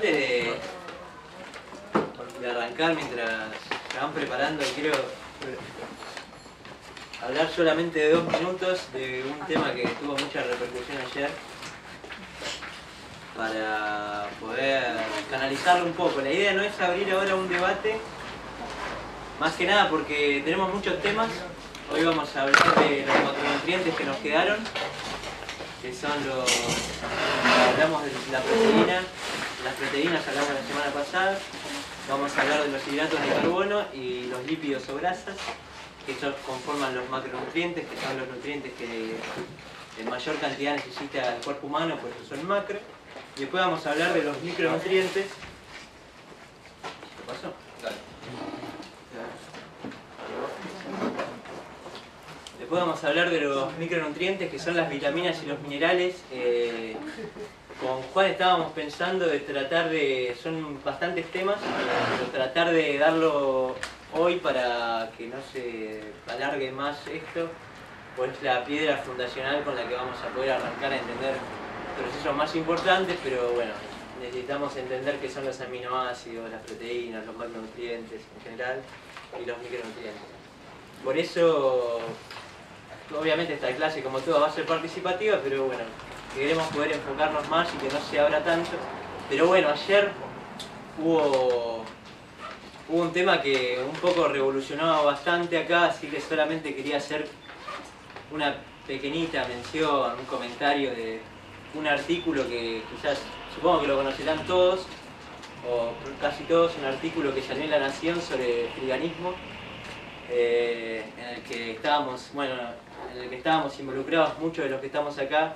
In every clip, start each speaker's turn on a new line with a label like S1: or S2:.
S1: de arrancar, mientras se van preparando, quiero hablar solamente de 2 minutos de un tema que tuvo mucha repercusión ayer, para poder canalizarlo un poco. La idea no es abrir ahora un debate, más que nada porque tenemos muchos temas. Hoy vamos a hablar de los macronutrientes que nos quedaron, que son hablamos de la proteína, las proteínas hablamos la semana pasada. Vamos a hablar de los hidratos de carbono y los lípidos o grasas, que ellos conforman los macronutrientes, que son los nutrientes que en mayor cantidad necesita el cuerpo humano, por eso son macro. Y después vamos a hablar de los micronutrientes. ¿Qué pasó? Dale. Después vamos a hablar de los micronutrientes, que son las vitaminas y los minerales. Con Juan estábamos pensando de tratar de... son bastantes temas, pero tratar de darlo hoy para que no se alargue más esto, pues es la piedra fundacional con la que vamos a poder arrancar a entender procesos más importantes, pero bueno, necesitamos entender qué son los aminoácidos, las proteínas, los macronutrientes en general y los micronutrientes. Por eso, obviamente esta clase, como todo, va a ser participativa, pero bueno, queremos poder enfocarnos más y que no se abra tanto. Pero bueno, ayer hubo un tema que un poco revolucionó bastante acá, así que solamente quería hacer una pequeñita mención, un comentario de un artículo que quizás, supongo que lo conocerán todos, o casi todos, un artículo que salió en La Nación sobre el veganismo, en el que estábamos, bueno, en el que estábamos involucrados muchos de los que estamos acá.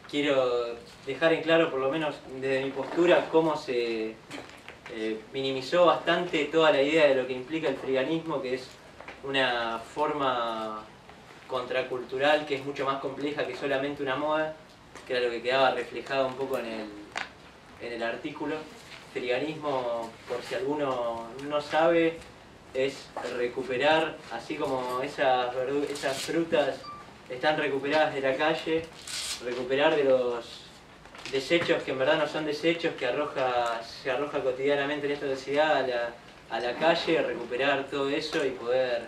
S1: Quiero dejar en claro, por lo menos desde mi postura, cómo se minimizó bastante toda la idea de lo que implica el veganismo, que es una forma contracultural que es mucho más compleja que solamente una moda, que era lo que quedaba reflejado un poco en el artículo. Veganismo, por si alguno no sabe, es recuperar, así como esas frutas están recuperadas de la calle, recuperar de los desechos que en verdad no son desechos, que se arroja cotidianamente en esta sociedad a la calle, recuperar todo eso y poder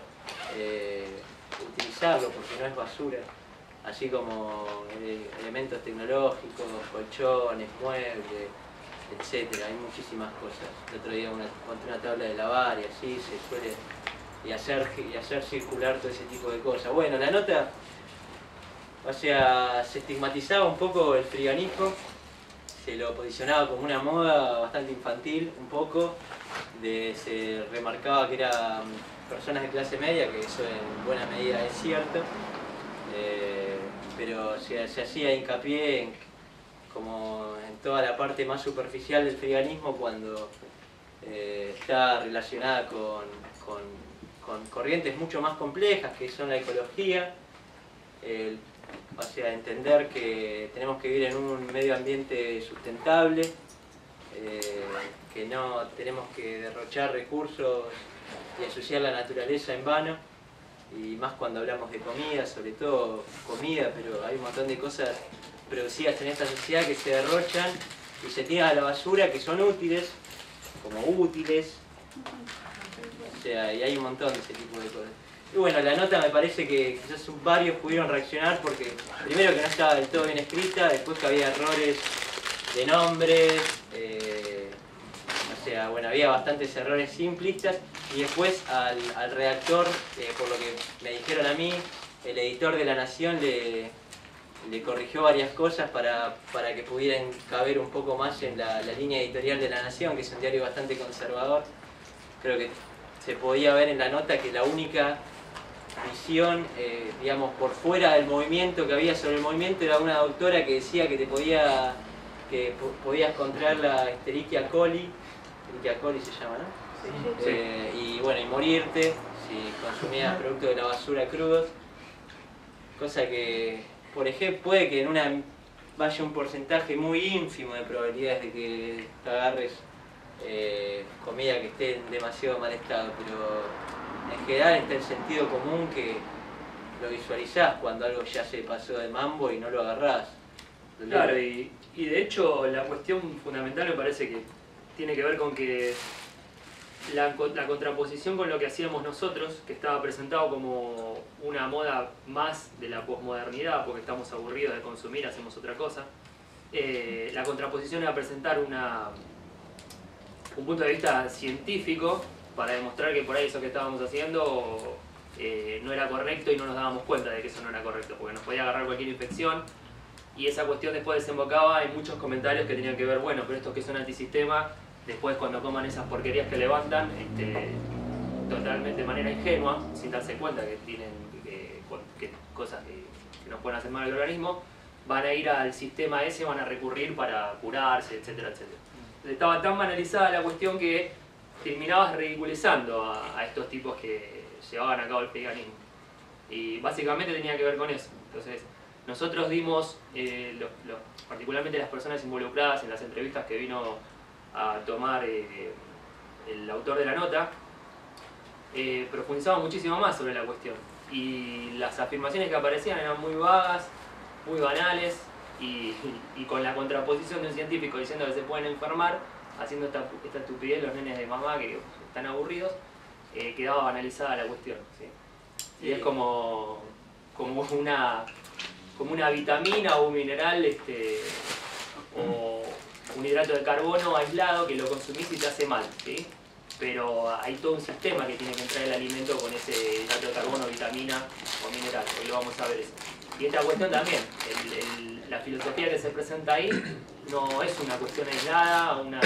S1: utilizarlo, porque no es basura, así como elementos tecnológicos, colchones, muebles, etcétera. Hay muchísimas cosas. El otro día encontré una tabla de lavar y así se suele y hacer circular todo ese tipo de cosas. Bueno, la nota, o sea, se estigmatizaba un poco el veganismo, se lo posicionaba como una moda bastante infantil, un poco, se remarcaba que eran personas de clase media, que eso en buena medida es cierto, pero se hacía hincapié como en toda la parte más superficial del veganismo, cuando está relacionada con corrientes mucho más complejas, que son la ecología, o sea, entender que tenemos que vivir en un medio ambiente sustentable, que no tenemos que derrochar recursos y ensuciar la naturaleza en vano, y más cuando hablamos de comida, sobre todo comida, pero hay un montón de cosas producidas en esta sociedad que se derrochan y se tiran a la basura, que son útiles, como útiles, o sea, y hay un montón de ese tipo de cosas. Y bueno, la nota me parece que quizás varios pudieron reaccionar porque, primero, que no estaba del todo bien escrita, después que había errores de nombres, o sea, bueno, había bastantes errores simplistas, y después al redactor, por lo que me dijeron a mí, el editor de La Nación le corrigió varias cosas para que pudieran caber un poco más en la línea editorial de La Nación, que es un diario bastante conservador. Creo que se podía ver en la nota que la única visión, digamos, por fuera del movimiento que había sobre el movimiento, era una doctora que decía que podías contraer la Escherichia coli se llama, ¿no? Sí. Y bueno, y morirte si consumías productos de la basura crudos, cosa que, por ejemplo, puede que vaya un porcentaje muy ínfimo de probabilidades de que te agarres comida que esté en demasiado mal estado, pero en general está el sentido común que lo visualizás cuando algo ya se pasó de mambo y no lo agarrás.
S2: Claro, y de hecho la cuestión fundamental me parece que tiene que ver con que la contraposición con lo que hacíamos nosotros, que estaba presentado como una moda más de la posmodernidad, porque estamos aburridos de consumir, hacemos otra cosa, la contraposición era presentar un punto de vista científico para demostrar que por ahí eso que estábamos haciendo no era correcto y no nos dábamos cuenta de que eso no era correcto, porque nos podía agarrar cualquier infección. Y esa cuestión después desembocaba en muchos comentarios que tenían que ver, bueno, pero estos que son antisistema, después cuando coman esas porquerías que levantan, totalmente de manera ingenua, sin darse cuenta que tienen cosas que nos pueden hacer mal al organismo, van a ir al sistema ese, van a recurrir para curarse, etcétera, etcétera. Entonces, estaba tan banalizada la cuestión que terminabas ridiculizando a estos tipos que llevaban a cabo el veganismo. Y básicamente tenía que ver con eso. Entonces, nosotros dimos, particularmente las personas involucradas en las entrevistas que vino a tomar el autor de la nota, profundizamos muchísimo más sobre la cuestión. Y las afirmaciones que aparecían eran muy vagas, muy banales, y con la contraposición de un científico diciendo que se pueden enfermar, haciendo esta estupidez los nenes de mamá que están aburridos, quedaba banalizada la cuestión, ¿sí? Y es como una vitamina o un mineral o un hidrato de carbono aislado que lo consumís y te hace mal, ¿sí? Pero hay todo un sistema que tiene que entrar el alimento con ese hidrato de carbono, vitamina o mineral. Hoy lo vamos a ver eso. Y esta cuestión también, la filosofía que se presenta ahí no es una cuestión aislada, una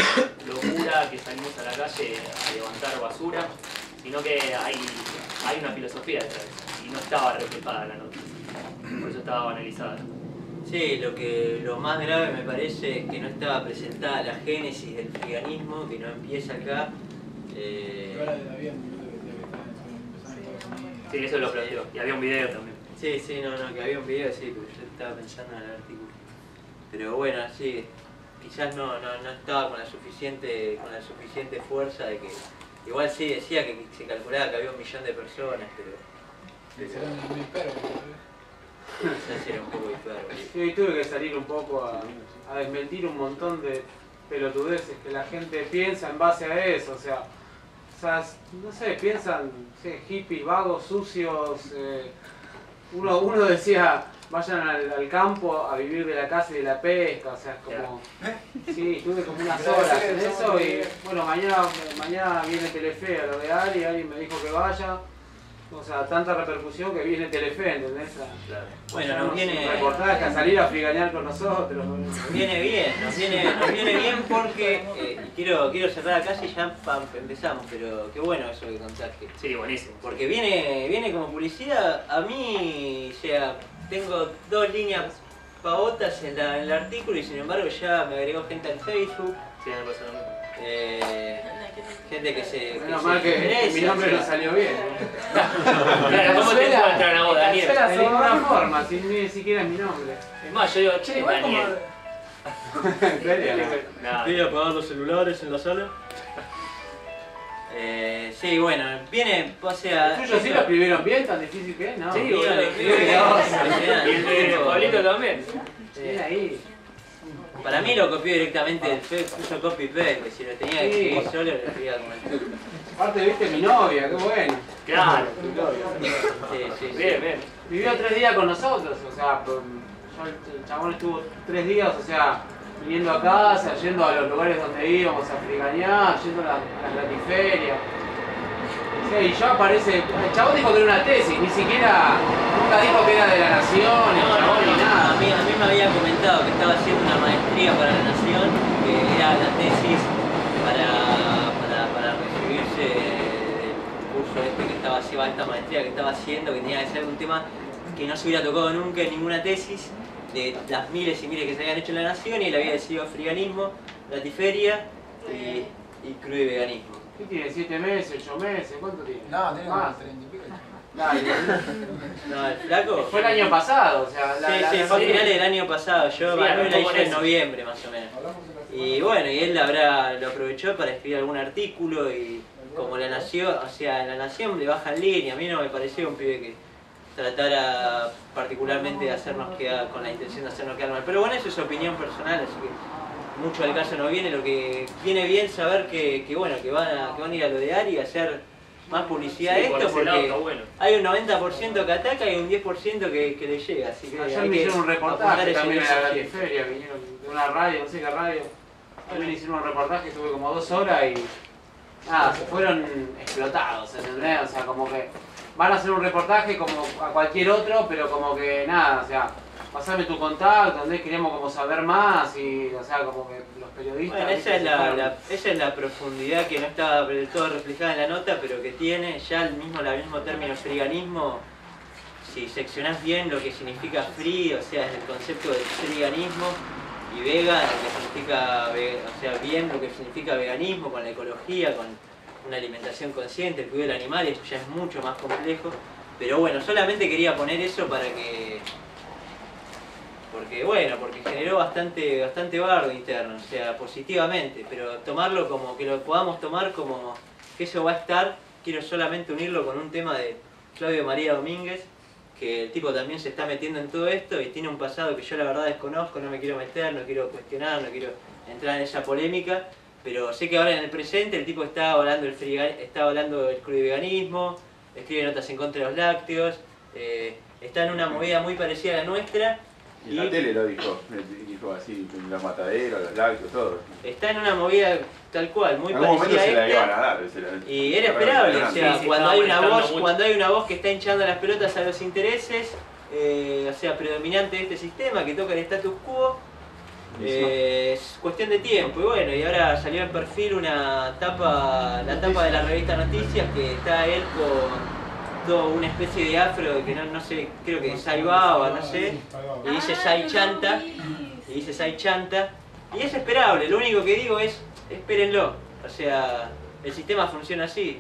S2: locura que salimos a la calle a levantar basura, sino que hay una filosofía detrás y no estaba reflejada en la nota. Por eso estaba banalizada.
S1: Sí, lo más grave me parece es que no estaba presentada la génesis del veganismo, que no empieza acá.
S2: Sí, eso lo planteó. Y había un video también.
S1: Sí, que había un video, sí, porque yo estaba pensando en el artículo. Pero bueno, sí, quizás no estaba con la suficiente fuerza de que... Igual sí decía que se calculaba que había 1 millón de personas, pero...
S3: Serán muy perros,
S1: quizás era un poco hipérbole.
S4: Sí, tuve que salir un poco a desmentir un montón de pelotudeces que la gente piensa en base a eso, o sea, no sé, piensan, hippies, vagos, sucios, uno decía, vayan al campo a vivir de la caza y de la pesca, o sea, es como, sí, tuve como unas horas en eso y, bueno, mañana viene Telefe a lo de Ari, Ari me dijo que vaya. O sea, tanta repercusión que viene Telefe, ¿entendés?
S1: Claro. Bueno, nos viene...
S4: reportajes a salir a frigañar con nosotros.
S1: Nos viene bien porque... quiero cerrar acá y ya empezamos, pero qué bueno eso que contaste.
S2: Sí, buenísimo.
S1: Porque viene como publicidad. A mí, o sea, tengo 2 líneas pavotas en el artículo y sin embargo ya me agregó gente al Facebook.
S2: Sí, me pasó lo mismo.
S1: Gente que se...
S4: Menos mal que mi nombre no salió bien.
S2: Claro, ¿cómo te encuentran a vos, Daniel?
S4: De ninguna forma, ni siquiera es mi nombre.
S2: Es más, yo digo, che, Daniel.
S4: ¿En serio?
S1: ¿Voy a apagar los celulares en la sala? Sí, bueno, viene, o sea...
S4: ¿Tuyos sí lo escribieron bien? ¿Tan difícil que es? No.
S2: Sí,
S1: Lo
S2: boludo.
S1: escribió
S2: Y el de Pablito también.
S4: Bien ahí.
S1: Para mí lo copió directamente del Facebook, puso copy-paste, pues si lo tenía que escribir solo lo escribía como el tuyo.
S4: Aparte viste mi novia, qué bueno.
S2: Claro.
S1: Sí.
S2: Bien, bien.
S4: Vivió 3 días con nosotros, o sea, el chabón estuvo 3 días, o sea, viniendo a casa, yendo a los lugares donde íbamos a frigañar, yendo a la platiferias. Sí, y yo aparece, el chabón dijo que era una tesis, ni siquiera, nunca dijo que era de la Nación, el chabón ni nada.
S1: A mí me había comentado que estaba haciendo una maestría para la Nación, que era la tesis para recibirse del curso que estaba haciendo, esta maestría que estaba haciendo, que tenía que ser un tema que no se hubiera tocado nunca en ninguna tesis, de las miles y miles que se habían hecho en la Nación, y él había decidido friganismo, latiferia y crudo y veganismo.
S4: ¿Qué tiene? ¿7 meses? ¿8 meses? ¿Cuánto tiene?
S3: No, tiene como
S4: más.
S3: 30 y pico.
S4: Dale.
S1: No, el flaco...
S4: Fue el año pasado, o sea,
S1: Sí, fue a finales del año pasado, yo Manuel la hice en
S2: eso.
S1: noviembre más o menos.
S3: Hablamos de la
S1: Y bueno, y él lo aprovechó para escribir algún artículo y como La Nación, o sea, en La Nación le baja en línea, a mí no me pareció un pibe tratara particularmente de hacernos quedar, con la intención de hacernos quedar mal. Pero bueno, eso es opinión personal, así que mucho al caso no viene. Lo que viene bien saber que bueno, que van a ir a lo de Ari a hacer más publicidad de esto, porque hay un 90% que ataca y un 10% que le llega. Así que
S4: ayer
S1: hay
S4: me
S1: que
S4: hicieron un reportaje también en la
S1: ese
S4: Latiferia, vinieron de una radio, no sé qué radio. También hicieron un reportaje, estuve como 2 horas y nada, se fueron explotados, ¿entendés? O sea, como que van a hacer un reportaje como a cualquier otro, pero como que nada, o sea, pasame tu contacto, ¿entendés? Queríamos como saber más y, o sea, como que los periodistas...
S1: Bueno, esa es la profundidad que no estaba del todo reflejada en la nota, pero que tiene ya el mismo término friganismo. Si seccionás bien lo que significa free, o sea, es el concepto del friganismo, y vegan, lo que significa, o sea, bien lo que significa veganismo, con la ecología, con una alimentación consciente, el cuidado del animal, esto ya es mucho más complejo. Pero bueno, solamente quería poner eso para que... porque generó bastante bardo interno, o sea, positivamente, pero tomarlo como que lo podamos tomar como que eso va a estar. Quiero solamente unirlo con un tema de Claudio María Domínguez, que el tipo también se está metiendo en todo esto y tiene un pasado que yo la verdad desconozco, no me quiero meter, no quiero cuestionar, no quiero entrar en esa polémica, pero sé que ahora en el presente el tipo está hablando del crudiveganismo, escribe notas en contra de los lácteos, está en una movida muy parecida a la nuestra.
S3: Y la tele lo dijo así, los mataderos, los lácteos, todo.
S1: Está en una movida tal cual, muy
S3: parecida a esta. En algún momento se la iban a dar.
S1: Y era esperable, o sea, cuando hay una voz que está hinchando las pelotas a los intereses, o sea, predominante de este sistema, que toca el status quo, es cuestión de tiempo. Y bueno, y ahora salió en perfil la tapa de la revista Noticias, que está él con toda una especie de afro que no sé, creo que es Saibaba, no sé, y dice Sai Chanta, y es esperable. Lo único que digo es, espérenlo, o sea, el sistema funciona así,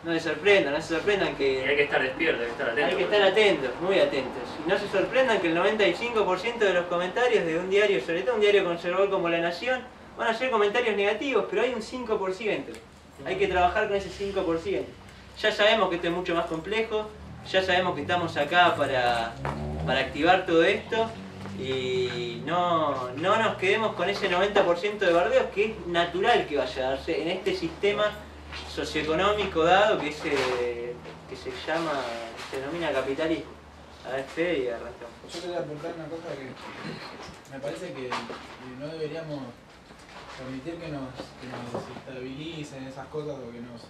S1: no se sorprendan que...
S2: Y hay que estar despierto, hay que estar atento.
S1: Hay que estar atentos, muy atentos, y no se sorprendan que el 95% de los comentarios de un diario, sobre todo un diario conservador como La Nación, van a ser comentarios negativos, pero hay un 5%, hay que trabajar con ese 5%. Ya sabemos que esto es mucho más complejo, ya sabemos que estamos acá para activar todo esto y no nos quedemos con ese 90% de bardeos que es natural que vaya a darse en este sistema socioeconómico dado que se denomina capitalismo. A ver, Fede, y arrancamos.
S5: Yo quería aportar una cosa que me parece que no deberíamos permitir que nos estabilicen esas cosas o que nos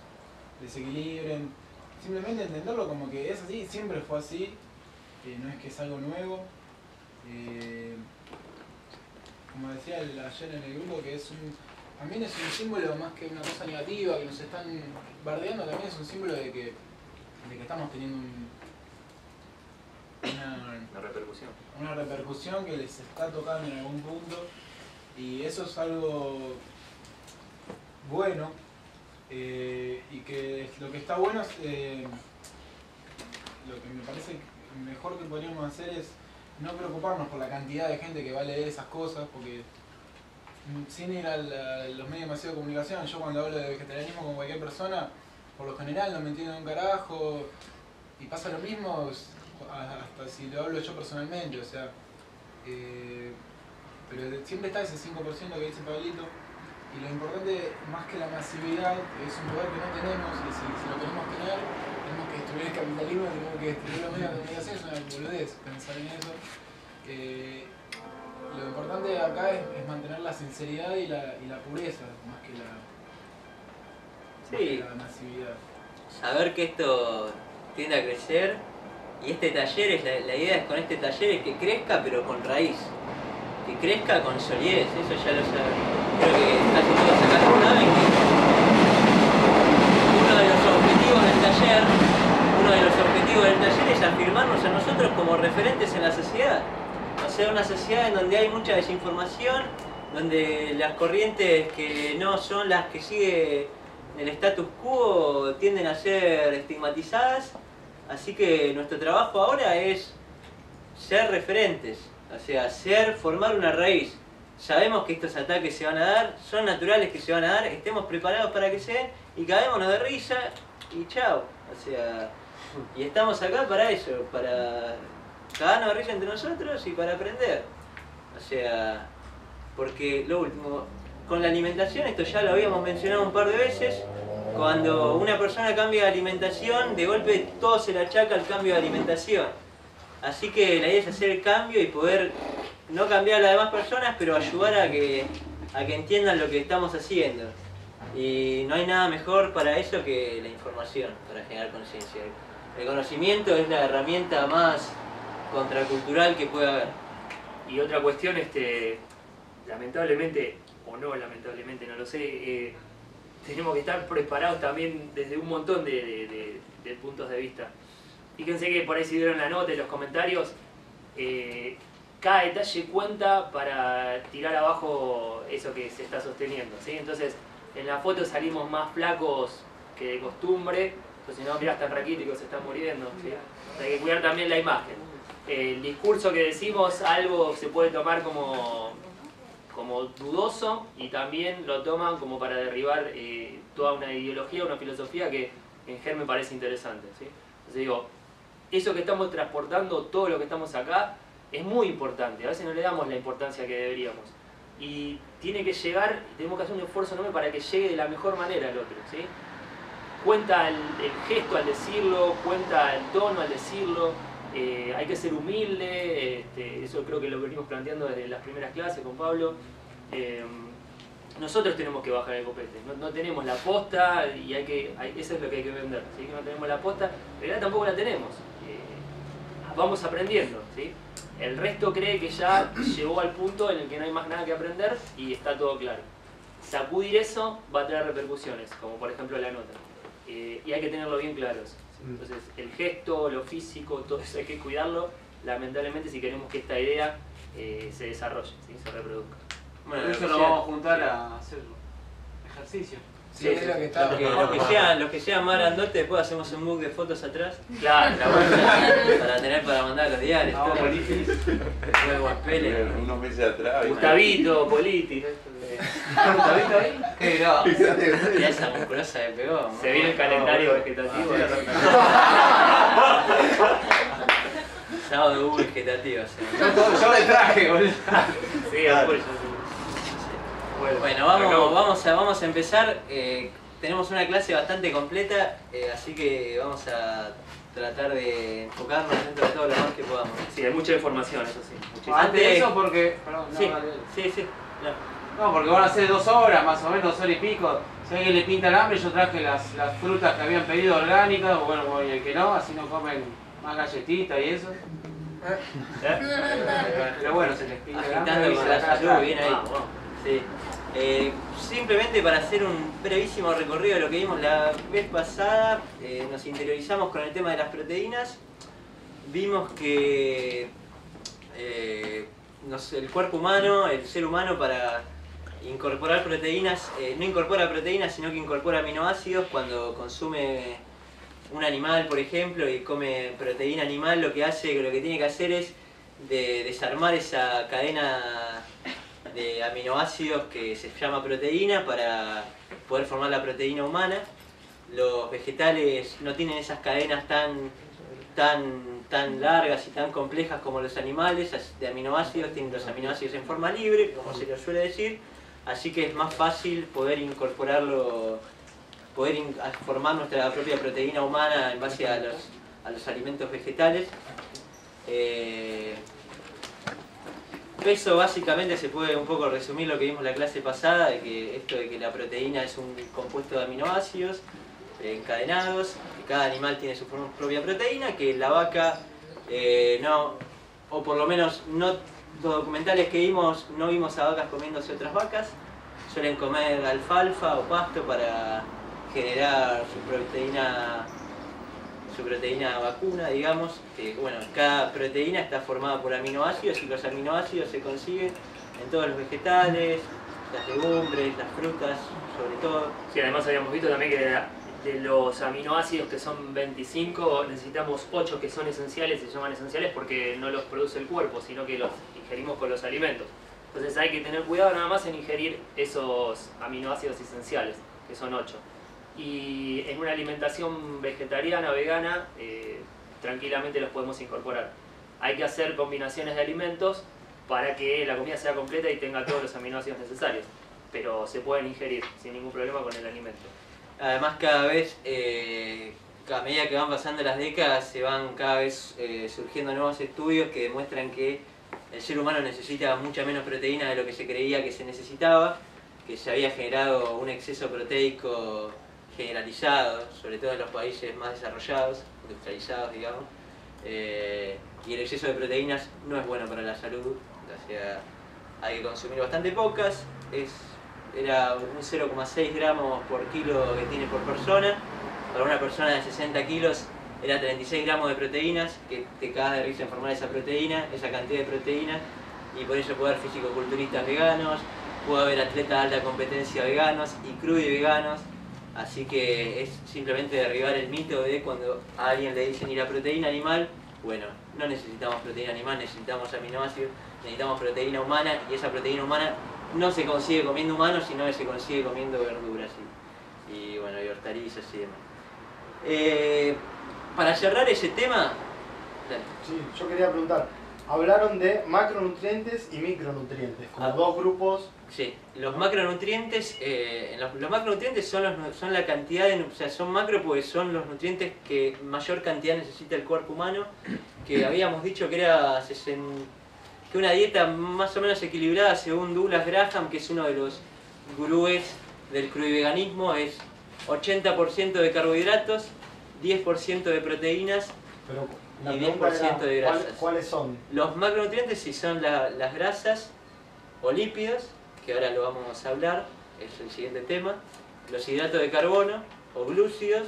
S5: desequilibren, simplemente entenderlo como que es así, siempre fue así, no es que es algo nuevo. Como decía ayer en el grupo, que también es un símbolo más que una cosa negativa, que nos están bardeando, también es un símbolo de que estamos teniendo una repercusión que les está tocando en algún punto, y eso es algo bueno. Y que lo que está bueno es, lo que me parece mejor que podríamos hacer es no preocuparnos por la cantidad de gente que va a leer esas cosas, porque sin ir a los medios masivos de comunicación, yo cuando hablo de vegetarianismo con cualquier persona, por lo general no me entienden un carajo, y pasa lo mismo hasta si lo hablo yo personalmente, o sea, pero siempre está ese 5% que dice Pablito. Y lo importante, más que la masividad, es un poder que no tenemos, y si lo queremos tener, tenemos que destruir el capitalismo, tenemos que destruir los medios de comunicación, es una boludez pensar en eso. Lo importante acá es mantener la sinceridad y la pureza, más que la masividad.
S1: Saber que esto tiende a crecer, y este taller, la idea es con este taller es que crezca pero con raíz. Que crezca con solidez, eso ya lo saben. Creo que casi todos acá lo saben que uno de los objetivos del taller es afirmarnos a nosotros como referentes en la sociedad. O sea, una sociedad en donde hay mucha desinformación, donde las corrientes que no son las que sigue el status quo tienden a ser estigmatizadas. Así que nuestro trabajo ahora es ser referentes. O sea, formar una raíz. Sabemos que estos ataques se van a dar, son naturales que se van a dar, estemos preparados para que se den y caguémonos de risa y chao. O sea, Y estamos acá para eso, para cagarnos de risa entre nosotros y para aprender. O sea, porque lo último, con la alimentación, esto ya lo habíamos mencionado un par de veces, cuando una persona cambia de alimentación, de golpe todo se le achaca al cambio de alimentación. Así que la idea es hacer el cambio y poder no cambiar a las demás personas, pero ayudar a que entiendan lo que estamos haciendo. Y no hay nada mejor para eso que la información, para generar conciencia. El conocimiento es la herramienta más contracultural que puede haber.
S2: Y otra cuestión, lamentablemente, o no lamentablemente, no lo sé, tenemos que estar preparados también desde un montón de puntos de vista. Fíjense que por ahí si vieron la nota y los comentarios, cada detalle cuenta para tirar abajo eso que se está sosteniendo, ¿sí? Entonces, en la foto salimos más flacos que de costumbre, entonces no, mirá, están raquíticos, se están muriendo, ¿sí? Hay que cuidar también la imagen. El discurso que decimos, algo se puede tomar como dudoso y también lo toman como para derribar toda una ideología, una filosofía que en GER me parece interesante, ¿sí? Entonces digo, eso que estamos transportando, todo lo que estamos acá, es muy importante. A veces no le damos la importancia que deberíamos. Y tiene que llegar, tenemos que hacer un esfuerzo enorme para que llegue de la mejor manera al otro, ¿sí? Cuenta el gesto al decirlo, cuenta el tono al decirlo, hay que ser humilde, eso creo que lo venimos planteando desde las primeras clases con Pablo. Nosotros tenemos que bajar el copete, no tenemos la posta y eso es lo que hay que vender, ¿sí? Que no tenemos la posta, pero ya tampoco la tenemos. Vamos aprendiendo, ¿sí? El resto cree que ya llegó al punto en el que no hay más nada que aprender y está todo claro. Sacudir eso va a traer repercusiones, como por ejemplo la nota. Y hay que tenerlo bien claros. Entonces, el gesto, lo físico, todo eso hay que cuidarlo, lamentablemente, si queremos que esta idea se desarrolle, ¿sí? Se reproduzca.
S4: Bueno, por eso nos vamos a juntar a hacer ejercicio.
S5: Sí, es lo que está.
S1: Los que sean más grandotes, después hacemos un book de fotos atrás.
S2: Claro, la buena.
S1: para mandar a los diarios.
S4: Vamos,
S1: todo.
S4: Politis.
S1: Luego Pele.
S3: Unos meses atrás.
S2: Gustavito, Politi.
S4: ¿Gustavito ahí? Qué grado.
S1: Mirá esa musculosa que pegó.
S2: Se viene el calendario vegetativo.
S1: Sábado vegetativo. Sí.
S4: Yo le traje, boludo.
S2: Sí, apoyo.
S1: Bueno, vamos a empezar. Tenemos una clase bastante completa, así que vamos a tratar de enfocarnos dentro de todo lo más que podamos.
S2: Sí, hay mucha información, eso sí. Muchísimo.
S4: Antes de eso, porque. Perdón, no,
S1: Sí,
S4: dale.
S1: sí.
S4: No, porque van a ser 2 horas, más o menos, 2 horas y pico. Si a alguien le pinta el hambre, yo traje las frutas que habían pedido orgánicas, o bueno, y el que no, así no comen más galletitas y eso. Pero bueno, se les pinta el hambre.
S1: Agitando
S4: y
S1: con
S4: se
S1: la
S4: la
S1: salud, bien ahí.
S2: Vamos.
S1: Sí. Simplemente para hacer un brevísimo recorrido de lo que vimos la vez pasada, nos interiorizamos con el tema de las proteínas. Vimos que el cuerpo humano, el ser humano, para incorporar proteínas, no incorpora proteínas, sino que incorpora aminoácidos. Cuando consume un animal, por ejemplo, y come proteína animal, lo que tiene que hacer es desarmar esa cadena de aminoácidos que se llama proteína para poder formar la proteína humana. Los vegetales no tienen esas cadenas tan largas y tan complejas como los animales de aminoácidos, tienen los aminoácidos en forma libre, como se les suele decir, así que es más fácil poder incorporarlo, formar nuestra propia proteína humana en base a los alimentos vegetales. Eso básicamente se puede un poco resumir lo que vimos en la clase pasada, de que la proteína es un compuesto de aminoácidos encadenados, que cada animal tiene su propia proteína, que la vaca o por lo menos no, los documentales que vimos, no vimos a vacas comiéndose otras vacas, suelen comer alfalfa o pasto para generar su proteína vacuna, digamos, que bueno, cada proteína está formada por aminoácidos y los aminoácidos se consiguen en todos los vegetales, las legumbres, las frutas, sobre todo.
S2: Sí, además habíamos visto también que de los aminoácidos, que son 25, necesitamos 8 que son esenciales, se llaman esenciales porque no los produce el cuerpo, sino que los ingerimos con los alimentos. Entonces hay que tener cuidado nada más en ingerir esos aminoácidos esenciales, que son 8. y en una alimentación vegetariana o vegana tranquilamente los podemos incorporar. Hay que hacer combinaciones de alimentos para que la comida sea completa y tenga todos los aminoácidos necesarios, pero se pueden ingerir sin ningún problema con el alimento.
S1: Además, cada vez, a medida que van pasando las décadas, se van cada vez surgiendo nuevos estudios que demuestran que el ser humano necesita mucha menos proteína de lo que se creía que se necesitaba, que se había generado un exceso proteico generalizado, sobre todo en los países más desarrollados, industrializados, digamos, y el exceso de proteínas no es bueno para la salud, o sea, hay que consumir bastante pocas, era un 0,6 gramos por kilo que tiene por persona. Para una persona de 60 kilos era 36 gramos de proteínas, que te cagas de risa en formar esa proteína, esa cantidad de proteínas, y por eso puede haber fisicoculturistas veganos, puede haber atletas de alta competencia veganos y crudo y veganos, así que es simplemente derribar el mito de cuando a alguien le dicen ir a proteína animal, bueno, no necesitamos proteína animal, necesitamos aminoácidos, necesitamos proteína humana, y esa proteína humana no se consigue comiendo humanos, sino que se consigue comiendo verduras y bueno, y hortalizas y demás. Para cerrar ese tema... Dale.
S6: Sí, yo quería preguntar, hablaron de macronutrientes y micronutrientes, como dos grupos.
S1: Sí, los macronutrientes, los macronutrientes son la cantidad de, o sea, son macro porque son los nutrientes que mayor cantidad necesita el cuerpo humano, que habíamos dicho que era que una dieta más o menos equilibrada, según Douglas Graham, que es uno de los gurúes del crudiveganismo, es 80% de carbohidratos, 10% de proteínas,
S6: Pero
S1: y
S6: la pregunta
S1: 10% de
S6: era,
S1: grasas.
S6: ¿cuáles son?
S1: Los macronutrientes sí son las grasas o lípidos, que ahora lo vamos a hablar, es el siguiente tema, los hidratos de carbono o glúcidos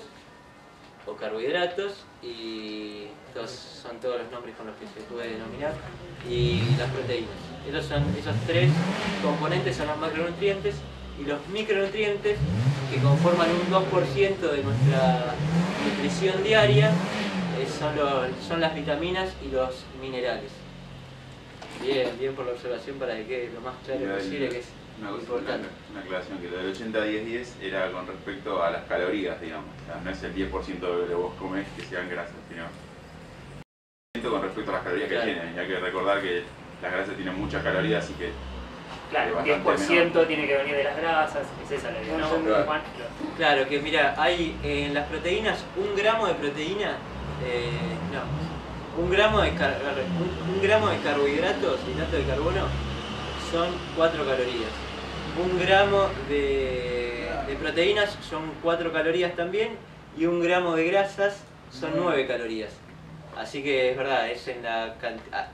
S1: o carbohidratos, y estos son todos los nombres con los que se puede denominar, y las proteínas. Esos tres componentes son los macronutrientes, y los micronutrientes, que conforman un 2% de nuestra nutrición diaria, son las vitaminas y los minerales. Bien por la observación para que quede lo más claro posible, que es importante.
S3: Una aclaración, que lo del 80-10-10 era con respecto a las calorías, digamos. O sea, no es el 10% de lo que vos comés que sean grasas, sino con respecto a las calorías que tienen. Y hay que recordar que las grasas tienen muchas calorías, así que...
S2: Claro, un 10% tiene que venir de las grasas, es esa la idea, ¿no?
S3: Claro.
S1: Claro, que mira, hay en las proteínas 1 gramo de proteína, un gramo de carbohidratos, hidrato de carbono, son 4 calorías. 1 gramo de proteínas son 4 calorías también, y 1 gramo de grasas son 9 calorías. Así que es verdad, es en la cantidad.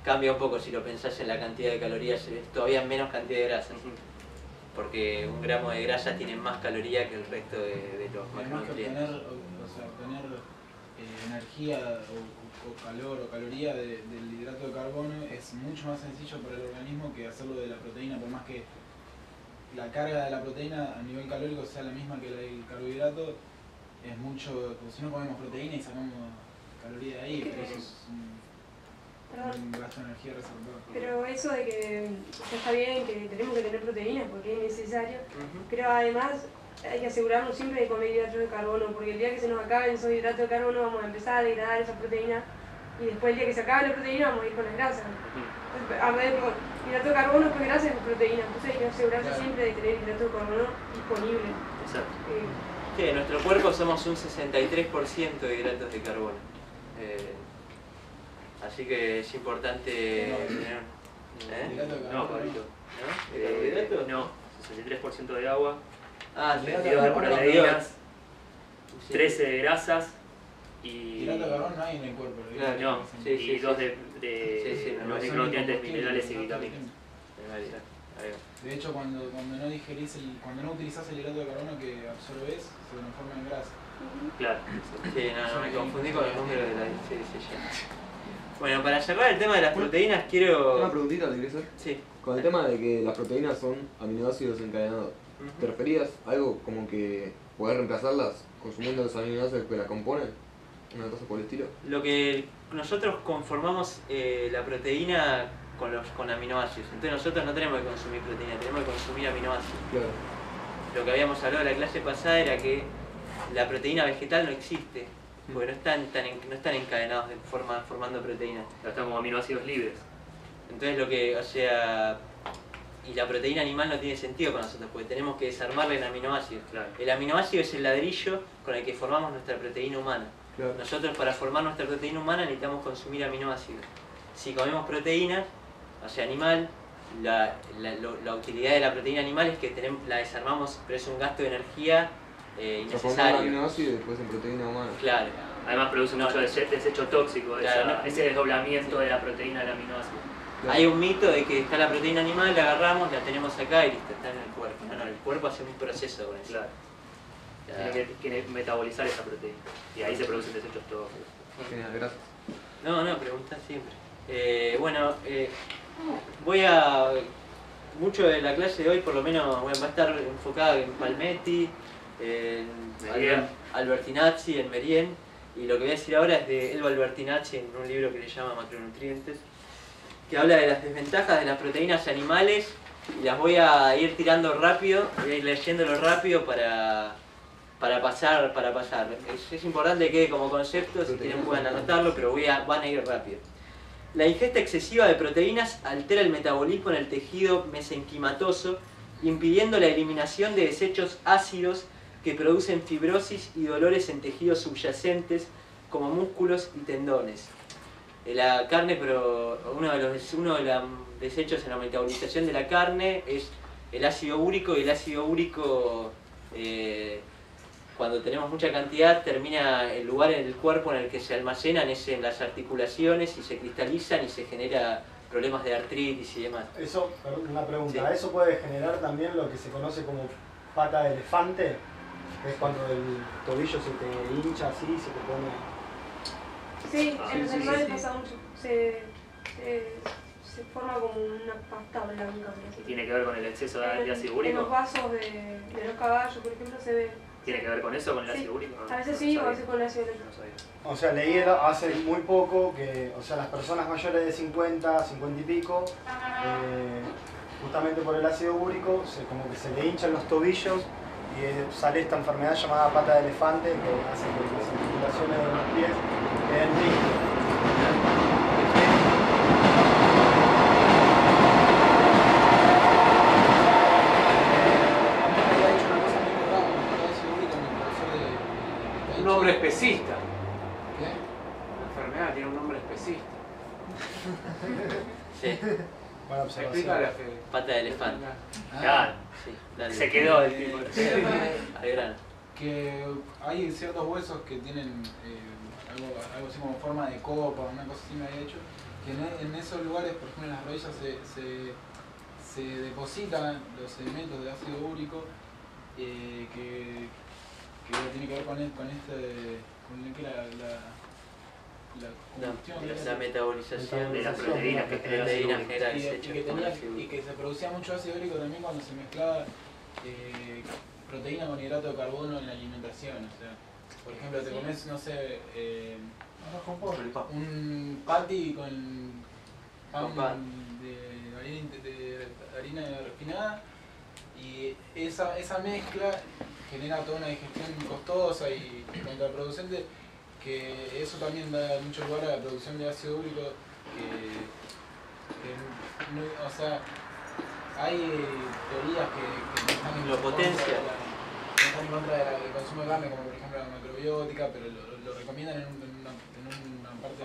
S1: Cambia un poco si lo pensás en la cantidad de calorías, es todavía menos cantidad de grasas. Porque 1 gramo de grasa tiene más calorías que el resto de los
S5: Además que
S1: macronutrientes.
S5: obtener energía o calor o caloría del hidrato de carbono es mucho más sencillo para el organismo que hacerlo de la proteína, por más que la carga de la proteína a nivel calórico sea la misma que la del carbohidrato, es mucho, porque si no comemos proteína y sacamos calorías de ahí, pero eso es un gasto de energía reservado.
S7: Pero eso de que está bien, que tenemos que tener proteínas porque es necesario, pero además hay que asegurarnos siempre de comer hidratos de carbono, porque el día que se nos acaben esos hidratos de carbono vamos a empezar a degradar esa proteína, y después el día que se acabe la proteína vamos a ir con las grasas. A ver, hidrato de carbono después grasa es proteína, entonces hay que asegurarse siempre de tener hidrato de carbono disponible.
S1: Exacto. Sí, en nuestro cuerpo somos un 63% de hidratos de carbono. Así que es importante tener...
S2: No, Pablito.
S1: ¿No? ¿De carbohidratos?
S2: No, 63% de agua,
S1: Ah,
S2: 22 de proteínas, 13 de grasas y...
S5: Hidrato de carbono no hay en el cuerpo.
S1: Claro,
S2: No,
S1: sí,
S2: y dos de
S1: sí,
S2: los
S1: no,
S2: micronutrientes, minerales y vitaminas.
S5: De hecho, cuando no digerís cuando no utilizás el hidrato de carbono que absorbes, se transforma en grasa.
S2: Claro.
S1: Sí, no, me confundí con el número de la... Sí, ya. Bueno, para cerrar el tema de las proteínas quiero...
S8: Una preguntita, ¿te querés hacer?
S1: Sí.
S8: Con el tema de que las proteínas son aminoácidos encadenados, ¿te referías a algo como que poder reemplazarlas consumiendo los aminoácidos que la componen? ¿Una cosa por el estilo?
S1: Lo que nosotros conformamos la proteína con aminoácidos. Entonces nosotros no tenemos que consumir proteína, tenemos que consumir aminoácidos.
S8: Claro.
S1: Lo que habíamos hablado en la clase pasada era que la proteína vegetal no existe, porque no están encadenados formando proteínas.
S2: Están como aminoácidos libres.
S1: Entonces o sea, y la proteína animal no tiene sentido para nosotros, porque tenemos que desarmarla en aminoácidos.
S2: Claro.
S1: El aminoácido es el ladrillo con el que formamos nuestra proteína humana.
S8: Claro.
S1: Nosotros para formar nuestra proteína humana necesitamos consumir aminoácidos. Si comemos proteínas, o sea animal, la utilidad de la proteína animal es que la desarmamos, pero es un gasto de energía innecesario.
S8: Aminoácido y después en proteína humana.
S1: Claro.
S2: Además produce mucho desecho tóxico,
S1: Claro,
S2: ese desdoblamiento de la proteína del aminoácido.
S8: Claro.
S1: Hay un mito de que está la proteína animal, la agarramos, la tenemos acá y listo, está en el cuerpo. No, el cuerpo hace un proceso con eso.
S2: Claro.
S1: Ya.
S2: Tiene que metabolizar esa proteína. Y ahí se producen desechos tóxicos.
S8: Genial, gracias.
S1: No, pregunta siempre. Mucho de la clase de hoy, por lo menos, va a estar enfocada en Palmetti, en
S2: Merien.
S1: Albertinazzi, en Merien. Y lo que voy a decir ahora es de Elba Albertinazzi en un libro que le llama Macronutrientes, que habla de las desventajas de las proteínas animales, y las voy a ir tirando rápido, voy a ir leyéndolo rápido para pasar. Es importante que quede como concepto, si quieren pueden anotarlo, pero van a ir rápido. La ingesta excesiva de proteínas altera el metabolismo en el tejido mesenquimatoso, impidiendo la eliminación de desechos ácidos que producen fibrosis y dolores en tejidos subyacentes como músculos y tendones. La carne, pero uno de los desechos en la metabolización de la carne es el ácido úrico, y el ácido úrico cuando tenemos mucha cantidad termina el lugar en el cuerpo en el que se almacenan es en las articulaciones y se cristalizan y se genera problemas de artritis y demás.
S6: Eso, perdón, una pregunta,
S1: Sí.
S6: ¿eso puede generar también lo que se conoce como pata de elefante? Es cuando el tobillo se te hincha así, se te pone...
S7: Sí, en los
S2: sí,
S7: animales
S2: sí.
S7: pasa mucho. Se forma como una pasta blanca. por así
S2: Y tiene que ver con el exceso de ácido
S7: En los
S2: úrico.
S7: vasos de los caballos, por ejemplo, se ve.
S2: ¿Tiene que ver con eso, con el
S7: Sí.
S2: ácido úrico?
S7: A veces sí,
S2: No
S7: o a
S2: sabía.
S7: veces con el ácido úrico.
S2: No sabía.
S6: O sea, leí hace muy poco que, o sea, las personas mayores de 50, 50 y pico, justamente por el ácido úrico, como que se le hinchan los tobillos y sale esta enfermedad llamada pata de elefante que hace que las articulaciones de los pies queden rígidas.
S4: Un nombre especista.
S5: ¿Qué?
S4: La enfermedad tiene un nombre especista.
S1: Sí,
S6: Buena observación.
S4: Explícale a Fede.
S1: pata de elefante.
S2: Claro,
S1: Sí, dale.
S2: se quedó el tipo.
S1: Al grano.
S5: Que hay ciertos huesos que tienen algo así como forma de copa, una cosa así me había hecho, que en esos lugares, por ejemplo en las rodillas, se depositan los sedimentos de ácido úrico que tiene que ver con combustión
S1: La metabolización
S2: de las proteínas que genera ácido
S1: proteínas
S2: úrico.
S1: genera
S5: y
S1: desechos
S5: que
S1: como el ácido
S5: y
S1: úrico.
S5: que se producía mucho ácido úrico también cuando se mezclaba proteína con hidrato de carbono en la alimentación. O sea, por ejemplo, te comes, no sé, un patty con pan
S1: Con pan.
S5: de harina refinada, y esa mezcla genera toda una digestión costosa y contraproducente, que eso también da mucho lugar a la producción de ácido úrico, o sea, hay teorías que están en
S1: Lo potencia.
S5: están en contra del consumo de carne, como por ejemplo la macrobiótica, pero lo recomiendan en una parte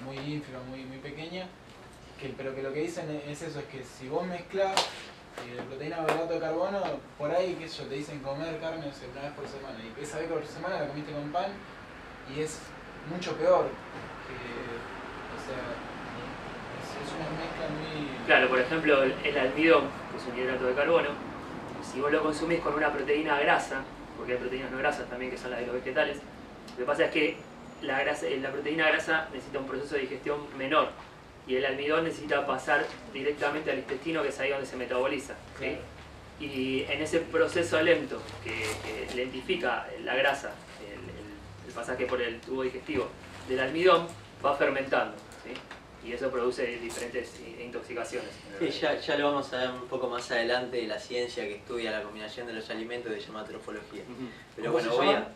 S5: muy ínfima, muy pequeña, pero que lo que dicen es eso, es que si vos mezclas proteína con hidrato de carbono, por ahí, qué sé yo, te dicen comer carne, no sé, una vez por semana, y esa vez por semana la comiste con pan, y es mucho peor, o sea, es una mezcla muy...
S2: Claro, por ejemplo, el almidón, que es un hidrato de carbono, si vos lo consumís con una proteína grasa, porque hay proteínas no grasas también que son las de los vegetales, lo que pasa es que la proteína grasa necesita un proceso de digestión menor, y el almidón necesita pasar directamente al intestino, que es ahí donde se metaboliza, ¿sí? Y en ese proceso lento que lentifica la grasa, el pasaje por el tubo digestivo del almidón, va fermentando, ¿sí? y eso produce diferentes intoxicaciones.
S1: Sí, ya lo vamos a ver un poco más adelante de la ciencia que estudia la combinación de los alimentos, que se llama trofología. Pero
S9: ¿Cómo
S1: bueno,
S9: se
S1: voy
S9: llama?
S1: a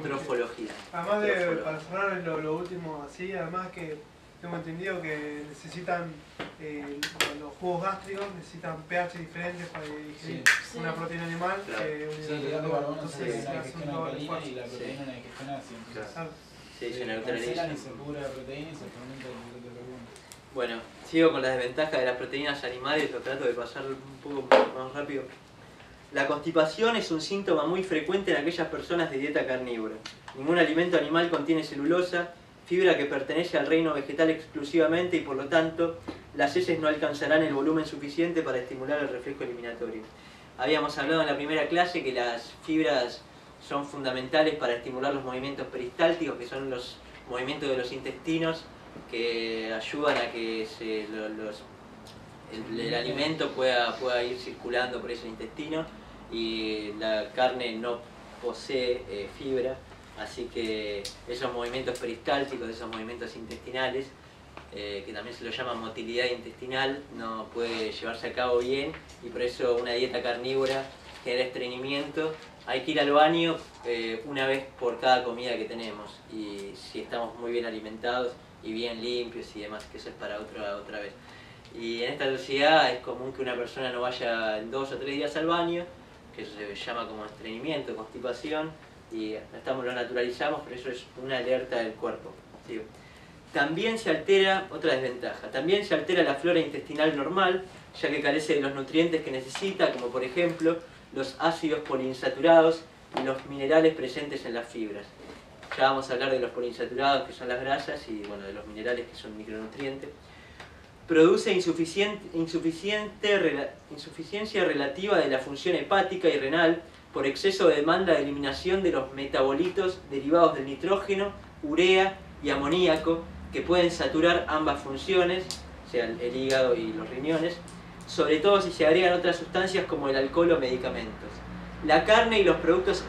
S1: trofología.
S9: Además de,
S1: Trofología.
S9: para cerrar lo último así, además que tengo entendido que necesitan, los jugos gástricos necesitan pH diferentes para digerir
S5: Sí.
S9: una proteína animal
S1: Claro.
S9: que un
S5: Sí, el
S9: hidrato
S5: hidrato
S9: de
S5: de
S9: carbono.
S5: carbono
S9: Entonces
S5: se
S9: se
S5: una
S9: hace un
S5: digestión
S9: doble
S5: alcalina y
S9: esfuerzo.
S5: la proteína una digestión ácida. Entonces,
S9: Claro.
S1: Sí, se
S5: cancelan
S1: neutraliza.
S5: y se pudre la proteína y se fermenta el hidrato de carbono.
S1: Bueno, sigo con las desventajas de las proteínas animales, lo trato de pasar un poco más rápido. La constipación es un síntoma muy frecuente en aquellas personas de dieta carnívora. Ningún alimento animal contiene celulosa, fibra que pertenece al reino vegetal exclusivamente y por lo tanto las heces no alcanzarán el volumen suficiente para estimular el reflejo eliminatorio. Habíamos hablado en la primera clase que las fibras son fundamentales para estimular los movimientos peristálticos, que son los movimientos de los intestinos que ayudan a que el alimento pueda ir circulando por ese intestino, y la carne no posee fibra, así que esos movimientos peristálticos, esos movimientos intestinales, que también se lo llama motilidad intestinal, no puede llevarse a cabo bien, y por eso una dieta carnívora genera estreñimiento. Hay que ir al baño una vez por cada comida que tenemos, y si estamos muy bien alimentados y bien limpios y demás, que eso es para otra vez. Y en esta sociedad es común que una persona no vaya 2 o 3 días al baño, que eso se llama como estreñimiento, constipación, y lo naturalizamos, pero eso es una alerta del cuerpo. ¿Sí? También se altera, otra desventaja, también se altera la flora intestinal normal, ya que carece de los nutrientes que necesita, como por ejemplo los ácidos poliinsaturados y los minerales presentes en las fibras. Ya vamos a hablar de los poliinsaturados, que son las grasas, y bueno, de los minerales, que son micronutrientes. Produce insuficiencia relativa de la función hepática y renal por exceso de demanda de eliminación de los metabolitos derivados del nitrógeno, urea y amoníaco, que pueden saturar ambas funciones, o sea, el hígado y los riñones, sobre todo si se agregan otras sustancias como el alcohol o medicamentos. La carne y los productos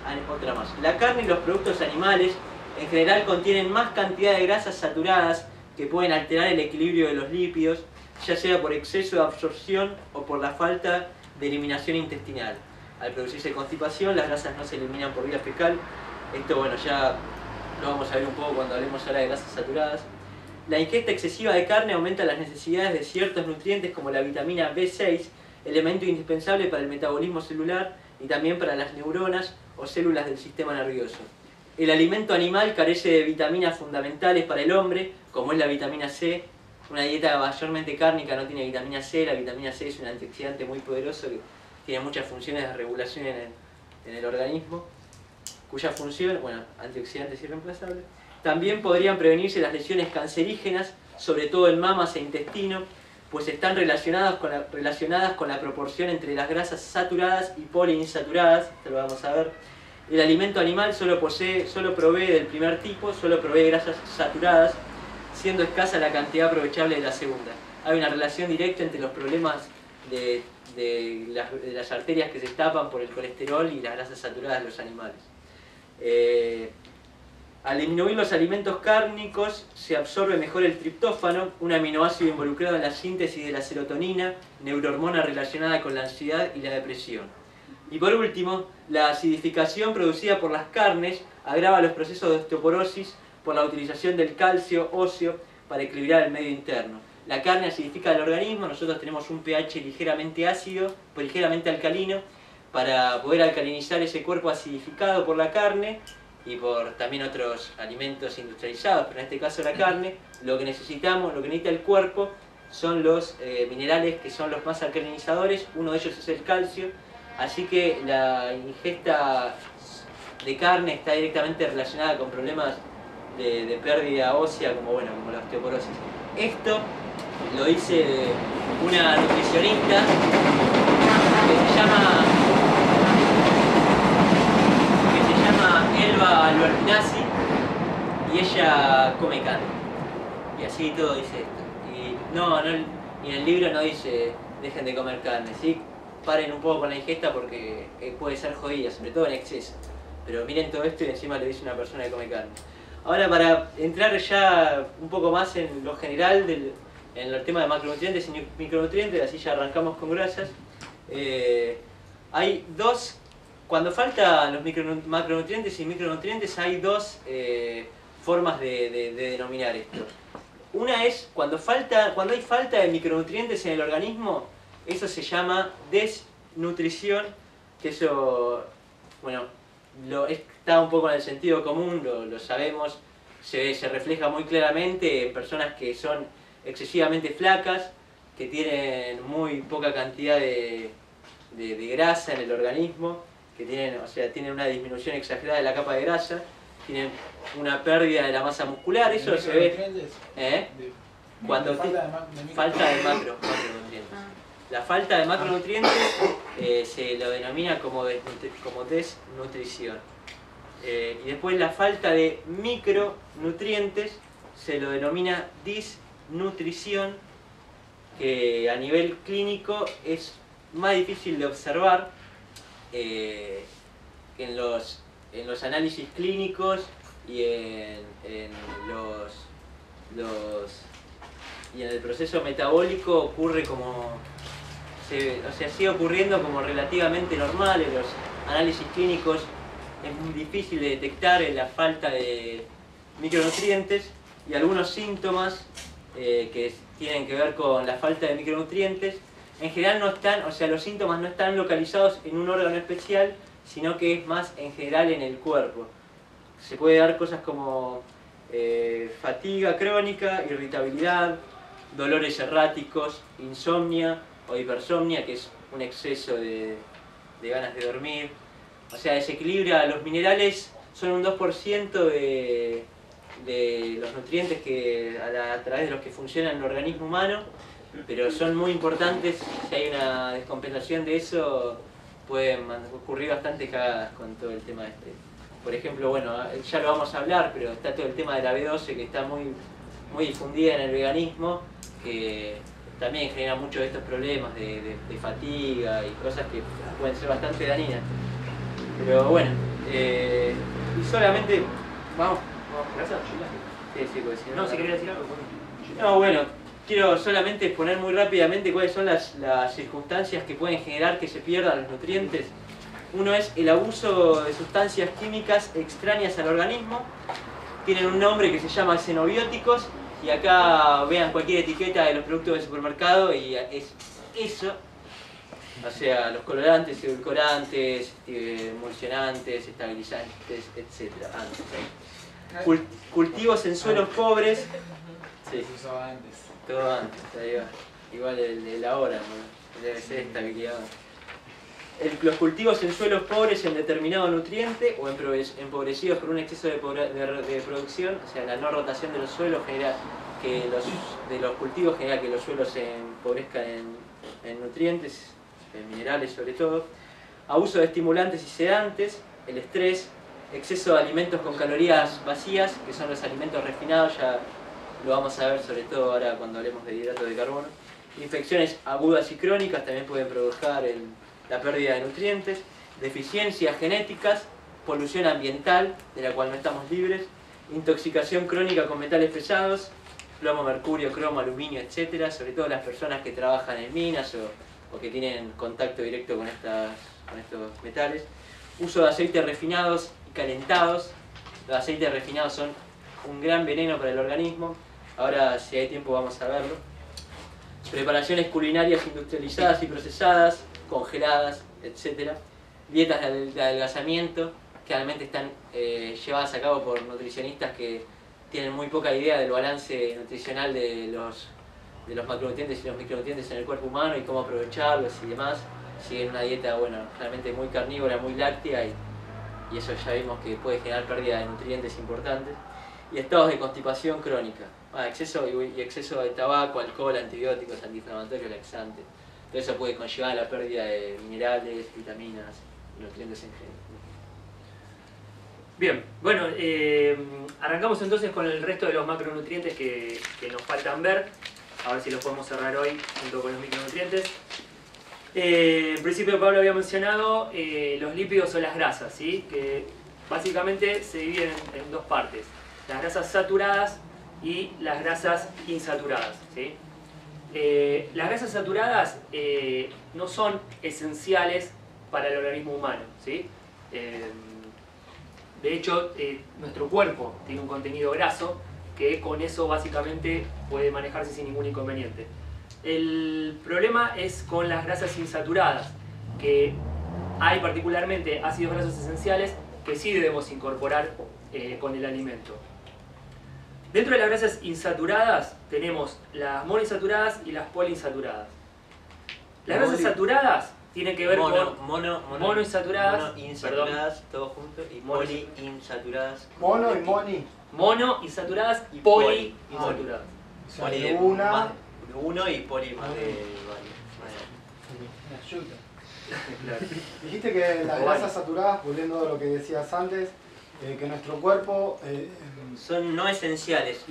S1: animales en general contienen más cantidad de grasas saturadas que pueden alterar el equilibrio de los lípidos, ya sea por exceso de absorción o por la falta de eliminación intestinal. Al producirse constipación, las grasas no se eliminan por vía fecal. Esto, bueno, ya lo vamos a ver un poco cuando hablemos ahora de grasas saturadas. La ingesta excesiva de carne aumenta las necesidades de ciertos nutrientes como la vitamina B6, elemento indispensable para el metabolismo celular y también para las neuronas o células del sistema nervioso. El alimento animal carece de vitaminas fundamentales para el hombre, como es la vitamina C. Una dieta mayormente cárnica no tiene vitamina C. La vitamina C es un antioxidante muy poderoso que tiene muchas funciones de regulación en el organismo, cuya función, bueno, antioxidante es irreemplazable. También podrían prevenirse las lesiones cancerígenas, sobre todo en mamas e intestino, pues están relacionadas con la proporción entre las grasas saturadas y poliinsaturadas. Esto lo vamos a ver. El alimento animal solo provee del primer tipo, solo provee grasas saturadas, siendo escasa la cantidad aprovechable de la segunda. Hay una relación directa entre los problemas de las arterias que se tapan por el colesterol y las grasas saturadas de los animales. Al disminuir los alimentos cárnicos se absorbe mejor el triptófano, un aminoácido involucrado en la síntesis de la serotonina, neurohormona relacionada con la ansiedad y la depresión. Y por último, la acidificación producida por las carnes agrava los procesos de osteoporosis por la utilización del calcio óseo para equilibrar el medio interno. La carne acidifica el organismo, nosotros tenemos un pH ligeramente ácido, ligeramente alcalino, para poder alcalinizar ese cuerpo acidificado por la carne y por también otros alimentos industrializados, pero en este caso la carne. Lo que necesita el cuerpo son los minerales que son los más alcalinizadores, uno de ellos es el calcio, así que la ingesta de carne está directamente relacionada con problemas de pérdida ósea como la osteoporosis. Esto lo dice una nutricionista que se llama Elba Albertinazzi, y ella come carne. Y así todo dice esto. Y en el libro no dice dejen de comer carne, ¿sí? Paren un poco con la ingesta porque puede ser jodida, sobre todo en exceso. Pero miren todo esto y encima le dice una persona que come carne. Ahora, para entrar ya un poco más en lo general, en el tema de macronutrientes y micronutrientes, así ya arrancamos con grasas. Hay dos, cuando faltan los macronutrientes y micronutrientes, hay dos formas de denominar esto. Una es cuando hay falta de micronutrientes en el organismo, eso se llama desnutrición, que eso, bueno, está un poco en el sentido común, lo sabemos, se refleja muy claramente en personas que son excesivamente flacas, que tienen muy poca cantidad de grasa en el organismo, que tienen una disminución exagerada de la capa de grasa, tienen una pérdida de la masa muscular, eso se ve cuando falta de macronutrientes. La falta de macronutrientes se lo denomina como desnutrición. Y después la falta de micronutrientes se lo denomina disnutrición, que a nivel clínico es más difícil de observar en los análisis clínicos y en el proceso metabólico ocurre sigue ocurriendo como relativamente normal. En los análisis clínicos es muy difícil de detectar la falta de micronutrientes y algunos síntomas que tienen que ver con la falta de micronutrientes en general no están, los síntomas no están localizados en un órgano especial, sino que es más en general en el cuerpo. Se puede dar cosas como fatiga crónica, irritabilidad, dolores erráticos, insomnia o hipersomnia, que es un exceso de ganas de dormir. O sea, desequilibra. Los minerales son un 2% de los nutrientes a través de los que funciona el organismo humano, pero son muy importantes. Si hay una descompensación de eso, pueden ocurrir bastante cagadas con todo el tema este. Por ejemplo, bueno, ya lo vamos a hablar, pero está todo el tema de la B12 que está muy difundida en el veganismo, que también genera muchos de estos problemas de fatiga y cosas que pueden ser bastante dañinas. Pero bueno, y solamente... Vamos. Sí, pues si
S2: no, si quería decir algo.
S1: No, bueno, quiero solamente exponer muy rápidamente cuáles son las circunstancias que pueden generar que se pierdan los nutrientes. Uno es el abuso de sustancias químicas extrañas al organismo. Tienen un nombre que se llama xenobióticos, y acá vean cualquier etiqueta de los productos del supermercado y es eso. O sea, los colorantes, edulcorantes, emulsionantes, estabilizantes, etc. Cultivos en suelos pobres. Sí.
S5: Se usaba antes.
S1: Todo antes, ahí va. Igual el ahora, ¿no? Debe ser estabilidad. Los cultivos en suelos pobres en determinado nutriente o empobrecidos por un exceso de producción, o sea, la no rotación de los suelos genera que los cultivos genera que los suelos se empobrezcan en nutrientes, en minerales sobre todo. Abuso de estimulantes y sedantes, el estrés, exceso de alimentos con calorías vacías, que son los alimentos refinados, ya lo vamos a ver sobre todo ahora cuando hablemos de hidratos de carbono. Infecciones agudas y crónicas también pueden provocar la pérdida de nutrientes, deficiencias genéticas, polución ambiental, de la cual no estamos libres, intoxicación crónica con metales pesados, plomo, mercurio, cromo, aluminio, etc. Sobre todo las personas que trabajan en minas o que tienen contacto directo con estos metales. Uso de aceites refinados y calentados. Los aceites refinados son un gran veneno para el organismo. Ahora, si hay tiempo, vamos a verlo. Preparaciones culinarias industrializadas y procesadas, congeladas, etc. Dietas de adelgazamiento, que realmente están llevadas a cabo por nutricionistas que tienen muy poca idea del balance nutricional de los macronutrientes y los micronutrientes en el cuerpo humano y cómo aprovecharlos y demás. Siguen una dieta, bueno, realmente muy carnívora, muy láctea y eso ya vimos que puede generar pérdida de nutrientes importantes. Y estados de constipación crónica, exceso de tabaco, alcohol, antibióticos, antiinflamatorios, laxantes. Todo eso puede conllevar la pérdida de minerales, vitaminas y nutrientes en general.
S2: Bien, bueno, arrancamos entonces con el resto de los macronutrientes que nos faltan ver. A ver si los podemos cerrar hoy junto con los micronutrientes. En principio Pablo había mencionado los lípidos o las grasas, ¿sí? Que básicamente se dividen en dos partes. las grasas saturadas y las grasas insaturadas, ¿sí? Las grasas saturadas no son esenciales para el organismo humano, ¿sí? De hecho, nuestro cuerpo tiene un contenido graso que con eso básicamente puede manejarse sin ningún inconveniente. El problema es con las grasas insaturadas, que hay particularmente ácidos grasos esenciales que sí debemos incorporar con el alimento. Dentro de las grasas insaturadas tenemos las monoinsaturadas y las poliinsaturadas. Las grasas saturadas tienen que ver con monoinsaturadas,
S1: todo junto, y poliinsaturadas.
S6: Mono y moni.
S2: Monoinsaturadas y poliinsaturadas.
S6: O sea, de una.
S1: Uno y poli más de
S5: Una yuta.
S2: Claro.
S6: Dijiste que las grasas saturadas, volviendo a lo que decías antes, que nuestro cuerpo
S1: son no esenciales.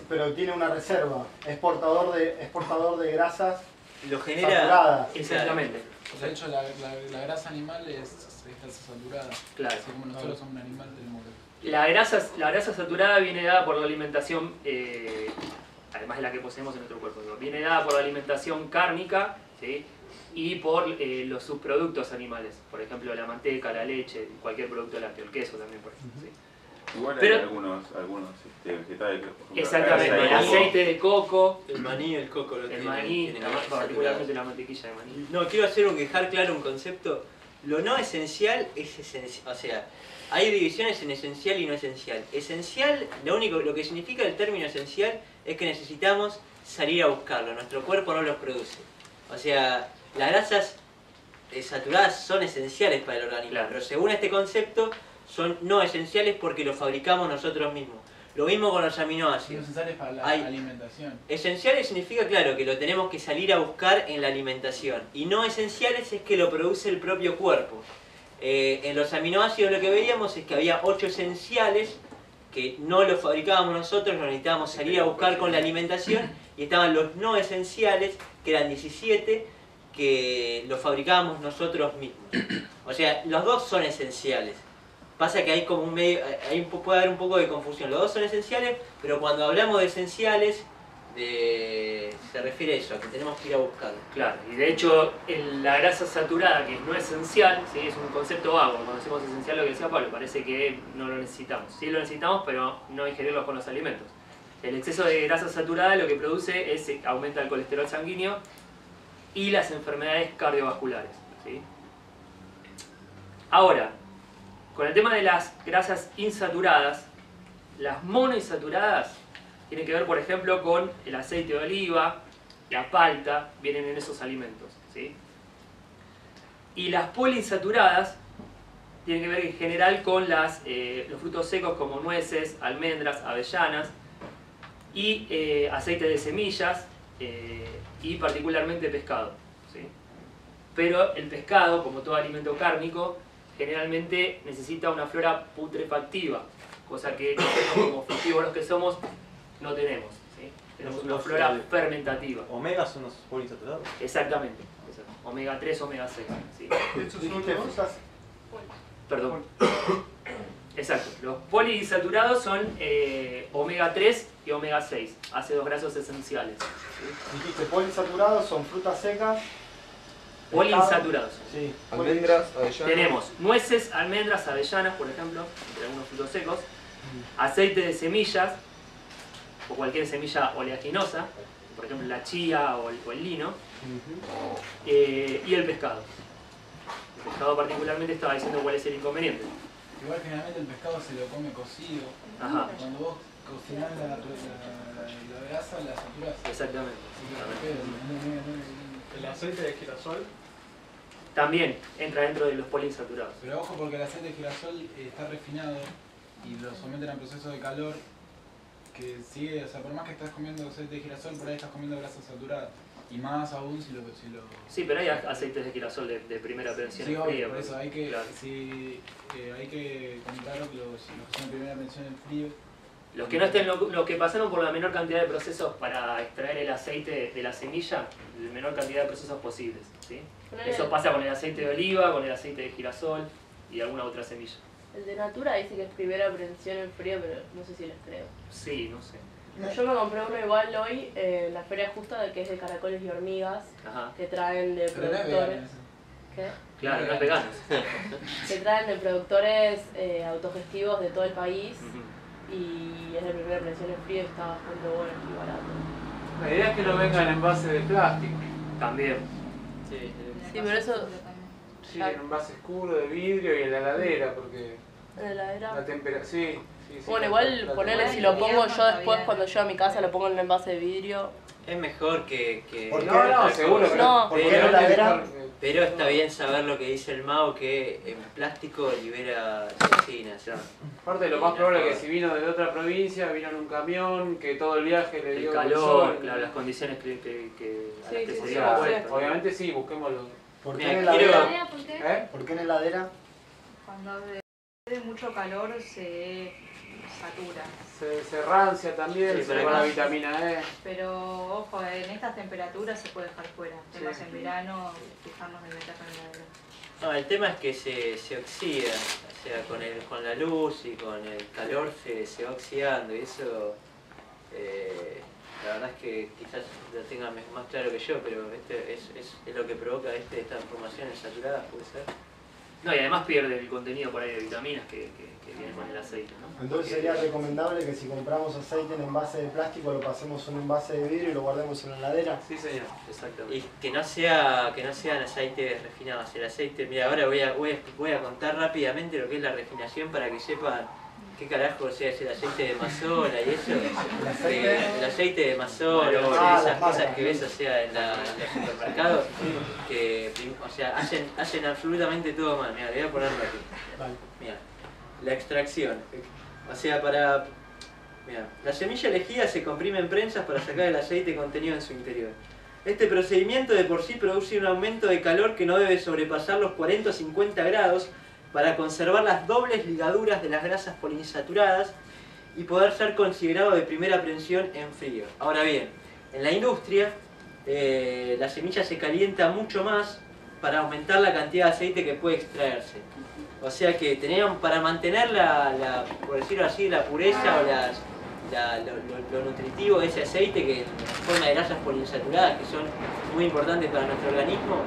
S6: pero tiene una reserva, es portador de grasas
S1: lo genera
S6: saturadas.
S2: Exactamente.
S5: De hecho, la grasa animal es grasa saturada.
S2: Claro.
S5: Así como nosotros somos un animal, tenemos que...
S2: La grasa saturada viene dada por la alimentación, además de la que poseemos en nuestro cuerpo, viene dada por la alimentación cárnica, ¿sí? Y por los subproductos animales, por ejemplo la manteca, la leche, cualquier producto lácteo, el queso también, por ejemplo. ¿Sí?
S3: Igual
S2: Pero,
S3: hay algunos vegetales.
S2: Exactamente, el aceite de coco,
S1: el maní, el coco,
S2: el maní, particularmente la mantequilla de maní.
S1: No, quiero dejar claro un concepto. Lo no esencial es esencial, o sea, hay divisiones en esencial y no esencial. Esencial, lo que significa el término esencial es que necesitamos salir a buscarlo, nuestro cuerpo no los produce. O sea, las grasas saturadas son esenciales para el organismo, claro. Pero según este concepto son no esenciales porque los fabricamos nosotros mismos. Lo mismo con los aminoácidos.
S5: Son esenciales para la alimentación.
S1: Esenciales significa, claro, que lo tenemos que salir a buscar en la alimentación. Y no esenciales es que lo produce el propio cuerpo. En los aminoácidos lo que veíamos es que había 8 esenciales que no los fabricábamos nosotros, los necesitábamos salir a buscar con la alimentación. Y estaban los no esenciales, que eran 17, que los fabricábamos nosotros mismos. O sea, los dos son esenciales. Pasa que hay como un medio, puede haber un poco de confusión. Los dos son esenciales, pero cuando hablamos de esenciales, se refiere a eso, a que tenemos que ir a buscarlo.
S2: Claro, y de hecho la grasa saturada, que es no esencial, ¿sí? Es un concepto vago. Cuando decimos esencial, lo que decía Pablo, parece que no lo necesitamos. Sí lo necesitamos, pero no ingerirlo con los alimentos. El exceso de grasa saturada lo que produce es aumenta el colesterol sanguíneo y las enfermedades cardiovasculares, ¿sí? Ahora, con el tema de las grasas insaturadas, las monoinsaturadas tienen que ver, por ejemplo, con el aceite de oliva, la palta, vienen en esos alimentos, ¿sí? Y las poliinsaturadas tienen que ver en general con los frutos secos como nueces, almendras, avellanas y aceite de semillas y particularmente pescado, ¿sí? Pero el pescado, como todo alimento cárnico, generalmente necesita una flora putrefactiva, cosa que nosotros como frugívoros que somos no tenemos, ¿sí? Tenemos una flora fermentativa.
S10: ¿Omegas son los poliinsaturados?
S2: Exactamente, omega 3, omega 6, ¿sí? Perdón. Exacto, los poliinsaturados son omega 3 y omega 6, ácidos grasos esenciales, ¿sí?
S6: Dijiste poliinsaturados, son frutas secas.
S2: Poliinsaturados.
S6: Sí.
S8: Almendras, avellanas.
S2: Tenemos nueces, almendras, avellanas, por ejemplo, entre algunos frutos secos, aceite de semillas, o cualquier semilla oleaginosa, por ejemplo la chía o el lino, y el pescado. El pescado particularmente estaba diciendo cuál es el inconveniente.
S5: Igual generalmente el pescado se lo come cocido.
S2: Ajá.
S5: Cuando vos cocinás la grasa, la saturás.
S2: Exactamente.
S9: El aceite de girasol
S2: también entra dentro de los poliinsaturados.
S5: Pero ojo porque el aceite de girasol está refinado y lo someten a procesos de calor que sigue, o sea, por más que estás comiendo aceite de girasol, por ahí estás comiendo grasa saturada. Y más aún si lo...
S2: Sí, pero hay aceites de girasol de primera prevención en frío.
S5: Por eso hay que,
S2: claro.
S5: hay que comentar los que son de primera prevención en frío.
S2: Los que no estén, los que pasaron por la menor cantidad de procesos para extraer el aceite de la semilla, la menor cantidad de procesos posibles, ¿sí? Eso pasa con el aceite de oliva, con el aceite de girasol y alguna otra semilla.
S10: El de Natura dice que es primera prensión en frío, pero no sé si les creo.
S2: Sí, no sé.
S10: Yo me compré uno igual hoy en la feria justa, que es de caracoles y hormigas,
S2: Ajá.
S10: que traen de
S5: Pero no es
S10: productores.
S5: vegano eso.
S10: ¿Qué?
S2: Claro, no es vegano.
S10: Que traen de productores autogestivos de todo el país
S2: Ujú.
S10: y es de primera prensión en frío y está bastante bueno y barato.
S4: La idea es que no vengan en base de plástico.
S2: También.
S1: Sí,
S10: Sí, pero eso
S4: Sí, en un vaso oscuro de vidrio y en la heladera, porque
S10: en la heladera.
S4: la temperatura. Sí, sí, sí.
S10: Bueno, igual ponele si lo pongo yo después cuando llego a mi casa lo pongo en un envase de vidrio.
S1: Es mejor que
S6: ¿Por qué?
S4: No, seguro que
S10: No.
S6: ¿Por qué
S1: Pero-
S6: en la heladera?
S1: pero está bien saber lo que dice el Mao, que en plástico libera toxinas. ¿No?
S4: Aparte, lo más probable es que si vino de otra provincia, vino en un camión, que todo el viaje le
S2: El
S4: dio
S2: calor,
S4: sol.
S2: claro, las condiciones que a
S10: Sí,
S2: las que
S10: sí,
S2: se
S4: O
S10: sí,
S2: dio
S4: sea,
S2: la vuelta.
S4: obviamente sí, busquémoslo.
S6: ¿Por qué
S1: Mira,
S6: en
S1: quiero-
S6: heladera?
S11: ¿Por qué?
S4: ¿Eh?
S6: ¿Por qué en heladera?
S11: Cuando hace mucho calor se satura.
S4: Se rancia también,
S1: Sí,
S4: se
S1: pero
S4: va la
S1: acá-
S4: vitamina E.
S11: Pero ojo, en estas temperaturas se puede dejar fuera. Temas
S4: Sí.
S11: en verano, fijarnos de meterlo en la heladera.
S1: No, el tema es que se oxida, o sea, con la luz y con el calor se va oxidando y eso, la verdad es que quizás lo tengan más claro que yo, pero es lo que provoca estas formaciones saturadas, puede ser.
S2: No, y además pierde el contenido por ahí de vitaminas que viene con el aceite, ¿no?
S6: Entonces sería recomendable que si compramos aceite en envase de plástico lo pasemos en un envase de vidrio y lo guardemos en la heladera.
S4: Sí, señor.
S2: Exactamente.
S1: Y que no sean aceites refinados. El aceite, mira, ahora voy a contar rápidamente lo que es la refinación para que sepan qué carajo, o sea, es el aceite de mazola y eso. El aceite de mazola, esas cosas que ves, o sea, en los supermercados, que, o sea, hacen absolutamente todo mal. Mira, le voy a ponerlo aquí.
S6: Vale.
S1: Mira, la extracción. O sea, mira, la semilla elegida se comprime en prensas para sacar el aceite contenido en su interior. Este procedimiento de por sí produce un aumento de calor que no debe sobrepasar los 40 o 50 grados para conservar las dobles ligaduras de las grasas poliinsaturadas y poder ser considerado de primera prensión en frío. Ahora bien, en la industria la semilla se calienta mucho más para aumentar la cantidad de aceite que puede extraerse. O sea que para mantener por decirlo así, la pureza o lo nutritivo de ese aceite, que en forma de grasas poliinsaturadas, que son muy importantes para nuestro organismo,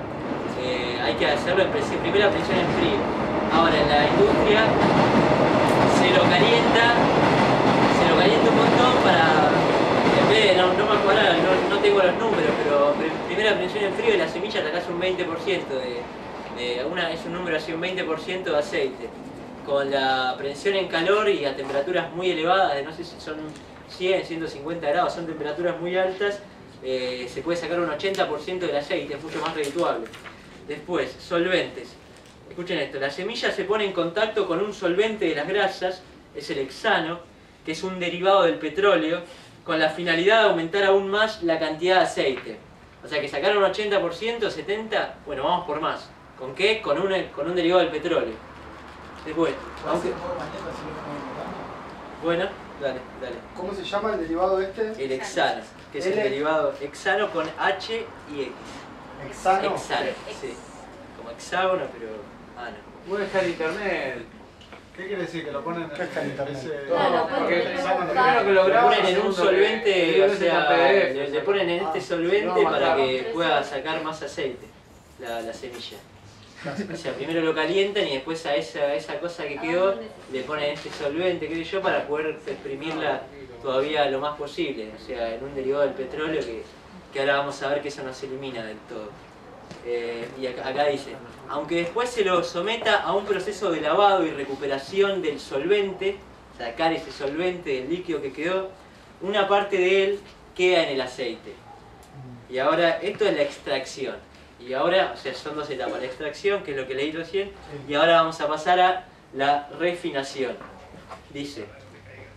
S1: hay que hacerlo en primera presión en frío. Ahora en la industria se lo calienta un montón para, en vez de, no me acuerdo, no tengo los números, pero primera presión en frío y la semilla sacás un 20% es un número así, un 20% de aceite. Con la prensión en calor y a temperaturas muy elevadas, de no sé si son 100, 150 grados, son temperaturas muy altas, se puede sacar un 80% del aceite, es mucho más redituable. Después, solventes. Escuchen esto, la semilla se pone en contacto con un solvente de las grasas, es el hexano, que es un derivado del petróleo, con la finalidad de aumentar aún más la cantidad de aceite. O sea que sacar un 80%, 70%, bueno, vamos por más. ¿Con qué? Con un derivado del petróleo. Después, bueno, dale.
S6: ¿Cómo se llama el derivado este?
S1: El hexano, que es el derivado hexano con H y X.
S6: Hexano.
S1: Hexano, sí. Como hexágono, pero ano.
S4: Voy a dejar internet.
S5: ¿Qué quiere decir? ¿Que lo ponen
S6: ¿Qué está en internet?
S7: Claro,
S4: Porque
S7: porque
S4: primero que lo
S1: Lo
S4: grabas,
S1: ponen en un
S4: segundo que
S1: solvente, o
S4: lo
S1: sea,
S4: PDF,
S1: le ponen en este solvente
S4: no,
S1: para
S4: claro.
S1: que pueda sacar más aceite la semilla. O sea, primero lo calientan y después a esa cosa que quedó le ponen este solvente, qué sé yo, para poder exprimirla todavía lo más posible. O sea, en un derivado del petróleo que ahora vamos a ver que eso no se elimina del todo. Y acá dice, aunque después se lo someta a un proceso de lavado y recuperación del solvente, sacar ese solvente del líquido que quedó, una parte de él queda en el aceite. Y ahora, esto es la extracción. Y ahora, o sea, son dos etapas, la extracción, que es lo que leí recién, y ahora vamos a pasar a la refinación. Dice,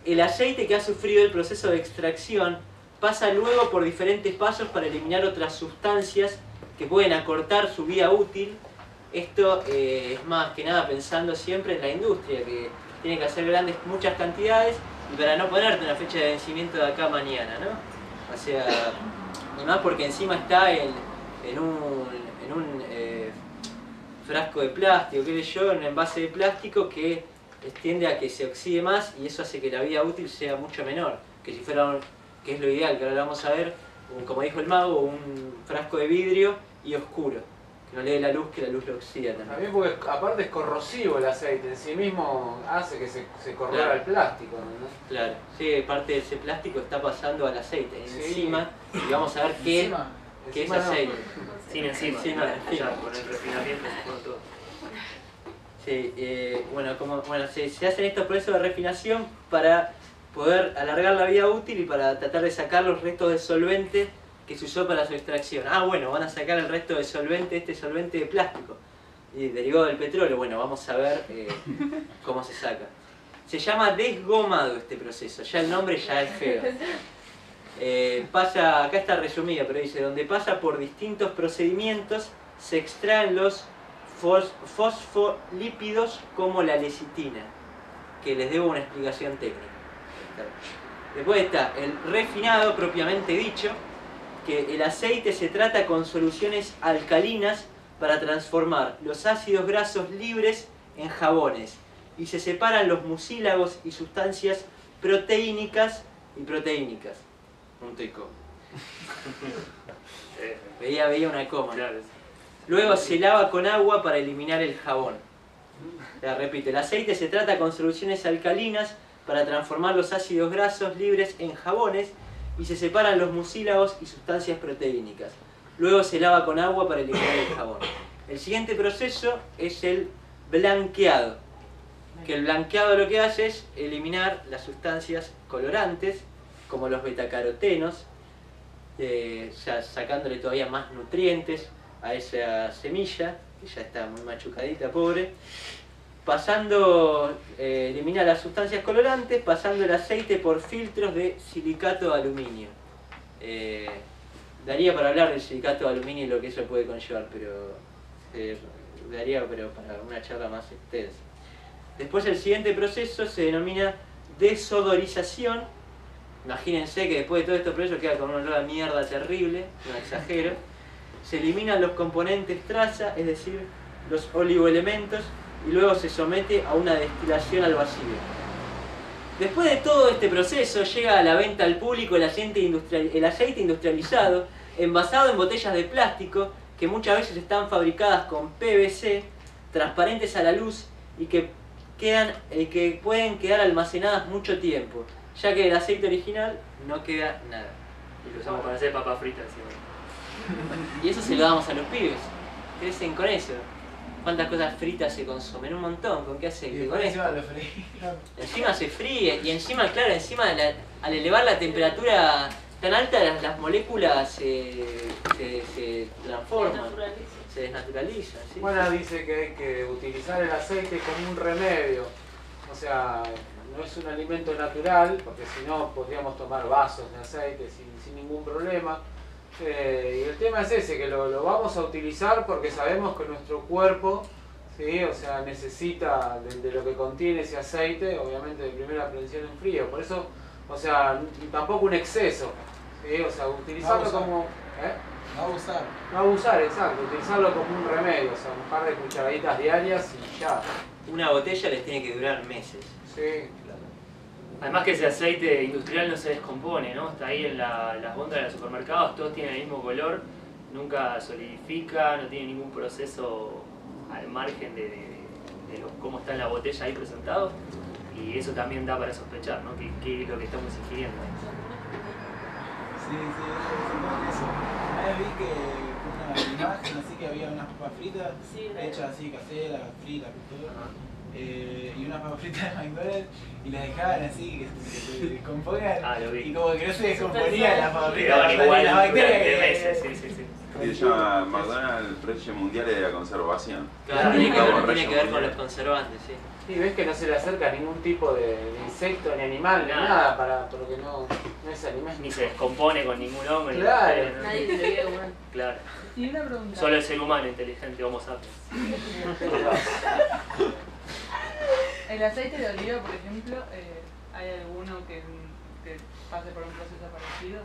S1: el aceite que ha sufrido el proceso de extracción pasa luego por diferentes pasos para eliminar otras sustancias que pueden acortar su vida útil. Esto es más que nada pensando siempre en la industria, que tiene que hacer muchas cantidades, y para no ponerte una fecha de vencimiento de acá a mañana, ¿no? O sea, y más porque encima está en un frasco de plástico, qué sé yo, en un envase de plástico que tiende a que se oxide más y eso hace que la vida útil sea mucho menor. Que si fuera, que es lo ideal, que ahora lo vamos a ver, como dijo el mago, un frasco de vidrio y oscuro. Que no le dé la luz, que la luz lo oxida también.
S4: También porque aparte es corrosivo el aceite, en sí mismo hace que se corrora el plástico, ¿no?
S1: Claro, sí, parte de ese plástico está pasando al aceite, encima, y vamos a ver qué es aceite.
S2: Sin encima, ya con el refinamiento se pone todo.
S1: Sí, se hacen estos procesos de refinación para poder alargar la vida útil y para tratar de sacar los restos de solvente que se usó para su extracción. Ah, bueno, van a sacar el resto de solvente, este solvente de plástico, y derivado del petróleo. Bueno, vamos a ver cómo se saca. Se llama desgomado este proceso, ya el nombre ya es feo. Acá está resumido, pero dice, donde pasa por distintos procedimientos, se extraen los fosfolípidos como la lecitina, que les debo una explicación técnica. Después está el refinado propiamente dicho, que el aceite se trata con soluciones alcalinas para transformar los ácidos grasos libres en jabones y se separan los mucílagos y sustancias proteínicas y proteínicas. Punto y coma. Veía una coma. Luego se lava con agua para eliminar el jabón. Repito, el aceite se trata con soluciones alcalinas para transformar los ácidos grasos libres en jabones y se separan los mucílagos y sustancias proteínicas. Luego se lava con agua para eliminar el jabón. El siguiente proceso es el blanqueado, que el blanqueado lo que hace es eliminar las sustancias colorantes, como los betacarotenos, ya sacándole todavía más nutrientes a esa semilla, que ya está muy machucadita, pobre. Elimina las sustancias colorantes, pasando el aceite por filtros de silicato de aluminio. Daría para hablar del silicato de aluminio y lo que eso puede conllevar, pero para una charla más extensa. Después el siguiente proceso se denomina desodorización. Imagínense que después de todo este proceso queda con un olor a mierda terrible, no exagero. Se eliminan los componentes traza, es decir, los oligoelementos, y luego se somete a una destilación al vacío. Después de todo este proceso llega a la venta al público el aceite industrializado, envasado en botellas de plástico, que muchas veces están fabricadas con PVC, transparentes a la luz y que pueden quedar almacenadas mucho tiempo, ya que del aceite original no queda nada.
S2: Y lo usamos para hacer papas fritas.
S1: Y eso se lo damos a los pibes, crecen con eso. ¿Cuántas cosas fritas se consumen? Un montón. ¿Con qué aceite? Con esto. Encima se fríe y encima, claro, al elevar la temperatura tan alta las moléculas se transforman, se desnaturalizan. ¿Sí?
S4: Bueno, dice que hay que utilizar el aceite como un remedio. O sea, no es un alimento natural, porque si no podríamos tomar vasos de aceite sin ningún problema. Y el tema es ese, que lo vamos a utilizar porque sabemos que nuestro cuerpo, ¿sí? O sea, necesita de lo que contiene ese aceite, obviamente de primera prevención en frío. Por eso, o sea, tampoco un exceso, ¿sí? O sea, utilizarlo como...
S5: No abusar.
S4: No abusar, exacto, utilizarlo como un remedio, o sea, un par de cucharaditas diarias y ya.
S1: Una botella les tiene que durar meses.
S4: Sí, claro.
S2: Además que ese aceite industrial no se descompone, ¿no? Está ahí en las góndolas de los supermercados, todos tienen el mismo color, nunca solidifica, no tiene ningún proceso al margen de cómo está en la botella ahí presentado. Y eso también da para sospechar, ¿no? ¿Qué es lo que estamos ingiriendo?
S5: Sí, eso. Una vez vi que una imagen así que había unas papas fritas hechas así, caseras, fritas, todo. Y unas papas fritas de McDonald's y las dejaban así que se descompongan y como que no se descomponían las papas fritas
S2: igual
S5: las bacterias
S2: meses, sí.
S3: Se llama McDonald's Precios Mundiales de la Conservación.
S1: Claro, tiene que ver con los conservantes, sí.
S4: Y ves que no se le acerca ningún tipo de insecto, ni animal, ni nada, porque no es alimento.
S2: Ni se descompone con ningún hongo.
S4: Claro.
S10: Nadie se lo quiere comer.
S2: Claro.
S11: Y una pregunta.
S2: Solo el ser humano inteligente, Homo sapiens.
S11: El aceite de oliva, por ejemplo, ¿hay alguno que pase por un proceso parecido?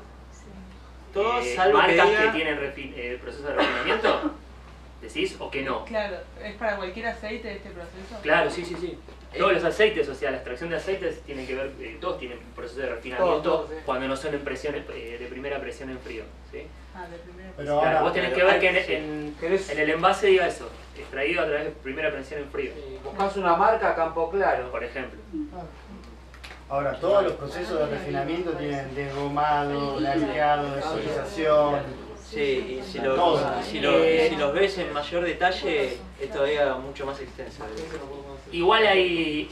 S1: Todos, salvo
S2: marcas
S1: que diga...
S2: que tienen proceso de refinamiento. ¿Decís o que no?
S11: Claro, ¿es para cualquier aceite este proceso?
S2: Claro, sí, sí, sí. Todos los aceites, o sea, la extracción de aceites tienen que ver, todos tienen un proceso de refinamiento
S4: Todos, sí.
S2: cuando no son en presión, de primera presión en frío. ¿Sí?
S11: Ah, de primera.
S6: Pero
S2: Claro,
S6: ahora,
S2: vos tenés que ver que en
S4: ¿Querés?
S2: el envase diga eso, extraído a través de primera presión en frío,
S4: Buscás una marca Campo Claro.
S2: por ejemplo.
S6: ahora todos los procesos de refinamiento tienen desgomado, blanqueado, desolización.
S1: Sí, y si,
S6: Todo.
S1: si los ves en mayor detalle, es todavía mucho más extenso.
S2: Igual hay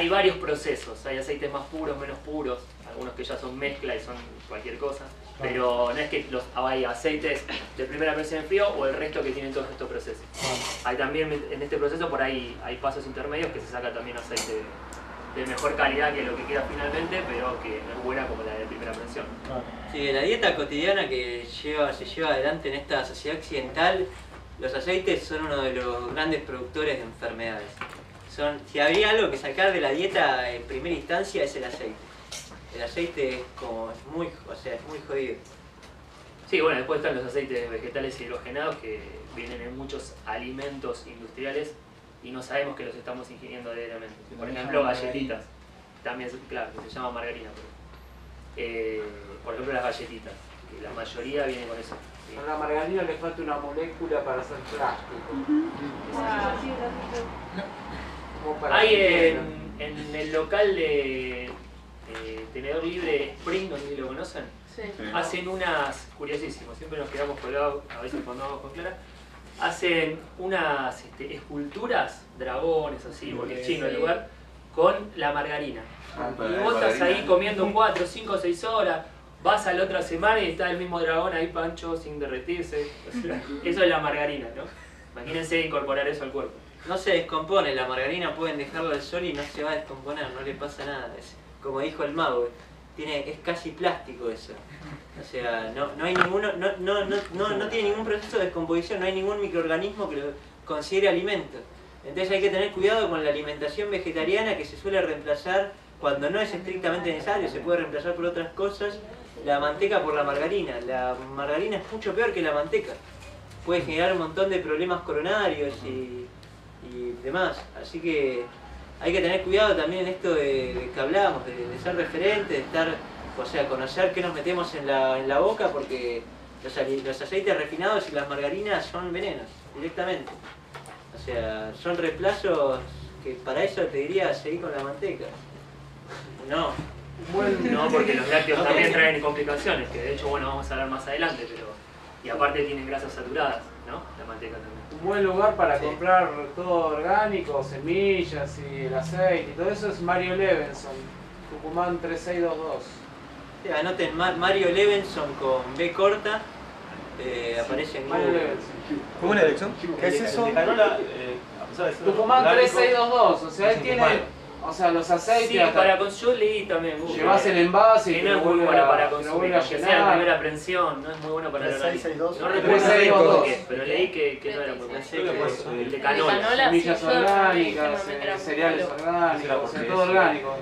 S2: varios procesos, hay aceites más puros, menos puros, algunos que ya son mezcla y son cualquier cosa, pero no es que hay aceites de primera presión en frío o el resto que tienen todos estos procesos. Hay también en este proceso por ahí hay pasos intermedios que se saca también aceite de mejor calidad que lo que queda finalmente, pero que no es buena como la de primera presión.
S1: Sí, la dieta cotidiana que se lleva adelante en esta sociedad occidental, los aceites son uno de los grandes productores de enfermedades. Si habría algo que sacar de la dieta en primera instancia es el aceite. El aceite es muy jodido.
S2: Sí, bueno, después están los aceites vegetales hidrogenados que vienen en muchos alimentos industriales y no sabemos que los estamos ingiriendo diariamente. Por ejemplo, galletitas. También, claro, que se llama margarina. Por ejemplo, las galletitas, que la mayoría viene con eso. ¿Sí?
S4: A la margarina le falta una molécula para hacer plástico. Como para
S2: Hay
S4: que
S2: en el local de Tenedor Libre Spring, no sé si lo conocen,
S10: Sí.
S2: hacen unas, curiosísimo, siempre nos quedamos colgados, a veces cuando vamos con Clara, hacen unas esculturas, dragones así, porque es chino el lugar, con la margarina. Y vos estás ahí comiendo 4, 5, 6 horas, vas a la otra semana y está el mismo dragón ahí pancho sin derretirse. O sea, eso es la margarina, ¿no? Imagínense incorporar eso al cuerpo.
S1: No se descompone, la margarina pueden dejarla al sol y no se va a descomponer, no le pasa nada. Como dijo el mago, es casi plástico eso. O sea, no hay ninguno, no tiene ningún proceso de descomposición, no hay ningún microorganismo que lo considere alimento. Entonces hay que tener cuidado con la alimentación vegetariana que se suele reemplazar cuando no es estrictamente necesario, se puede reemplazar por otras cosas, la manteca por la margarina. La margarina es mucho peor que la manteca. Puede generar un montón de problemas coronarios y demás. Así que hay que tener cuidado también en esto de que hablábamos, de ser referente, de estar, o sea, conocer qué nos metemos en la boca, porque los aceites refinados y las margarinas son venenos, directamente. O sea, son reemplazos que para eso te diría seguir con la manteca. No.
S2: No, porque los lácteos también traen complicaciones, que de hecho, bueno, vamos a hablar más adelante, pero... Y aparte tienen grasas saturadas, ¿no? La manteca también.
S4: un buen lugar para comprar todo orgánico, semillas y el aceite y todo eso es Mario Levenson, Tucumán 3622.
S1: Sí, anoten Mario Levenson con B corta, aparece en
S4: Mario
S1: Google.
S4: Levenson.
S12: ¿Cómo una dirección?
S6: ¿Qué es eso?
S12: Canola, a pesar de ser
S4: Tucumán
S12: orgánico,
S4: 3622, o sea, él
S12: es
S4: tiene,
S12: Tucumán.
S4: o sea, los aceites.
S2: Sí,
S4: hasta
S2: yo leí también.
S4: llevas el envase y
S2: que
S4: te
S2: no
S4: lo
S2: es muy
S4: vuelve
S2: bueno para
S4: a
S2: consumir,
S4: llenar.
S2: que sea de primera prensión, no es muy bueno para el organismo.
S6: 3662.
S2: No recuerdo
S4: 3622.
S2: por qué, pero leí que no era muy bueno. El de canola.
S10: canola,
S4: Semillas
S10: sí, yo
S4: orgánicas,
S10: normalmente era muy
S4: cereales
S10: malo.
S4: orgánicos, o sea, todo orgánico.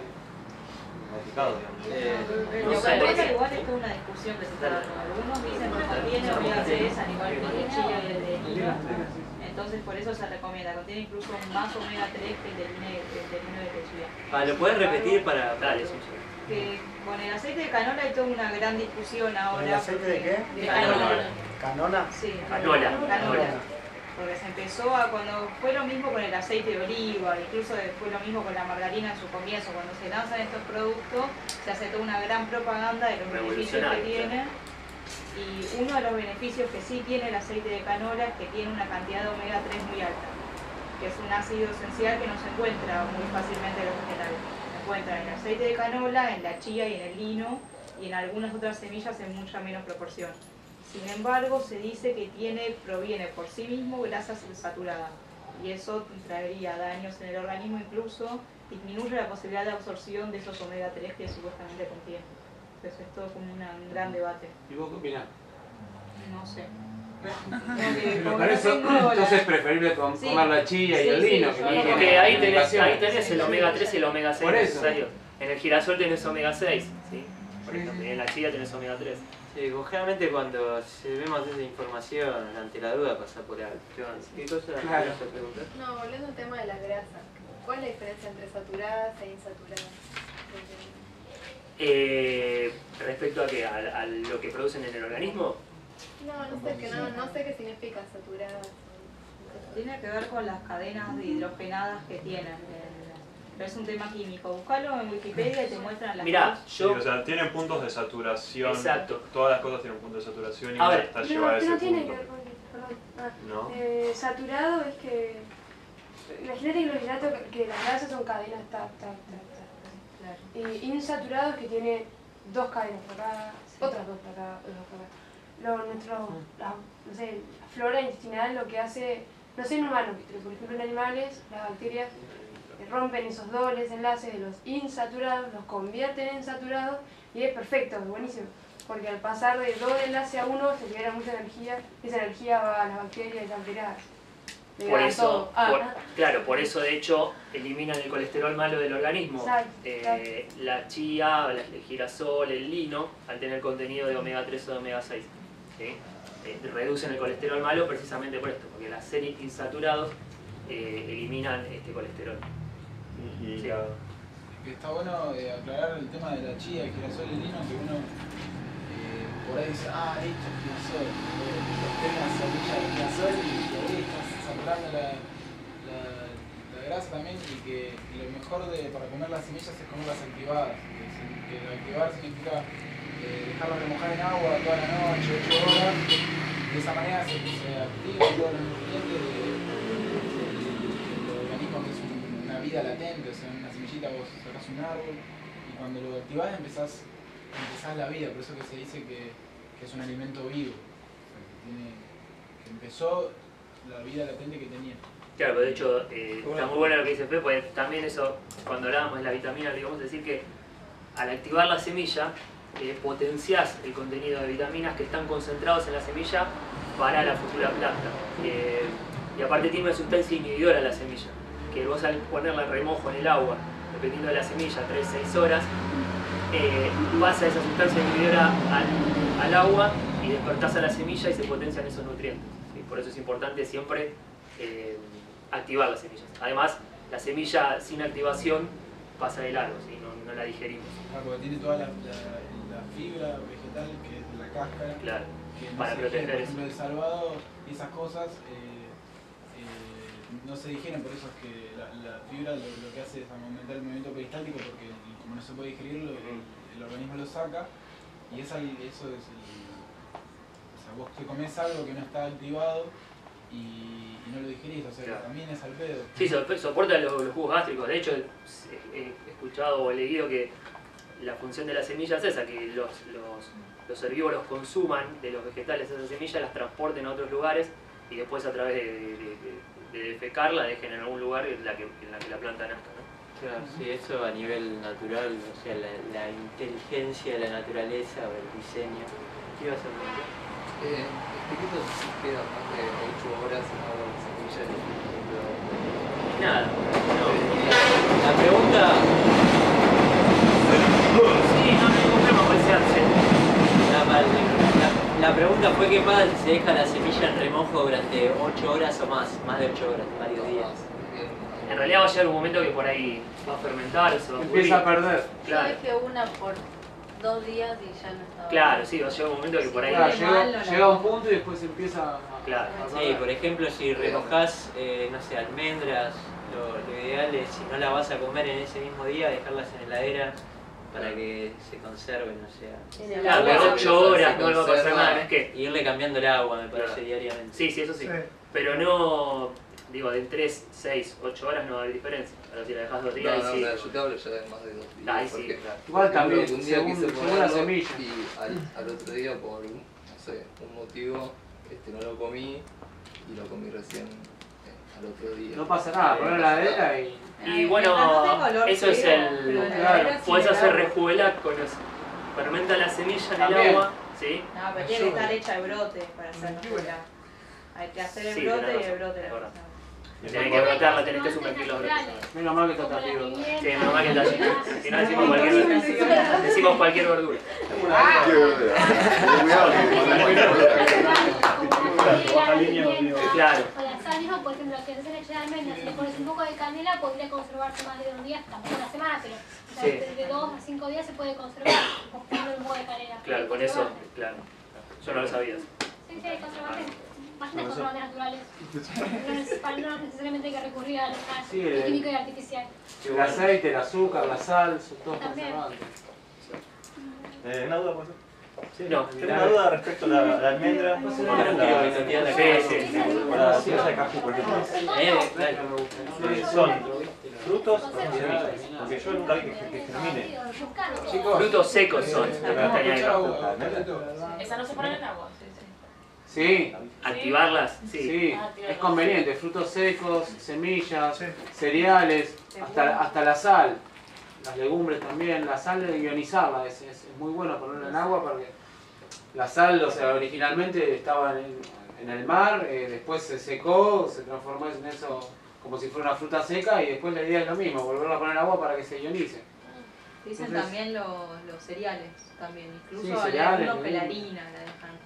S12: Modificado, digamos.
S10: No sé,
S13: Igual
S10: porque-
S13: es toda una discusión que se está dando. Algunos dicen que contiene omega 3 al igual que el de chía y el de lino. Entonces por eso se recomienda. Contiene incluso más omega 3 que el de lino y el de chía.
S1: ¿Lo puedes repetir para
S2: Dale, sí.
S13: Que con el aceite de canola hay toda una gran discusión ahora.
S6: ¿Con el aceite de qué?
S13: De
S2: Canola.
S13: canola.
S6: ¿Canona?
S13: Sí,
S2: Canola.
S13: canola. Porque se empezó cuando fue lo mismo con el aceite de oliva, incluso fue lo mismo con la margarina en su comienzo. Cuando se lanzan estos productos, se hace toda una gran propaganda de los beneficios que
S2: Revolucionario,
S13: tienen. Y uno de los beneficios que sí tiene el aceite de canola es que tiene una cantidad de omega 3 muy alta, que es un ácido esencial que no se encuentra muy fácilmente en los vegetales. Se encuentra en el aceite de canola, en la chía y en el lino, y en algunas otras semillas en mucha menos proporción. Sin embargo, se dice que proviene por sí mismo grasa saturada, y eso traería daños en el organismo, incluso disminuye la posibilidad de absorción de esos omega 3 que supuestamente contiene. Entonces es todo como un gran debate.
S4: ¿Y vos qué opinás?
S13: No sé.
S4: Pero para eso, entonces es preferible
S13: Sí.
S4: comer la chía y el
S13: Sí,
S4: lino,
S13: sí,
S4: que
S13: yo
S4: no
S13: lo
S4: tiene
S2: Que ahí tenés
S4: complicaciones.
S2: el omega 3 y el omega 6
S4: Por eso.
S2: necesario. En el girasol tenés omega 6, ¿sí? por ejemplo. Y en la chía tenés omega 3.
S1: Sí, generalmente cuando se ve más esa información, ante la duda pasa por alto. ¿Qué cosa
S4: Claro.
S1: vas a preguntar?
S14: No, volviendo al tema de las grasas. ¿Cuál es la diferencia entre saturadas e insaturadas?
S2: Respecto a que a lo que producen en el organismo,
S14: No sé qué significa saturadas.
S13: Tiene que ver con las cadenas de hidrogenadas que tienen. Pero es un tema químico. Buscalo en Wikipedia y te muestran las
S2: mirá,
S13: cosas.
S2: yo...
S15: Sí, o sea, tienen puntos de saturación.
S2: Exacto.
S15: Todas las cosas tienen un punto de saturación y
S2: A
S15: una
S2: ver,
S15: está
S7: No,
S15: llevada a
S7: que
S15: ese
S7: no tiene que
S15: punto.
S7: ver con eso, perdón.
S15: ¿No?
S7: Saturado es que. Imagínate que los hidratos, que las grasas son cadenas,
S13: Claro.
S7: Y insaturado es que tiene dos cadenas por acá, otras dos por acá, dos por acá. No sé, la flora intestinal lo que hace, no sé en humanos, pero por ejemplo en animales, las bacterias rompen esos dobles enlaces de los insaturados, los convierten en saturados y es perfecto, es buenísimo. Porque al pasar de doble enlace a uno se libera mucha energía y esa energía va a las bacterias y las bacterias.
S2: Por eso, claro, por eso de hecho eliminan el colesterol malo del organismo.
S7: Exacto.
S2: La chía, el girasol, el lino, al tener contenido de omega 3 o de omega 6, ¿sí? Reducen el colesterol malo precisamente por esto, porque las series insaturados eliminan este colesterol.
S15: Y
S2: Sí.
S5: Que está bueno aclarar el tema de la chía, el girasol y el lino, que uno por ahí dice, listo, girasol, tengas semilla de girasol y ahí estás saturando la grasa también, y que lo mejor para comer las semillas es comerlas activadas, que activar significa dejarlas remojar en agua toda la noche, 8 horas, de esa manera se activan todos los nutrientes del organismo, que es una vida latente, o sea, una semillita vos sacás un árbol y cuando lo activás empezás la vida, por eso que se dice que es un alimento vivo, o sea, que empezó la vida latente que tenía.
S2: Claro, de hecho está muy bueno lo que dice Fe, pues también eso, cuando hablábamos de la vitamina, le íbamos a decir que al activar la semilla, potenciás el contenido de vitaminas que están concentrados en la semilla para la futura planta. Y aparte tiene una sustancia inhibidora la semilla, que vos al ponerla en remojo en el agua, dependiendo de la semilla, 3-6 horas, pasa esa sustancia inhibidora al agua y despertás a la semilla y se potencian esos nutrientes. ¿Sí? Por eso es importante siempre activar las semillas. Además, la semilla sin activación pasa de largo, ¿sí? no la digerimos.
S5: Claro, porque tiene toda la fibra vegetal que es de la cáscara,
S2: claro,
S5: que no
S2: para
S5: se
S2: proteger
S5: digiere, por
S2: eso.
S5: ejemplo, el salvado y esas cosas no se digieren, por eso es que la fibra lo que hace es aumentar el movimiento peristáltico, porque como no se puede digerirlo, el organismo lo saca, y eso es o sea, vos te comés algo que no está activado y no lo digerís, o sea,
S2: Claro.
S5: también es al pedo.
S2: Sí, soporta los jugos gástricos. De hecho, he escuchado o leído que la función de las semillas es esa, que los herbívoros consuman de los vegetales esas semillas, las transporten a otros lugares y después a través de defecarla dejen en algún lugar en la que la planta nazca, ¿no?
S1: Claro, sí, eso a nivel natural, o sea, la inteligencia de la naturaleza o el diseño. ¿Qué ibas a preguntar?
S8: ¿Qué si queda más de 8 horas en agua de semilla y
S1: Nada, no. La pregunta...
S2: Sí, no hay ningún problema, puede ser.
S1: La pregunta fue qué pasa si se deja la semilla en remojo durante 8 horas o más de 8 horas, varios días.
S2: En realidad va a llegar un momento que por ahí va a fermentar, se va a
S4: Empieza a
S2: pudrir.
S4: perder.
S2: Claro.
S10: Yo dejé una por 2 días y ya no estaba.
S2: Claro, sí, va a llegar un momento que por ahí...
S4: Claro, llega un punto y después empieza a
S2: Claro.
S1: Sí, por ejemplo, si remojás, no sé, almendras, lo ideal es, si no la vas a comer en ese mismo día, dejarlas en heladera para que se conserven, o sea...
S2: Claro, por 8 horas no le va a pasar nada, no es que...
S1: Y irle cambiando el agua, me parece,
S2: Claro.
S1: diariamente.
S2: Sí, sí, eso sí. Pero no, digo, de 3, 6, 8 horas no hay diferencia. Ahora si la dejas 2 días,
S8: No,
S2: ahí sí.
S8: yo te hablo ya de más de 2 días.
S2: Ahí sí,
S8: porque,
S2: claro.
S4: Igual
S8: por ejemplo,
S4: también,
S8: un día
S4: según-
S8: quise
S4: según la
S8: ponerlo
S4: semilla.
S8: y al otro día por no sé, un motivo no lo comí y lo comí recién al otro día.
S4: No pasa nada, poner la heladera y...
S2: Y bueno, eso es el... Podés hacer rejuvelar con eso. Fermenta la semilla en el
S4: También.
S2: agua, ¿sí?
S13: No, pero tiene que estar hecha de brote para hacer rejuvelar. Hay que hacer el
S2: Sí,
S13: brote
S2: tenés
S13: y el
S2: razón,
S13: brote
S2: es
S13: la
S2: verdad.
S13: cosa.
S2: Tenés que brotarla, tenés que sumergir los brotes.
S4: Menos mal que está tapado.
S2: Sí, menos mal que está allí. Si no decimos cualquier verdura. Decimos cualquier verdura. Claro.
S16: O la sal mismo, por ejemplo, que haces leche de almendras, si le pones un poco de canela, podría conservarse más de 2 días, tampoco una semana, pero o sea, de 2 a 5 días se puede conservar poniendo un poco de canela.
S2: Claro, con eso, claro. Yo no lo sabía.
S16: Sí, hay conservantes, bastantes conservantes naturales. No necesariamente hay que recurrir a lo químico y artificial.
S4: El aceite, el azúcar, la sal, son todos
S16: También.
S4: conservantes.
S12: ¿Una duda, por eso?
S2: Sí, no.
S12: Tengo una duda respecto a la almendra. La cebolla de cajú, por ejemplo. ¿Son frutos o semillas? Porque yo nunca vi que germine.
S2: Frutos secos son.
S11: Esa no se pone en agua, sí.
S4: Sí.
S2: ¿Activarlas?
S4: Sí, es conveniente. Frutos secos, semillas, cereales, hasta la sal. Las legumbres también, la sal de ionizarla, es muy bueno ponerla en agua porque la sal, o sea, originalmente estaba en el mar, después se secó, se transformó en eso como si fuera una fruta seca y después la idea es lo mismo, volverla a poner en agua para que se ionice.
S13: Dicen
S4: Entonces,
S13: también los cereales, también, incluso
S4: Sí, cereales,
S13: algunos la harina la dejan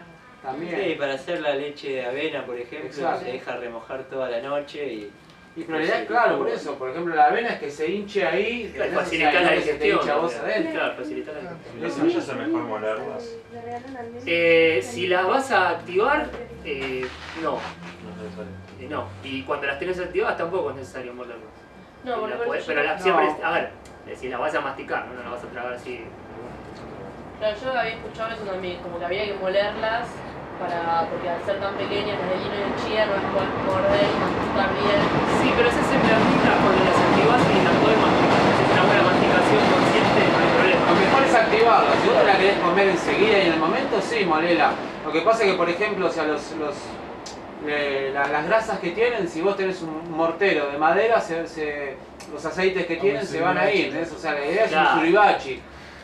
S4: también.
S1: Sí, para hacer la leche de avena, por ejemplo,
S4: Exacto.
S1: se deja remojar toda la noche y...
S4: Y pero la idea, claro, por eso, por ejemplo, la avena es que se hinche ahí,
S2: Claro,
S4: no
S2: facilitar la
S4: necesariamente se te
S2: digestión.
S4: hincha a vos adentro.
S2: Claro, facilitar la digestión.
S3: ¿Las semillas es mejor molerlas?
S2: Si las vas a activar, no.
S12: No es necesario.
S2: No. Y cuando las tenés activadas tampoco es necesario molerlas.
S10: No,
S2: Y
S10: por
S2: la
S10: ejemplo,
S2: podés-
S10: yo-
S2: pero
S10: no.
S2: siempre, a ver, si la vas a masticar, no la vas a tragar así.
S10: Claro, yo había escuchado eso también, como que había que molerlas porque al ser tan pequeñas las de lino y de chía no las podés morder y masticar bien.
S2: Sí, pero esas semillas cuando las activas y las podés masticar. Si es una buena masticación consciente, no hay problema.
S4: Lo mejor es activarla, si vos te la querés comer enseguida y en el momento, sí, molela. Lo que pasa es que, por ejemplo, o sea, las grasas que tienen, si vos tenés un mortero de madera, los aceites que tienen se van a ir, ¿entendés? O sea, la idea es
S2: Claro.
S4: un suribachi,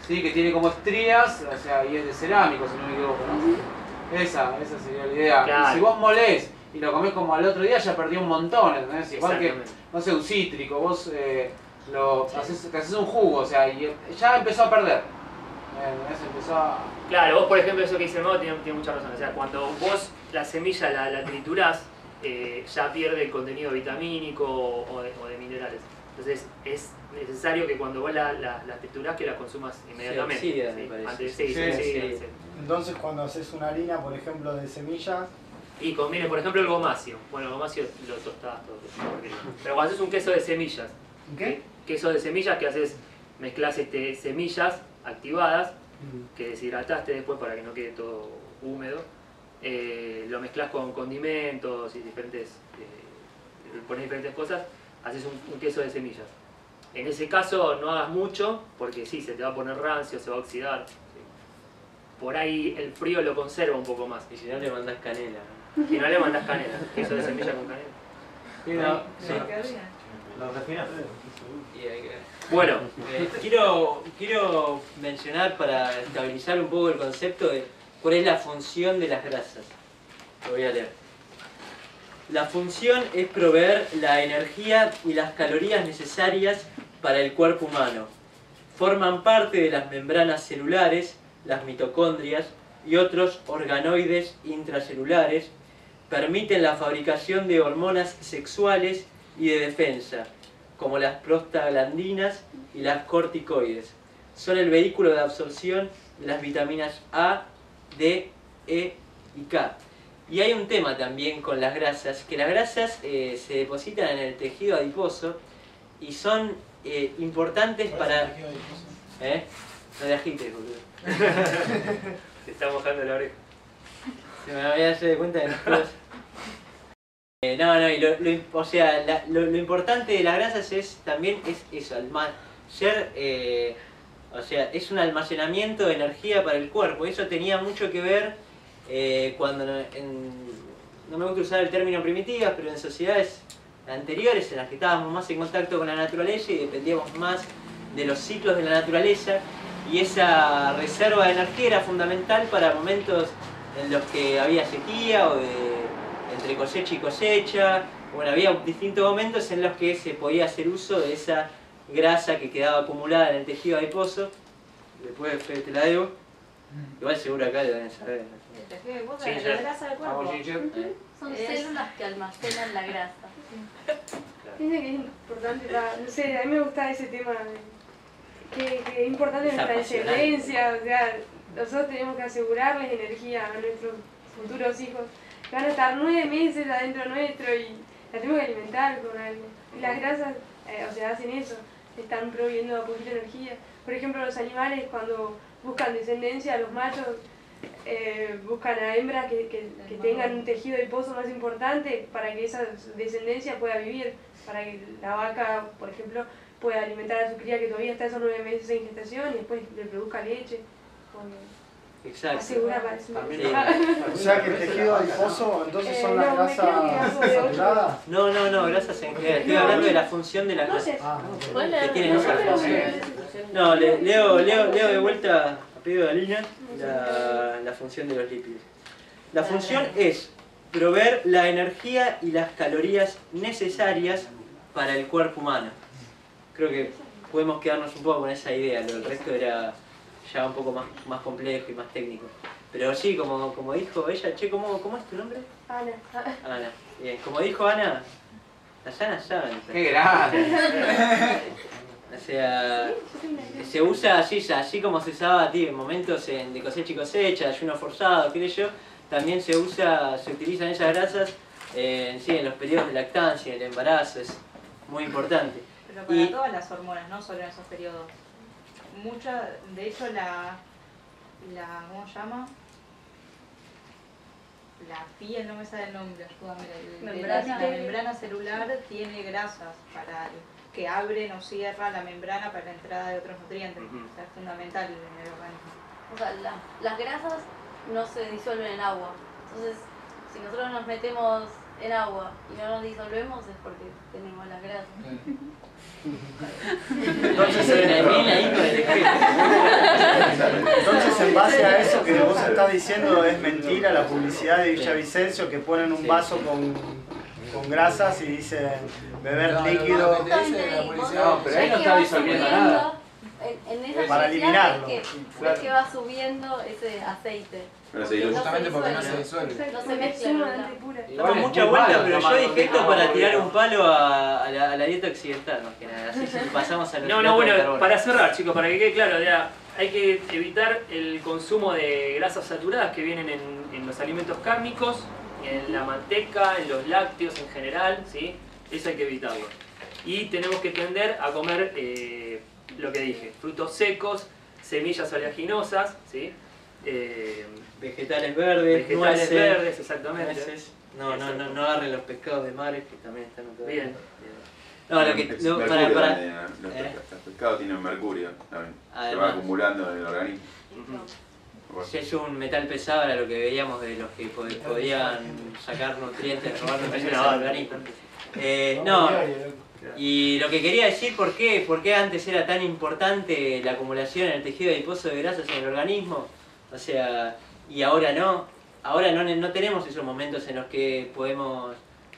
S4: ¿sí? Que tiene como estrías, o sea, y es de cerámico, si no me equivoco, ¿no? Esa sería la idea.
S2: Claro.
S4: Y si vos molés y lo comés como al otro día, ya perdió un montón, ¿entendés? Igual que,
S2: Exactamente.
S4: no sé, un cítrico, vos te haces un jugo, o sea, y ya empezó a perder. Empezó a...
S2: Claro, vos por ejemplo eso que dice el Mago tiene mucha razón. O sea, cuando vos la semilla la triturás, ya pierde el contenido vitamínico o de minerales. Entonces es necesario que cuando vos la triturás que la consumas inmediatamente.
S1: Se oxida, me parece.
S2: Antes,
S1: Sí,
S2: se oxida,
S1: sí.
S2: sí.
S6: Entonces cuando haces una harina, por ejemplo, de semillas,
S2: Y conviene, por ejemplo, el gomacio. Bueno, el gomacio lo tostás todo. Pero cuando haces un queso de semillas,
S6: ¿qué?
S2: queso de semillas que haces, mezclas semillas activadas, que deshidrataste después para que no quede todo húmedo, lo mezclas con condimentos y pones diferentes cosas, haces un queso de semillas. En ese caso no hagas mucho, porque sí, se te va a poner rancio, se va a oxidar. Sí. Por ahí el frío lo conserva un poco más.
S1: Y si no le mandás canela.
S2: Y no le mandás canela, queso de semilla con canela.
S12: ¿Lo refinas?
S2: Bueno,
S1: quiero mencionar para estabilizar un poco el concepto de cuál es la función de las grasas. Lo voy a leer. La función es proveer la energía y las calorías necesarias para el cuerpo humano. Forman parte de las membranas celulares, las mitocondrias y otros organoides intracelulares. Permiten la fabricación de hormonas sexuales y de defensa, como las prostaglandinas y las corticoides. Son el vehículo de absorción de las vitaminas A, D, E y K. Y hay un tema también con las grasas, que las grasas se depositan en el tejido adiposo y son importantes para... No le agites, boludo.
S2: te está mojando la oreja.
S1: Se me había dado cuenta de las cosas. Lo importante de las grasas también es eso, es un almacenamiento de energía para el cuerpo. Eso tenía mucho que ver cuando, no me gusta usar el término primitivas, pero en sociedades anteriores en las que estábamos más en contacto con la naturaleza y dependíamos más de los ciclos de la naturaleza, y esa reserva de energía era fundamental para momentos en los que había sequía o entre cosecha y cosecha, Bueno, había distintos momentos en los que se podía hacer uso de esa grasa que quedaba acumulada en el tejido adiposo. Después te la debo. Igual seguro acá lo deben saber.
S13: El tejido adiposo
S1: Sí,
S13: es
S1: ya.
S13: la grasa del cuerpo.
S10: Son células que almacenan la grasa.
S7: Pienso que es importante, no sé, a mí me gusta ese tema, que es importante
S1: Es
S7: nuestra
S1: apasionante.
S7: descendencia, o sea, nosotros tenemos que asegurarles energía a nuestros futuros hijos, que van a estar 9 meses adentro nuestro y la tenemos que alimentar con algo. Y las grasas, o sea, hacen eso, están proveyendo a poquita energía. Por ejemplo, los animales cuando buscan descendencia, los machos buscan a hembras que tengan un tejido adiposo más importante para que esa descendencia pueda vivir, para que la vaca, por ejemplo, pueda alimentar a su cría que todavía está esos 9 meses en gestación y después le produzca leche.
S1: Exacto.
S7: Asegurar para eso.
S6: O sea que el tejido adiposo entonces son las grasas saturadas.
S1: No, grasas en general. Estoy hablando de la función de la grasa. Que tienen esa función. No, leo de vuelta a pedido de Alina la función de los lípidos. La función es proveer la energía y las calorías necesarias para el cuerpo humano. Creo que podemos quedarnos un poco con esa idea, lo del resto era ya un poco más complejo y más técnico. Pero sí, como dijo ella, che, ¿cómo es tu nombre?
S7: Ana.
S1: Ana. Bien, como dijo Ana, las Anas saben.
S4: ¡Qué grande!
S1: O sea, se usa así como se usaba en momentos de cosecha y cosecha, ayuno forzado, qué sé yo, también se utilizan esas grasas en los periodos de lactancia, en el embarazo, es muy importante.
S13: Pero para todas las hormonas, no solo en esos periodos. Muchas, de hecho ¿cómo se llama? La piel, no me sale el nombre, ayúdame. La membrana celular tiene grasas que abren o cierran la membrana para la entrada de otros nutrientes. O sea, es fundamental en el organismo.
S10: O sea, las grasas no se disuelven en agua. Entonces, si nosotros nos metemos en agua y no nos disolvemos es porque tenemos las grasas.
S6: Entonces en base a eso que vos estás diciendo es mentira la publicidad de Villavicencio que ponen un vaso con grasas y dicen beber líquido.
S4: No, pero ahí no está disolviendo nada.
S10: En esa
S6: Para eliminarlo.
S10: es que va subiendo ese aceite.
S3: Pero se disuelve.
S5: Justamente porque no se disuelve.
S10: No se mezcla en nada.
S1: Damos mucha vuelta, pero yo dije esto para tirar un palo a la dieta occidental, más que nada. Así si pasamos a los
S2: No,
S1: hidratos de
S2: bueno,
S1: carbono.
S2: para cerrar, chicos, para que quede claro, hay que evitar el consumo de grasas saturadas que vienen en los alimentos cárnicos, en la manteca, en los lácteos en general, ¿sí? Eso hay que evitarlo. Y tenemos que tender a comer lo que dije, frutos secos, semillas oleaginosas, ¿sí?
S1: Vegetales verdes,
S2: Vegetales verdes, exactamente.
S1: nueces. No agarren los pescados de mares que también están otra vez.
S2: Bien.
S1: No,
S3: Mercurio también, los pescados tienen mercurio también. Se va
S1: Además.
S3: acumulando en el organismo.
S1: Si es un metal pesado era lo que veíamos de los que podían sacar nutrientes, robar nutrientes al organismo. No, y lo que quería decir, ¿por qué antes era tan importante la acumulación en el tejido adiposo de grasas en el organismo? O sea, y ahora no. Ahora no tenemos esos momentos en los que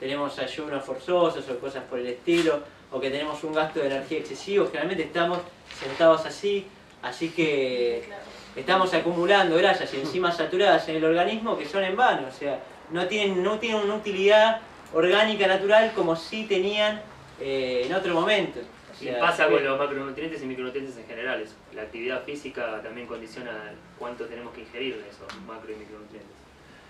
S1: tenemos ayunos forzosos o cosas por el estilo, o que tenemos un gasto de energía excesivo. Generalmente estamos sentados así que estamos acumulando grasas y enzimas saturadas en el organismo que son en vano. O sea, no tienen una utilidad orgánica natural como sí tenían en otro momento. O sea,
S2: Y pasa con los macronutrientes y micronutrientes en general. La actividad física también condiciona cuánto tenemos que ingerir de esos macro y micronutrientes.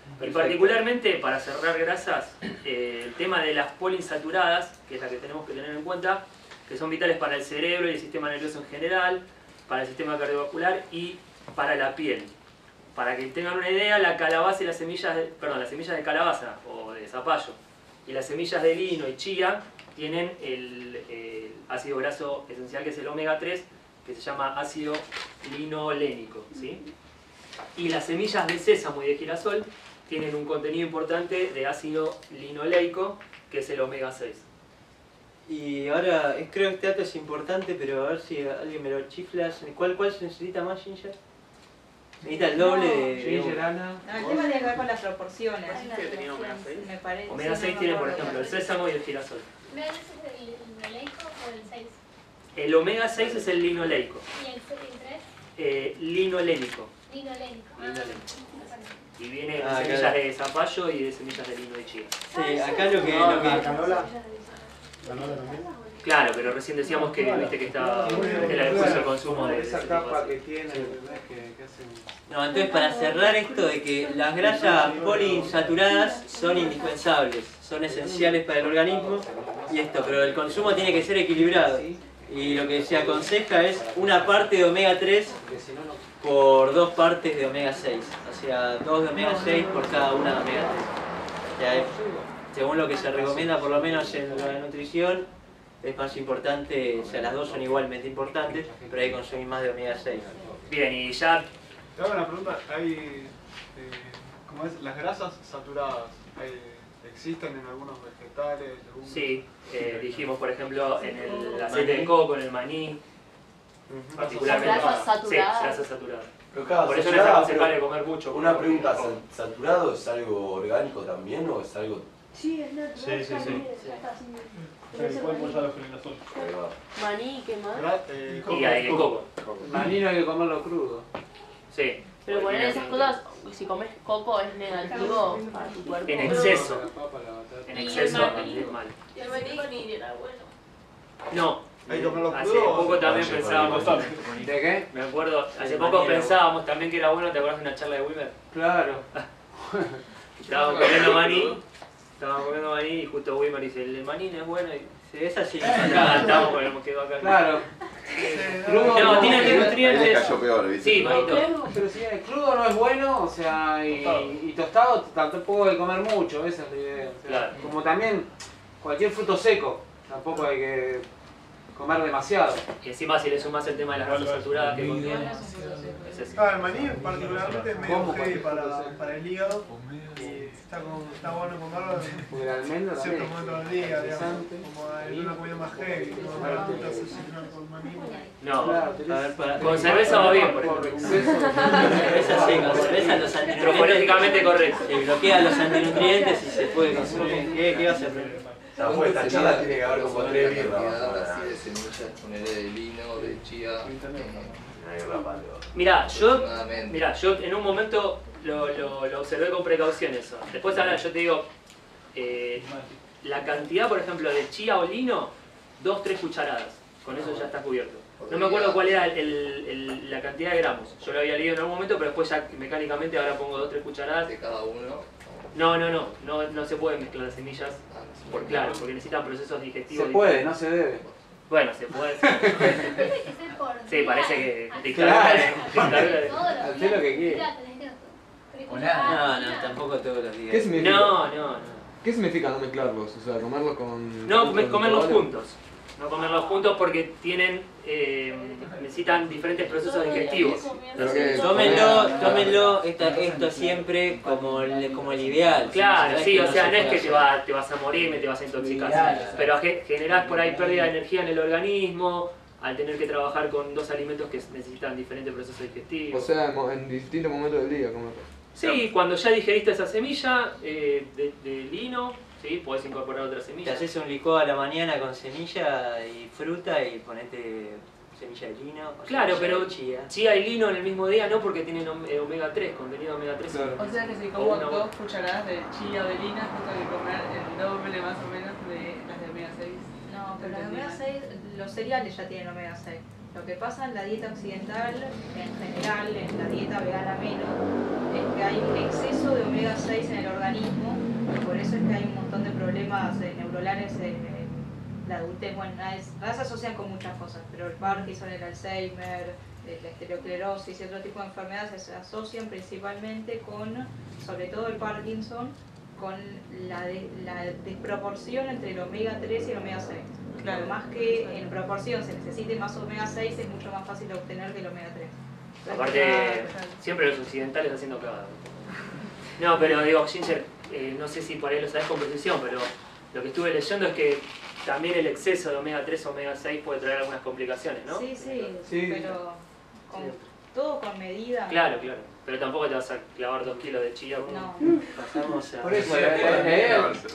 S2: Y
S1: Perfecto.
S2: particularmente para cerrar grasas, el tema de las poliinsaturadas, que es la que tenemos que tener en cuenta, que son vitales para el cerebro y el sistema nervioso en general, para el sistema cardiovascular y para la piel. Para que tengan una idea, la calabaza y las semillas de calabaza o de zapallo y las semillas de lino y chía tienen el ácido graso esencial que es el omega 3, que se llama ácido linolénico, ¿sí? Y las semillas de sésamo y de girasol tienen un contenido importante de ácido linoleico, que es el omega 6.
S1: Y ahora, creo que este dato es importante, pero a ver si alguien me lo chifla. ¿Cuál se necesita más, Ginger? Necesita el doble de...
S4: Ginger, Ana.
S13: No, el tema tiene que ver con las proporciones.
S2: ¿Que tenía omega 6?
S13: Me parece.
S2: Omega 6 tiene, por ejemplo, el sésamo y el girasol.
S16: ¿Omega 6 es el linoleico o el 6?
S2: El omega 6 es el linoleico.
S16: ¿Y el 3?
S2: Linolénico.
S16: Linolénico.
S2: Y viene de
S1: Ah,
S2: semillas
S1: claro.
S2: de zapallo y de semillas de lino de chía.
S1: Sí, acá lo que...
S6: ¿Canola? ¿Canola también?
S2: Claro, pero recién decíamos que viste que estaba era el juicio de consumo de
S4: esa
S2: ese
S4: capa
S2: tipo de
S4: que tiene, ¿verdad? Que hacen...
S1: No, entonces para cerrar esto de que las grasas poliinsaturadas son indispensables, son esenciales para el organismo y esto, pero el consumo tiene que ser equilibrado. Y lo que se aconseja es una parte de omega 3 por 2 partes de omega 6, o sea, 2 de omega 6 por cada una de omega 3. O sea, según lo que se recomienda, por lo menos en la nutrición, es más importante, o sea, las dos son igualmente importantes, pero hay que consumir más de omega 6.
S2: Bien, y ya...
S17: Te hago una pregunta, hay, ¿cómo es? Las grasas saturadas, ¿existen en algunos vegetales? Algunos...
S2: Sí, dijimos por ejemplo en el aceite de coco, en el maní, particularmente.
S10: Grasas saturadas.
S2: Sí, grasas saturadas.
S12: Pero claro,
S2: Por eso no es
S12: saturado,
S2: aconsejable comer mucho.
S12: Una pregunta, ¿saturado es algo orgánico también o es algo...?
S7: Sí, es natural.
S15: Sí, sí, sí.
S12: El cuerpo ya lo genera solo.
S10: Maní, ¿qué más?
S2: Y hay de coco.
S4: Maní no hay que comerlo crudo.
S2: Sí.
S10: Pero poner esas cosas, si comes coco es negativo para tu cuerpo.
S2: En exceso. En exceso es malo.
S10: Y el maní era bueno.
S2: No.
S17: ¿Hay que comerlo
S2: Hace
S17: crudo?
S2: poco también pensábamos...
S4: ¿De qué?
S2: Me acuerdo, hace poco pensábamos también que era bueno, ¿te acuerdas de una charla de Wilmer?
S4: Claro.
S2: Estábamos comiendo maní y justo Wilmer dice, el maní no es bueno y
S1: Sí, es así.
S2: estamos con el quedó acá.
S4: Claro.
S2: No, tiene nutrientes.
S3: Ahí le cayó peor, ¿viste?
S2: Sí, manito.
S4: Pero si el crudo no es bueno, o sea, y tostado tampoco hay que comer mucho, esa es la idea. O sea,
S2: Claro.
S4: como también cualquier fruto seco, tampoco hay que comer demasiado.
S2: Y encima si le sumas el tema de las grasas saturadas que contiene, es eso.
S9: El maní particularmente es medio heavy para el hígado y está bueno comerlo
S4: Porque el almendra
S9: en cierto
S4: también
S9: momento del día, digamos,
S4: interesante.
S9: como en una comida más heavy, como una fruta asesinar con maní.
S2: No,
S4: Claro,
S1: A ver, para...
S2: con cerveza va bien, por ejemplo.
S4: exceso.
S1: Cerveza sí, con cerveza los antinutrientes...
S2: Antrofológicamente correcto.
S1: Se bloquean los antinutrientes y se puede consumir. ¿Qué va a hacer?
S12: Después esta charla tiene que haber como 3 birras.
S8: Así de semillas, ponerle de lino, de chía.
S2: Mirá, yo en un momento lo observé con precaución eso. Después ahora yo te digo, la cantidad, por ejemplo, de chía o lino, 2-3 cucharadas. Con eso ya está cubierto. No me acuerdo cuál era la cantidad de gramos. Yo lo había leído en algún momento, pero después ya mecánicamente ahora pongo 2-3 cucharadas.
S8: De cada uno.
S2: No se pueden mezclar las semillas, claro, porque necesitan procesos digestivos.
S4: Se puede, no se debe.
S2: Bueno, se puede.
S16: Tiene que ser por
S2: Sí, parece que
S4: Claro.
S2: dictadura.
S4: Hacé lo que quieras.
S1: No, tampoco todos los días.
S8: ¿Qué significa?
S2: No.
S8: ¿Qué significa no mezclarlos? O sea, comerlos con...
S2: No,
S8: con
S2: comerlos
S8: todo.
S2: juntos. No comerlos juntos porque necesitan diferentes procesos digestivos.
S8: Pero que-
S1: Tómenlo esto siempre como el ideal.
S2: Claro, sí, o sea,
S1: se
S2: no es que
S1: pueda
S2: te vas a morir, te vas a intoxicar. Pero generás por ahí pérdida de energía en el organismo al tener que trabajar con dos alimentos que necesitan diferentes procesos digestivos.
S8: O sea, en distintos momentos del día comerlos.
S2: Sí, cuando ya digeriste esa semilla de lino, sí, podés incorporar otra
S1: Te
S2: semilla.
S1: haces un licuado a la mañana con semilla y fruta y ponete semilla de lino. o
S2: Claro,
S1: semilla
S2: pero
S1: de chía.
S2: chía y lino en el mismo día no porque tienen omega 3, contenido de omega 3.
S11: O sea que si como 2 cucharadas de chía o de lina, tengo que comer el doble más o menos de las de omega 6.
S13: No, pero los omega 6, los cereales ya tienen omega 6. Lo que pasa en la dieta occidental, en general, en la dieta vegana menos, es que hay un exceso de omega 6 en el organismo, y por eso es que hay un montón de problemas neurolares en la adultez. Bueno, las asocian con muchas cosas, pero el Parkinson, el Alzheimer, la estereosclerosis y otro tipo de enfermedades se asocian principalmente con, sobre todo el Parkinson, con la desproporción entre el omega 3 y el omega 6. Claro, más que en proporción se necesite más omega 6, es mucho más fácil de obtener que el omega 3.
S2: Aparte, siempre los occidentales haciendo cagada. No, pero digo, Ginger, no sé si por ahí lo sabes con precisión, pero lo que estuve leyendo es que también el exceso de omega 3 o omega 6 puede traer algunas complicaciones, ¿no?
S13: Sí,
S4: Sí.
S13: pero todo con medida.
S2: Claro, claro. Pero tampoco te vas a clavar 2 kilos de chía.
S13: No.
S2: Pasamos a...
S4: Por eso,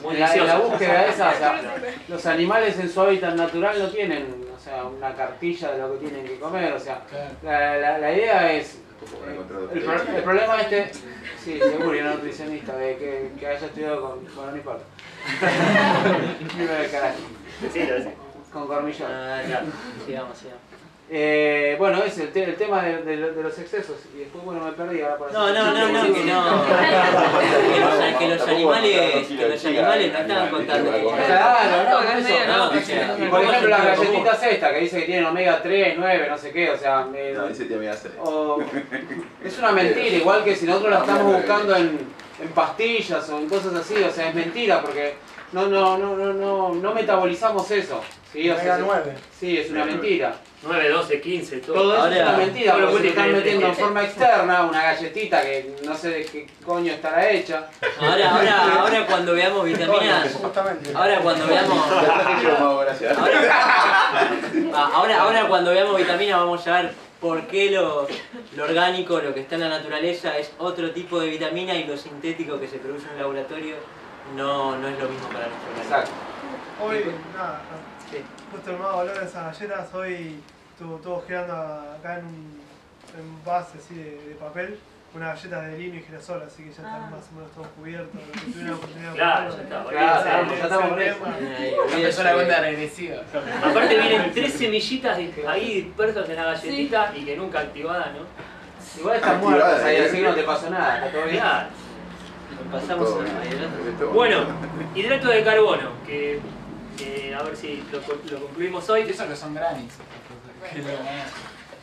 S2: muy
S4: en la
S2: delicioso.
S4: búsqueda esa, o sea, los animales en su hábitat natural no tienen, o sea, una cartilla de lo que tienen que comer, o sea, la idea es... El problema sí, seguro, y un nutricionista que haya estudiado con no importa. Con Cormillón.
S1: Claro, sigamos.
S4: Bueno, es el tema de los excesos, y después, bueno, me perdí ahora por
S1: que los animales no estaban contando.
S4: Claro, no, por ejemplo, las galletitas estas que dice que tienen omega 3, 9, no sé qué, o sea...
S3: No, dice que omega 6.
S4: Es una mentira, igual que si nosotros la estamos buscando en pastillas o en cosas así, o sea, es mentira porque no metabolizamos eso. ¿Sí? O sea,
S6: 9.
S4: Sí, es una mentira.
S2: 9, 12, 15, todo.
S4: Todo eso es una mentira, porque se están metiendo en
S2: forma
S4: forma externa una galletita que no sé de qué coño estará hecha.
S1: Ahora cuando veamos vitaminas, ahora cuando veamos vitaminas vamos a ver por qué lo orgánico, lo que está en la naturaleza es otro tipo de vitamina y lo sintético que se produce en el laboratorio no es lo mismo para nuestro organismo.
S4: Exacto.
S9: Hoy, nada, justo el mago habló de esas galletas, hoy estuvo girando acá en un base así de papel, unas galletas de lino y girasol, así que ya están más o menos todos cubiertos, los que tuvieron la oportunidad de
S2: Claro, ya estamos.
S4: Empezó la cuenta regresiva.
S2: Aparte vienen 3 semillitas ahí dispersas en la galletita y que nunca activadas, ¿no?
S4: Igual están muertas ahí, así que no te pasó nada, está todo bien.
S2: Claro.
S1: Pasamos a hidratos.
S2: Bueno, hidratos de carbono, que a ver si lo concluimos hoy.
S5: Eso que son granis.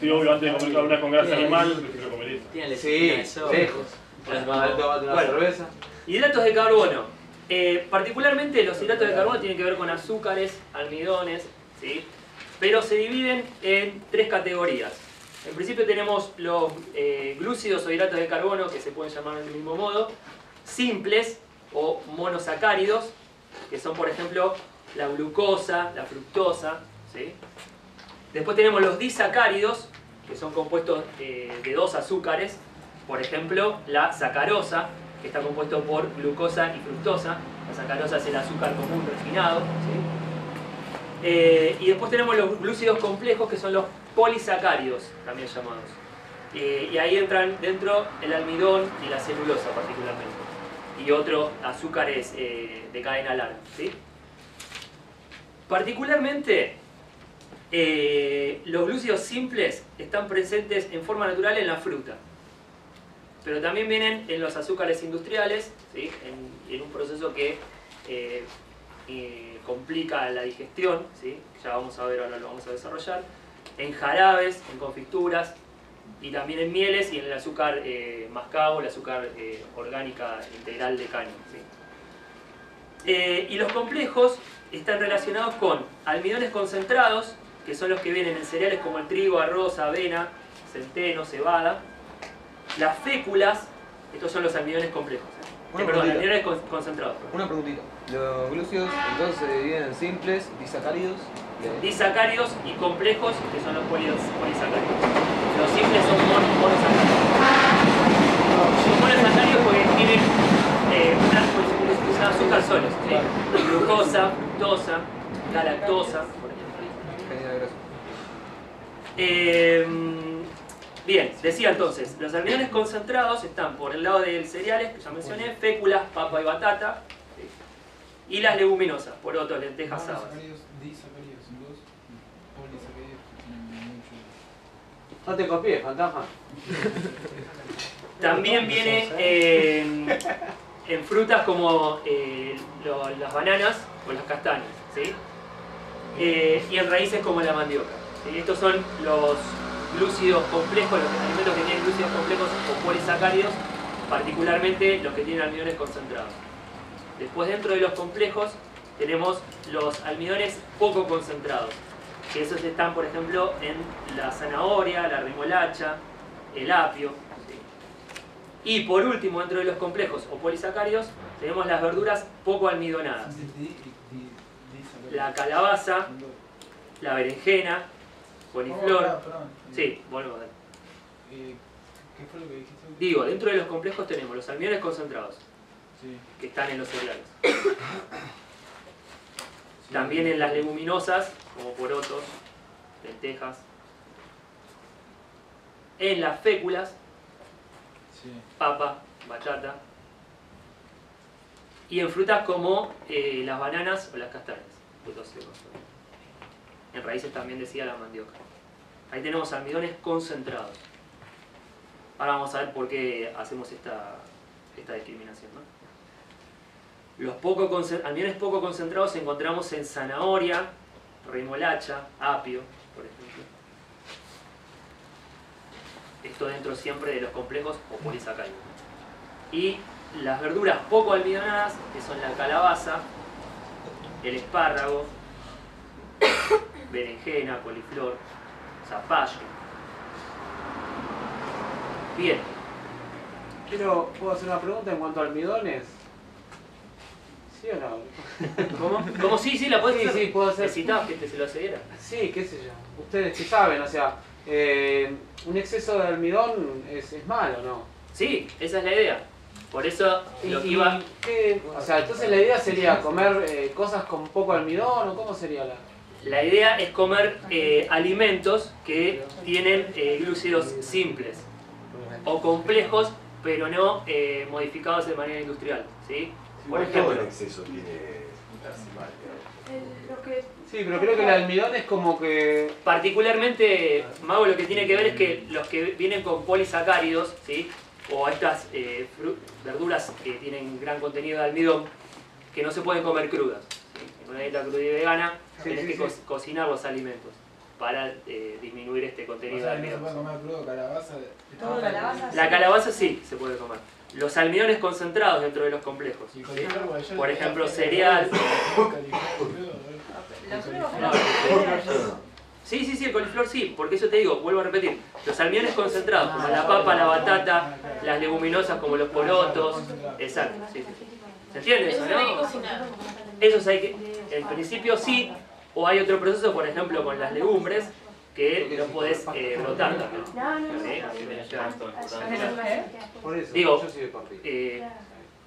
S12: Sí, obvio, antes de comer alguna con grasa animal, prefiero comer esto.
S4: Sí, lejos. Una cerveza.
S2: Hidratos de carbono. Particularmente los hidratos de carbono tienen que ver con azúcares, almidones, ¿sí? Pero se dividen en 3 categorías. En principio tenemos los glúcidos o hidratos de carbono, que se pueden llamar del mismo modo, simples o monosacáridos, que son por ejemplo la glucosa, la fructosa, ¿sí? Después tenemos los disacáridos, que son compuestos de 2 azúcares, por ejemplo la sacarosa, que está compuesto por glucosa y fructosa. La sacarosa es el azúcar común refinado, ¿sí? Y después tenemos los glúcidos complejos, que son los polisacáridos, también llamados. Y ahí entran dentro el almidón y la celulosa particularmente. Y otros azúcares de cadena larga, ¿sí? Particularmente, los glúcidos simples están presentes en forma natural en la fruta. Pero también vienen en los azúcares industriales, ¿sí? en un proceso que complica la digestión, ¿sí? Ya vamos a ver, ahora lo vamos a desarrollar. En jarabes, en confituras, y también en mieles y en el azúcar mascabo, el azúcar orgánica integral de caña, ¿sí? Y los complejos están relacionados con almidones concentrados, que son los que vienen en cereales como el trigo, arroz, avena, centeno, cebada. Las féculas, estos son los almidones complejos. Perdón, almidones concentrados.
S8: Una preguntita. Los glúcidos entonces se dividen en simples, disacáridos.
S2: Disacáridos y complejos, que son los polisacáridos. Los simples son monosacáridos. Son monosacáridos porque tienen un azúcar solo, ¿sí? Glucosa, fructosa, galactosa, por ejemplo. Bien, decía entonces, los almidones concentrados están por el lado de cereales, que ya mencioné, féculas, papa y batata, ¿sí? Y las leguminosas, por otro, lentejas, habas.
S4: No te copies, fantasma.
S2: También viene en frutas como las bananas o las castañas, ¿sí? Y en raíces como la mandioca, ¿sí? Estos son los glúcidos complejos, los alimentos que tienen glúcidos complejos o polisacáridos, particularmente los que tienen almidones concentrados. Después, dentro de los complejos tenemos los almidones poco concentrados, que esos están, por ejemplo, en la zanahoria, la remolacha, el apio, ¿sí? Y por último, dentro de los complejos o polisacáridos tenemos las verduras poco almidonadas: la calabaza, la berenjena, coliflor. Sí, volvemos a ver.
S5: ¿Qué fue lo que dijiste?
S2: Digo, dentro de los complejos tenemos los almidones concentrados,
S5: Sí.
S2: que están en los cereales. También en las leguminosas, como porotos, lentejas. En las féculas,
S5: Sí.
S2: papa, batata. Y en frutas como las bananas o las castañas, frutos secos. En raíces también decía la mandioca. Ahí tenemos almidones concentrados. Ahora vamos a ver por qué hacemos esta discriminación, ¿no? Los almidones poco concentrados encontramos en zanahoria, remolacha, apio, por ejemplo. Esto dentro siempre de los complejos o polisacáridos. Y las verduras poco almidonadas, que son la calabaza, el espárrago, berenjena, coliflor, zapallo. Bien.
S4: ¿Puedo hacer una pregunta en cuanto a almidones? ¿Sí o no?
S2: ¿Cómo? ¿Cómo sí? Sí, la podés hacer.
S4: Sí, puedo hacer.
S2: ¿Necesitabas que se lo cediera?
S4: Sí, qué sé yo. Ustedes sí saben, o sea, un exceso de almidón es malo, ¿no?
S2: Sí, esa es la idea. Por eso lo que iba...
S4: O sea, entonces la idea sería comer cosas con poco almidón, ¿o cómo sería la...?
S2: La idea es comer alimentos que tienen glúcidos simples o complejos, pero no modificados de manera industrial, ¿sí? Por ejemplo,
S18: todo el exceso tiene mal.
S4: Sí, pero creo que el almidón es como que...
S2: particularmente, Mago, lo que tiene que ver es que los que vienen con polisacáridos, ¿sí? O estas verduras que tienen gran contenido de almidón, que no se pueden comer crudas, ¿sí? En una dieta cruda y vegana tenés que cocinar los alimentos para disminuir este contenido de
S5: ¿No se
S2: almidón.
S5: puede comer crudo calabaza?
S13: ¿Todo calabaza?
S2: La calabaza sí se puede comer. Los almidones concentrados dentro de los complejos, ¿sí? Por ejemplo, cereal. Sí, el coliflor sí, porque eso te digo, vuelvo a repetir, los almidones concentrados, como la papa, la batata, las leguminosas como los porotos, exacto, sí. ¿Se entiende eso,
S10: Eso hay que
S2: no?
S10: cocinar.
S2: Esos hay que, en principio sí, o hay otro proceso, por ejemplo, con las legumbres, que lo podés brotar también. Digo,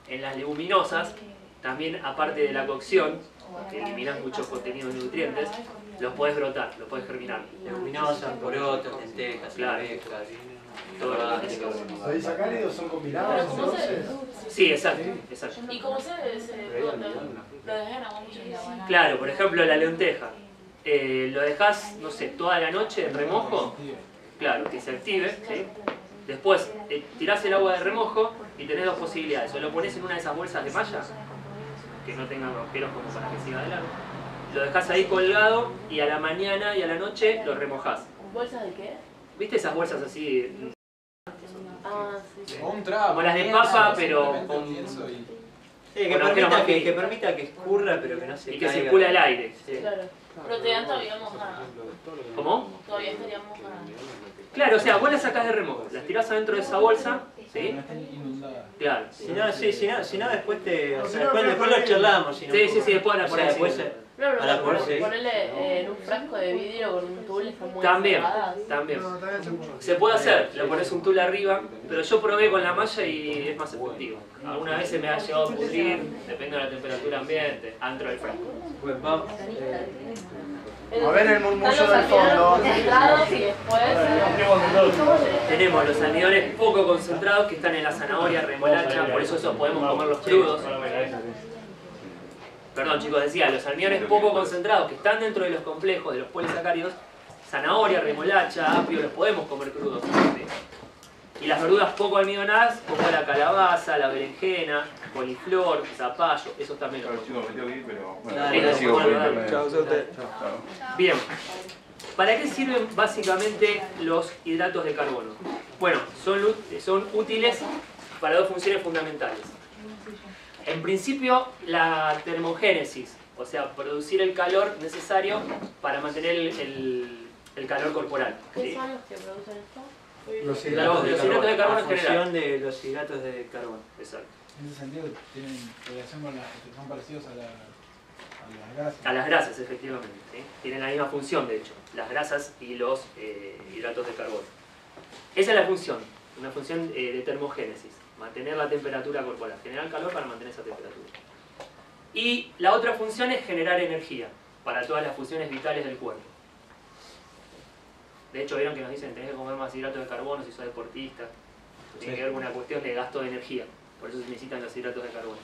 S2: en las leguminosas, también aparte de la cocción, que eliminas muchos contenidos nutrientes, los podés brotar, los podés germinar.
S1: Leguminosas, porotos, lentejas, arvejas, todo lo que tiene que ver.
S6: ¿Los disacáridos son combinados entonces?
S2: Sí, exacto.
S10: ¿Y cómo se brota? ¿Lo dejan agua mucho tiempo?
S2: Claro, por ejemplo la lenteja. Lo dejás, no sé, toda la noche en remojo, claro, que se active, ¿sí? Después tirás el agua de remojo y tenés dos posibilidades. O lo pones en una de esas bolsas de malla, que no tengan agujeros como para que siga de largo. Lo dejás ahí colgado y a la mañana y a la noche lo remojás.
S10: ¿Bolsas de qué?
S2: ¿Viste esas bolsas así?
S10: Ah, sí.
S5: O un trapo.
S2: Como las de papa, pero con...
S1: Sí,
S2: con agujeros más
S1: que
S2: finitos.
S1: permita que escurra, pero que no se
S2: Y que
S1: caiga.
S2: circula el aire. Sí.
S10: Claro. Pero te dan todavía mojada.
S2: ¿Cómo?
S10: Todavía estaría mojada.
S2: Claro, o sea, vos las sacás de remojo, las tirás adentro de esa bolsa, ¿sí? Claro.
S1: Si no después te... O sea, después lo charlamos. Si no,
S2: Sí, después la
S1: o sea,
S2: ponés.
S1: después
S10: No,
S1: a la ponerse-
S10: ponerle en un frasco de vidrio con un tul, están muy
S2: También,
S10: cerradas.
S2: también. Se puede hacer, le pones un tul arriba, pero yo probé con la malla y es más efectivo. Algunas veces me ha llegado a pudrir, depende de la temperatura ambiente, adentro del frasco.
S1: Pues vamos.
S6: A ver el murmullo del fondo.
S10: Y después...
S2: Tenemos los almidones poco concentrados que están en la zanahoria, remolacha, por eso esos podemos comerlos crudos. Perdón chicos, decía, los almidones poco concentrados que están dentro de los complejos de los polisacáridos, zanahoria, remolacha, apio, los podemos comer crudos. ¿Sí? Y las verduras poco almidonadas, como la calabaza, la berenjena, coliflor, zapallo, esos también los
S3: Chicos, me tengo que ir, pero bueno,
S2: Dale,
S3: después sigo por
S2: dale.
S3: internet.
S2: Chao, Bien, ¿para qué sirven básicamente los hidratos de carbono? Bueno, son útiles para dos funciones fundamentales. En principio, la termogénesis, o sea, producir el calor necesario para mantener el calor corporal.
S10: ¿Qué
S2: ¿Sí?
S10: son los que producen esto?
S1: Los
S2: hidratos de carbono en general.
S1: función de los hidratos de carbono.
S2: Exacto.
S5: En ese sentido tienen relación con son parecidos a las grasas.
S2: A las grasas, efectivamente. ¿Sí? Tienen la misma función, de hecho, las grasas y los hidratos de carbono. Esa es la función, una función de termogénesis, mantener la temperatura corporal, generar calor para mantener esa temperatura. Y la otra función es generar energía para todas las funciones vitales del cuerpo. De hecho, vieron que nos dicen tenés que comer más hidratos de carbono si sos deportista. Tiene que ver con una cuestión de gasto de energía. Por eso se necesitan los hidratos de carbono.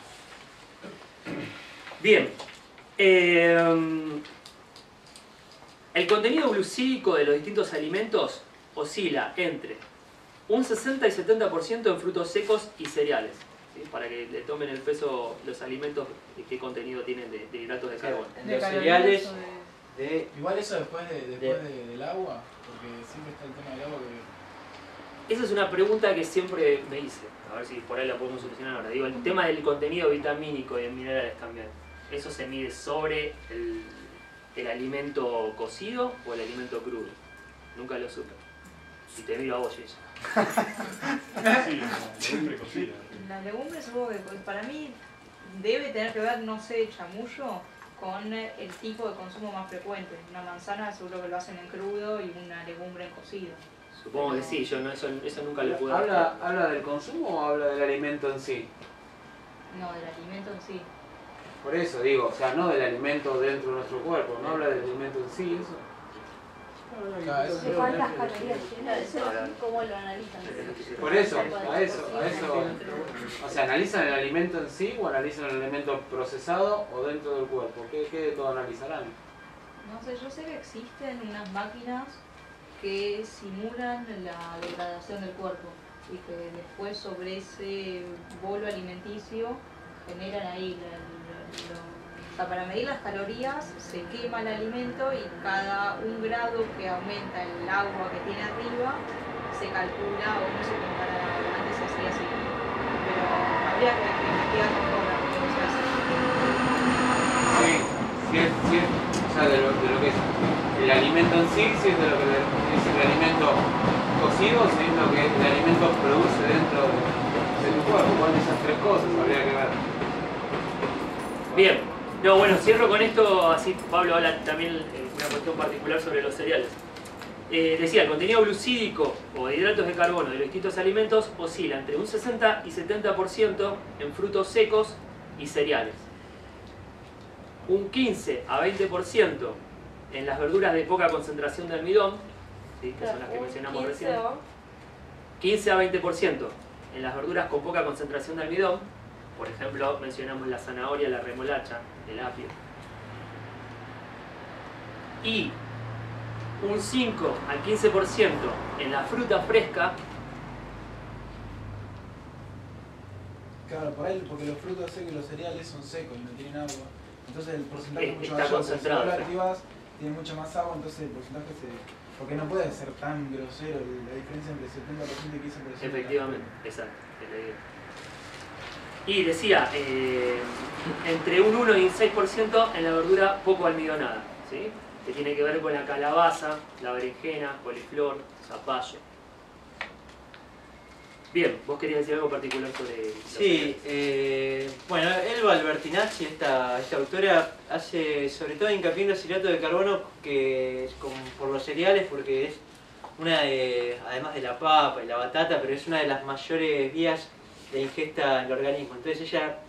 S2: Bien. El contenido glucídico de los distintos alimentos oscila entre un 60 y 70% en frutos secos y cereales. ¿Sí? Para que le tomen el peso los alimentos y qué contenido tienen de hidratos de carbono.
S4: Los cereales...
S5: Igual eso después del agua, porque siempre está el tema del agua que...
S2: Esa es una pregunta que siempre me hice, a ver si por ahí la podemos solucionar ahora. Digo, el tema del contenido vitamínico y de minerales también, ¿eso se mide sobre el alimento cocido o el alimento crudo? Nunca lo supe. Y te miro a vos, Gis.
S12: Sí, la legumbre cocida.
S13: La legumbre supongo que para mí debe tener que ver, no sé, chamullo, con el tipo de consumo más frecuente. Una manzana seguro que lo hacen en crudo y una legumbre en cocido.
S2: Supongo que sí, yo no, eso nunca lo pude hacer.
S4: ¿Habla del consumo o habla del alimento en sí?
S13: No, del alimento en sí.
S4: Por eso digo, o sea, no del alimento dentro de nuestro cuerpo, no habla del alimento en sí, eso.
S14: ¿De cuántas calorías tiene? Eso cómo lo analizan.
S4: Por eso, a eso. O sea, ¿analizan el alimento en sí o analizan el alimento procesado o dentro del cuerpo? ¿Qué de todo analizarán?
S13: No sé, yo sé que existen unas máquinas que simulan la degradación del cuerpo y que después sobre ese bolo alimenticio generan ahí o sea, para medir las calorías se quema el alimento y cada 1 grado que aumenta el agua que tiene arriba se calcula o no se compara, antes se hacía así, pero habría que investigar mejor la cosa así.
S4: Sí, o sea, de lo que es el alimento en sí, si es de lo que es el alimento cocido, si es lo que el alimento produce dentro de tu cuerpo. ¿Cuál de esas 3 cosas habría que ver?
S2: Bien. No, bueno, cierro con esto, así Pablo habla también una cuestión particular sobre los cereales. Decía, el contenido glucídico o de hidratos de carbono de los distintos alimentos oscila entre un 60 y 70% en frutos secos y cereales. Un 15 a 20% en las verduras de poca concentración de almidón, ¿sí? Que son las que mencionamos recién. 15 a 20% en las verduras con poca concentración de almidón. Por ejemplo, mencionamos la zanahoria, la remolacha, el apio. Y un 5 al 15% en la fruta fresca.
S5: Claro, por ahí, porque los frutos secos y los cereales son secos y no tienen agua. Entonces el porcentaje es mucho
S2: está
S5: mayor.
S2: concentrado.
S5: Si vos lo activás, tiene mucha más agua, entonces el porcentaje se... Porque no puede ser tan grosero la diferencia entre 70% y 15%.
S2: Efectivamente, exacto. Es la idea. Y decía, entre un 1 y un 6% en la verdura poco almidonada, ¿sí? Que tiene que ver con la calabaza, la berenjena, coliflor, zapallo. Bien, vos querías decir algo particular sobre...
S1: Sí, bueno, Elba Albertinacci, esta autora, hace sobre todo hincapié en los hidratos de carbono que es por los cereales, porque es una de, además de la papa y la batata, pero es una de las mayores vías de ingesta en el organismo. Entonces ella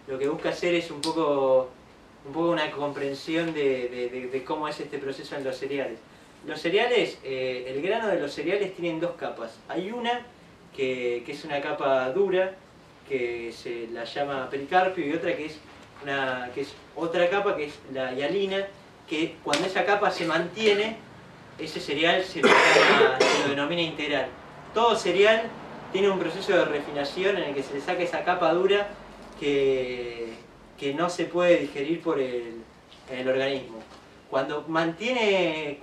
S1: lo que busca hacer es un poco una comprensión de cómo es este proceso en los cereales. Los cereales, el grano de los cereales tienen 2 capas. Hay una que es una capa dura, que se la llama pericarpio, y otra que es otra capa, que es la hialina, que cuando esa capa se mantiene, ese cereal se lo denomina integral. Todo cereal tiene un proceso de refinación en el que se le saca esa capa dura que no se puede digerir en el organismo. Cuando mantiene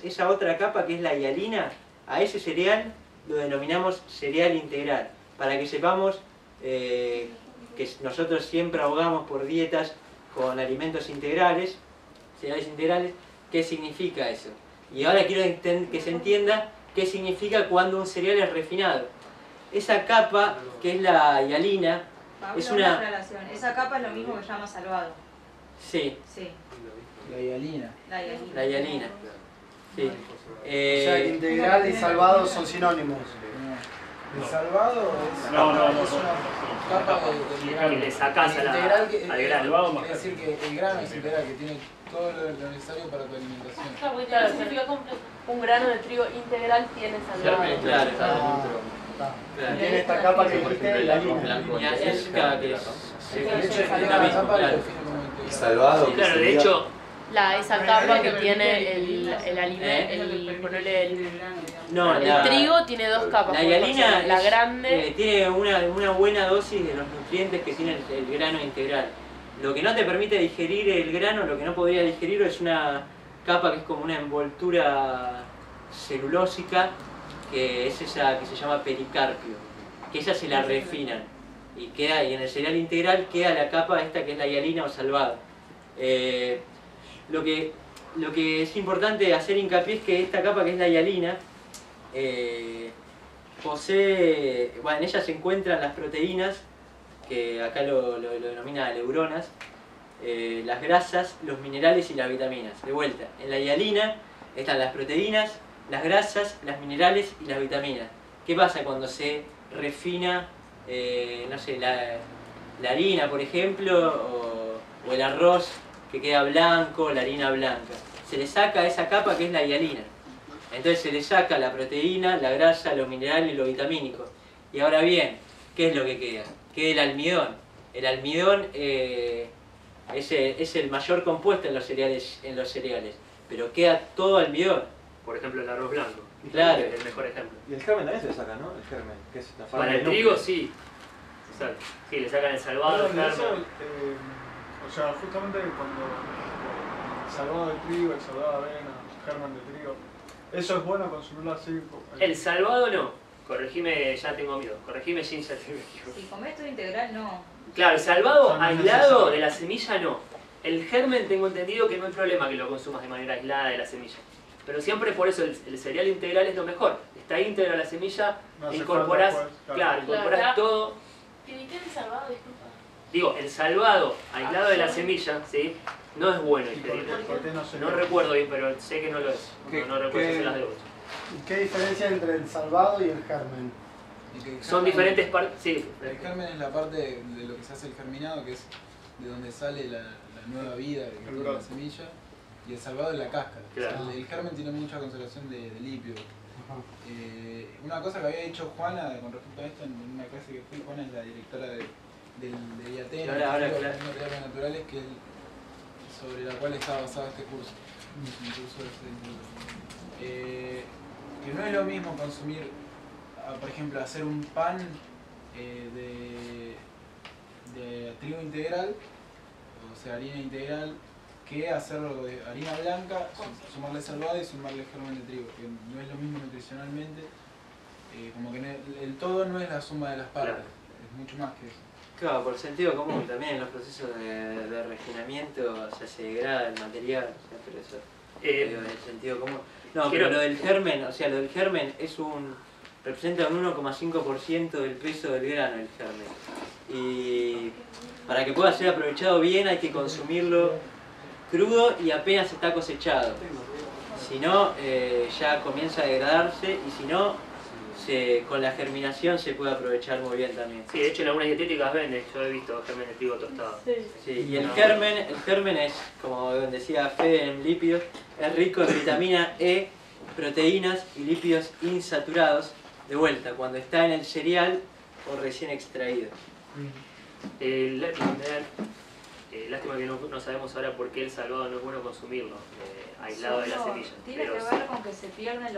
S1: esa otra capa, que es la hialina, a ese cereal lo denominamos cereal integral, para que sepamos que nosotros siempre ahogamos por dietas con alimentos integrales, cereales integrales. ¿Qué significa eso? Y ahora quiero que se entienda qué significa cuando un cereal es refinado. Esa capa, que es la hialina,
S13: Pablo,
S1: es una...
S13: aclaración. Esa capa es lo mismo que llama salvado.
S1: Sí.
S13: Sí.
S5: La hialina.
S13: La hialina.
S1: La hialina. Sí.
S6: O sea que integral y salvado son sinónimos.
S5: El salvado es,
S12: No.
S5: es una capa del grano.
S2: Que le sacás
S5: El
S2: al
S5: integral
S2: grano.
S5: quiere decir que el grano es integral, que tiene todo lo necesario para tu alimentación.
S10: Claro, un grano de trigo integral tiene salvado.
S1: Claro,
S6: Tiene esta capa que dijiste, la línea.
S1: Y es cada que
S18: Y salvado. que
S10: Claro, de
S18: sería-
S10: hecho, esa capa que tiene el alimento, ponele el trigo tiene dos capas.
S1: La hialina
S10: la grande
S1: tiene una buena dosis de los nutrientes que tiene el grano integral. Lo que no te permite digerir el grano, lo que no podría digerirlo es una capa que es como una envoltura celulósica, que es esa que se llama pericarpio, que esa se la refinan y en el cereal integral queda la capa esta que es la hialina o salvado. Lo que es importante hacer hincapié es que esta capa que es la hialina posee, bueno, en ella se encuentran las proteínas, que acá lo denomina neuronas, las grasas, los minerales y las vitaminas. De vuelta, en la hialina están las proteínas, las grasas, los minerales y las vitaminas. ¿Qué pasa cuando se refina, no sé, la harina, por ejemplo, o el arroz que queda blanco, la harina blanca? Se le saca esa capa que es la hialina. Entonces se le saca la proteína, la grasa, los minerales y lo vitamínico. Y ahora bien, ¿qué es lo que queda? Queda el almidón. El almidón es el mayor compuesto en los cereales, pero queda todo almidón.
S2: Por ejemplo, el arroz blanco.
S1: Claro.
S2: Es el mejor ejemplo.
S19: Y el germen también se le saca, ¿no? El germen, que es la forma
S2: Para el
S19: de
S2: trigo
S19: núcleo.
S2: sí. Exacto. Sí, le sacan el salvado, el
S17: Pero eso,
S2: germen.
S17: o sea, justamente cuando el salvado de trigo, el salvado de avena, el germen de trigo, ¿eso es bueno consumirlo así?
S2: El salvado no. Corregime, ya tengo miedo. Corregime, Jin, ya tengo miedo.
S13: Si comés todo integral, no.
S2: Claro, el salvado
S17: Son
S2: aislado
S17: necesarios.
S2: de la semilla no. El germen tengo entendido que no hay problema que lo consumas de manera aislada de la semilla. Pero siempre por eso el cereal integral es lo mejor. Está íntegra la semilla,
S17: No hace
S2: incorporás,
S17: falta, pues,
S2: claro, incorporás
S10: Claro.
S2: todo.
S10: ¿Qué el salvado? Disculpa.
S2: Digo, el salvado aislado de la semilla, ¿sí? No es bueno ingerirlo.
S17: ¿Por qué no se
S2: No recuerdo bien, pero sé que no lo es. No recuerdo si se las debo.
S6: ¿Y qué diferencia entre el salvado y el germen?
S5: Y que el
S2: Son
S5: germen-
S2: diferentes partes, sí.
S5: El germen es la parte de lo que se hace el germinado, que es de donde sale la nueva vida que tiene la semilla, y el salvado es la cáscara.
S2: Claro.
S5: O sea, el germen tiene mucha conservación de lípidos. Una cosa que había dicho Juana con respecto a esto en una clase que fui, Juana es la directora de IATN,
S1: Ahora,
S5: de
S1: claro.
S5: Materiales Naturales, sobre la cual está basado este curso. Un curso de este instituto. Que no es lo mismo consumir, por ejemplo, hacer un pan de trigo integral, o sea, harina integral, que hacerlo de harina blanca, sumarle salvado y sumarle germen de trigo, que no es lo mismo nutricionalmente, como que el todo no es la suma de las partes, es mucho más que eso.
S1: Claro, por sentido común, también en los procesos de refinamiento se degrada el material, o sea, pero eso, digo, en el sentido común. No, pero lo del germen, o sea, lo del germen representa un 1,5% del peso del grano el germen. Y para que pueda ser aprovechado bien hay que consumirlo crudo y apenas está cosechado. Si no, ya comienza a degradarse y si no, con la germinación se puede aprovechar muy bien también.
S2: Sí, de hecho en algunas dietéticas venden, yo he visto germen de trigo tostado.
S1: Sí, y el germen es, como decía Fede, en lípidos, es rico en vitamina E, proteínas y lípidos insaturados, de vuelta, cuando está en el cereal o recién extraído.
S2: Lástima que no sabemos ahora por qué el salvado no es bueno consumirlo, aislado de la semilla.
S13: Tiene
S2: Pero
S13: que ver con que se pierden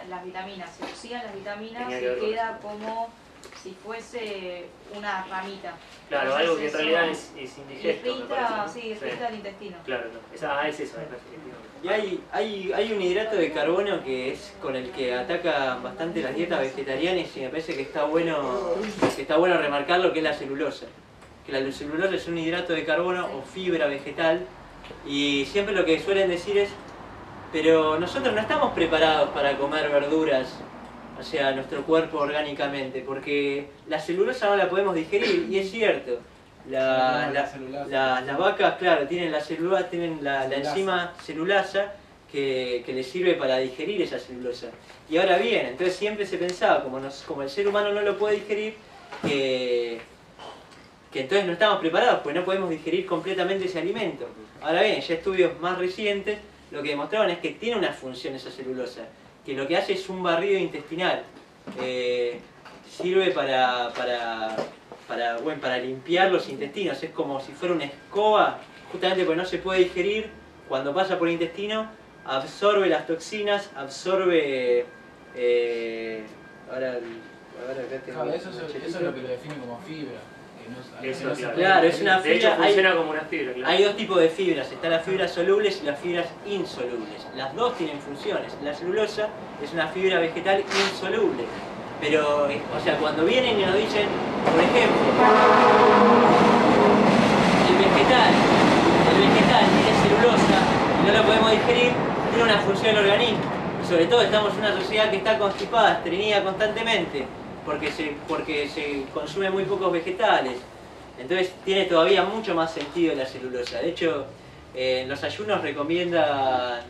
S13: las vitaminas, se oxidan las vitaminas
S2: Tenía
S13: y
S2: que ver con
S13: queda como si fuese una ramita.
S2: claro,
S13: Entonces
S2: algo que en
S13: eso
S2: realidad es indigesto, me
S13: irrita,
S2: parece, ¿no?
S13: sí, irrita el intestino.
S2: Claro, no. Es eso, efectivamente.
S1: Y hay un hidrato de carbono que es con el que ataca bastante las dietas vegetarianas y me parece que está bueno remarcar lo que es la celulosa. Que la celulosa es un hidrato de carbono o fibra vegetal y siempre lo que suelen decir es, pero nosotros no estamos preparados para comer verduras, o sea, nuestro cuerpo orgánicamente, porque la celulosa no la podemos digerir y es cierto. Las vacas, claro, tienen la enzima celulasa que le sirve para digerir esa celulosa. Y ahora bien, entonces siempre se pensaba, como el ser humano no lo puede digerir, que entonces no estamos preparados, porque no podemos digerir completamente ese alimento. Ahora bien, ya estudios más recientes lo que demostraban es que tiene una función esa celulosa, que lo que hace es un barrido intestinal. Sirve para limpiar los intestinos, es como si fuera una escoba, justamente porque no se puede digerir, cuando pasa por el intestino, absorbe las toxinas, absorbe...
S5: Eso es lo que lo define como fibra.
S1: Claro, es una fibra.
S2: De hecho, funciona como una fibra, claro.
S1: Hay dos tipos de fibras, están las fibras solubles y las fibras insolubles. Las dos tienen funciones. La celulosa es una fibra vegetal insoluble. Pero, o sea, cuando vienen y nos dicen, por ejemplo, el vegetal tiene celulosa y no lo podemos digerir, tiene una función en el organismo. Y sobre todo estamos en una sociedad que está constipada, estreñida constantemente, porque se consume muy pocos vegetales. Entonces tiene todavía mucho más sentido la celulosa. De hecho, en los ayunos recomiendan,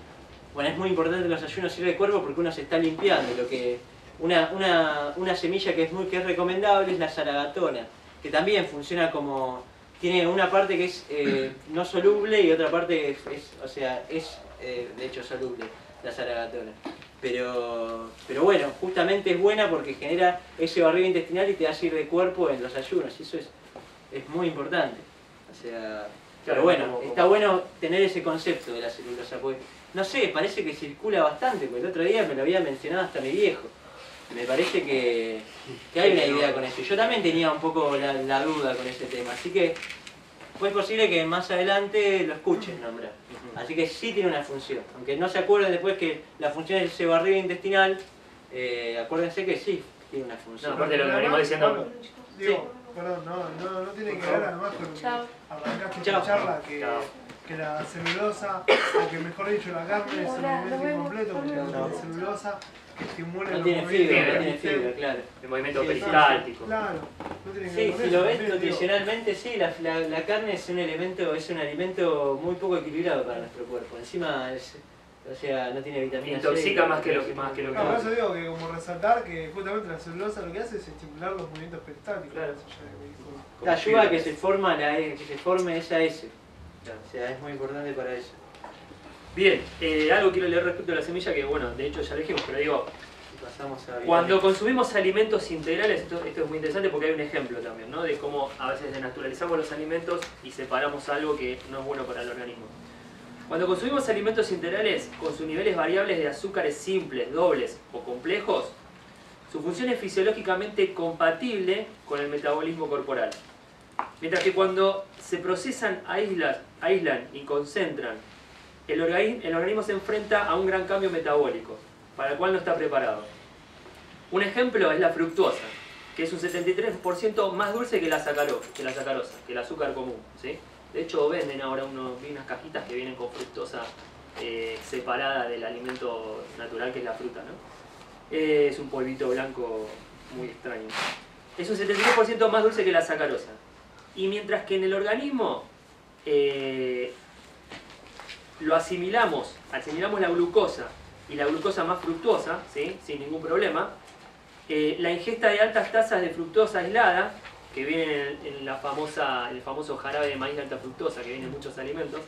S1: bueno, es muy importante los ayunos ir de cuerpo porque uno se está limpiando. Una semilla que es recomendable es la zaragatona, que también funciona como, tiene una parte que es no soluble y otra parte es de hecho soluble, la zaragatona. Pero bueno, justamente es buena porque genera ese barrido intestinal y te hace ir de cuerpo en los ayunos, y eso es muy importante. O sea, pero bueno, está bueno tener ese concepto de la celulosa, porque, no sé, parece que circula bastante, porque el otro día me lo había mencionado hasta mi viejo. Me parece que hay una idea con eso. Yo también tenía un poco la duda con ese tema, así que es posible que más adelante lo escuchen nombrar. Así que sí tiene una función. Aunque no se acuerden después que la función es ese barrido intestinal, acuérdense que sí tiene una función.
S2: No, aparte lo que venimos diciendo...
S9: Digo, perdón, no tiene que ver además con lo que arrancaste esta charla, que la celulosa, o que mejor dicho la carne, es un alimento incompleto porque no tiene celulosa, que estimula
S1: no
S9: los
S1: tiene fibra,
S9: movimientos.
S1: no tiene fibra, claro.
S2: El movimiento peristáltico.
S9: Claro, no tiene que
S1: Sí,
S9: ver con
S1: si
S9: eso,
S1: lo ves
S9: digo.
S1: nutricionalmente, sí, la carne es un alimento muy poco equilibrado para nuestro cuerpo. Encima o sea, no tiene vitamina C.
S2: Intoxica más que lo que
S9: No, por eso digo que como resaltar que justamente la celulosa lo que hace es estimular los movimientos peristálticos.
S2: Claro.
S1: Te ayuda a que se forme esa S. O sea, es muy importante para eso.
S2: Bien, algo quiero leer respecto a la semilla que, bueno, de hecho ya lo dijimos, pero digo,
S1: pasamos a
S2: cuando consumimos alimentos integrales, esto es muy interesante porque hay un ejemplo también, ¿no? De cómo a veces desnaturalizamos los alimentos y separamos algo que no es bueno para el organismo. Cuando consumimos alimentos integrales con sus niveles variables de azúcares simples, dobles o complejos, su función es fisiológicamente compatible con el metabolismo corporal. Mientras que cuando se procesan, aíslan y concentran, el organismo se enfrenta a un gran cambio metabólico, para el cual no está preparado. Un ejemplo es la fructosa, que es un 73% más dulce que la sacarosa, que el azúcar común, ¿sí? De hecho venden ahora unas cajitas que vienen con fructosa separada del alimento natural que es la fruta, ¿no? Es un polvito blanco muy extraño. Es un 73% más dulce que la sacarosa. Y mientras que en el organismo lo asimilamos la glucosa y la glucosa más fructuosa, ¿sí? Sin ningún problema, la ingesta de altas tasas de fructosa aislada, que viene en el famoso jarabe de maíz de alta fructosa, que viene en muchos alimentos,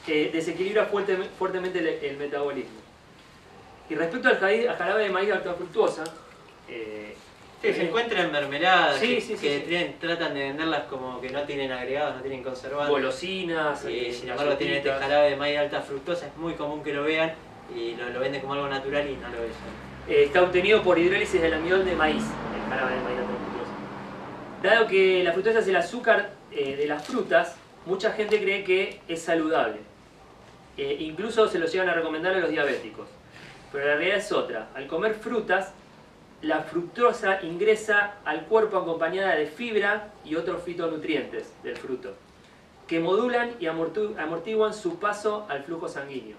S2: desequilibra fuertemente el metabolismo. Y respecto al jarabe de maíz de alta fructuosa,
S1: se encuentra en mermeladas
S2: que
S1: tratan de venderlas como que no tienen agregados, no tienen conservantes.
S2: Golosinas,
S1: y sin embargo tienen este jarabe de maíz de alta fructosa, es muy común que lo vean y lo venden como algo natural y no lo es.
S2: Está obtenido por hidrólisis del almidón de maíz, el jarabe de maíz de alta fructosa. Dado que la fructosa es el azúcar de las frutas, mucha gente cree que es saludable. Incluso se lo llegan a recomendar a los diabéticos. Pero la realidad es otra. Al comer frutas, la fructosa ingresa al cuerpo acompañada de fibra y otros fitonutrientes del fruto, que modulan y amortiguan su paso al flujo sanguíneo.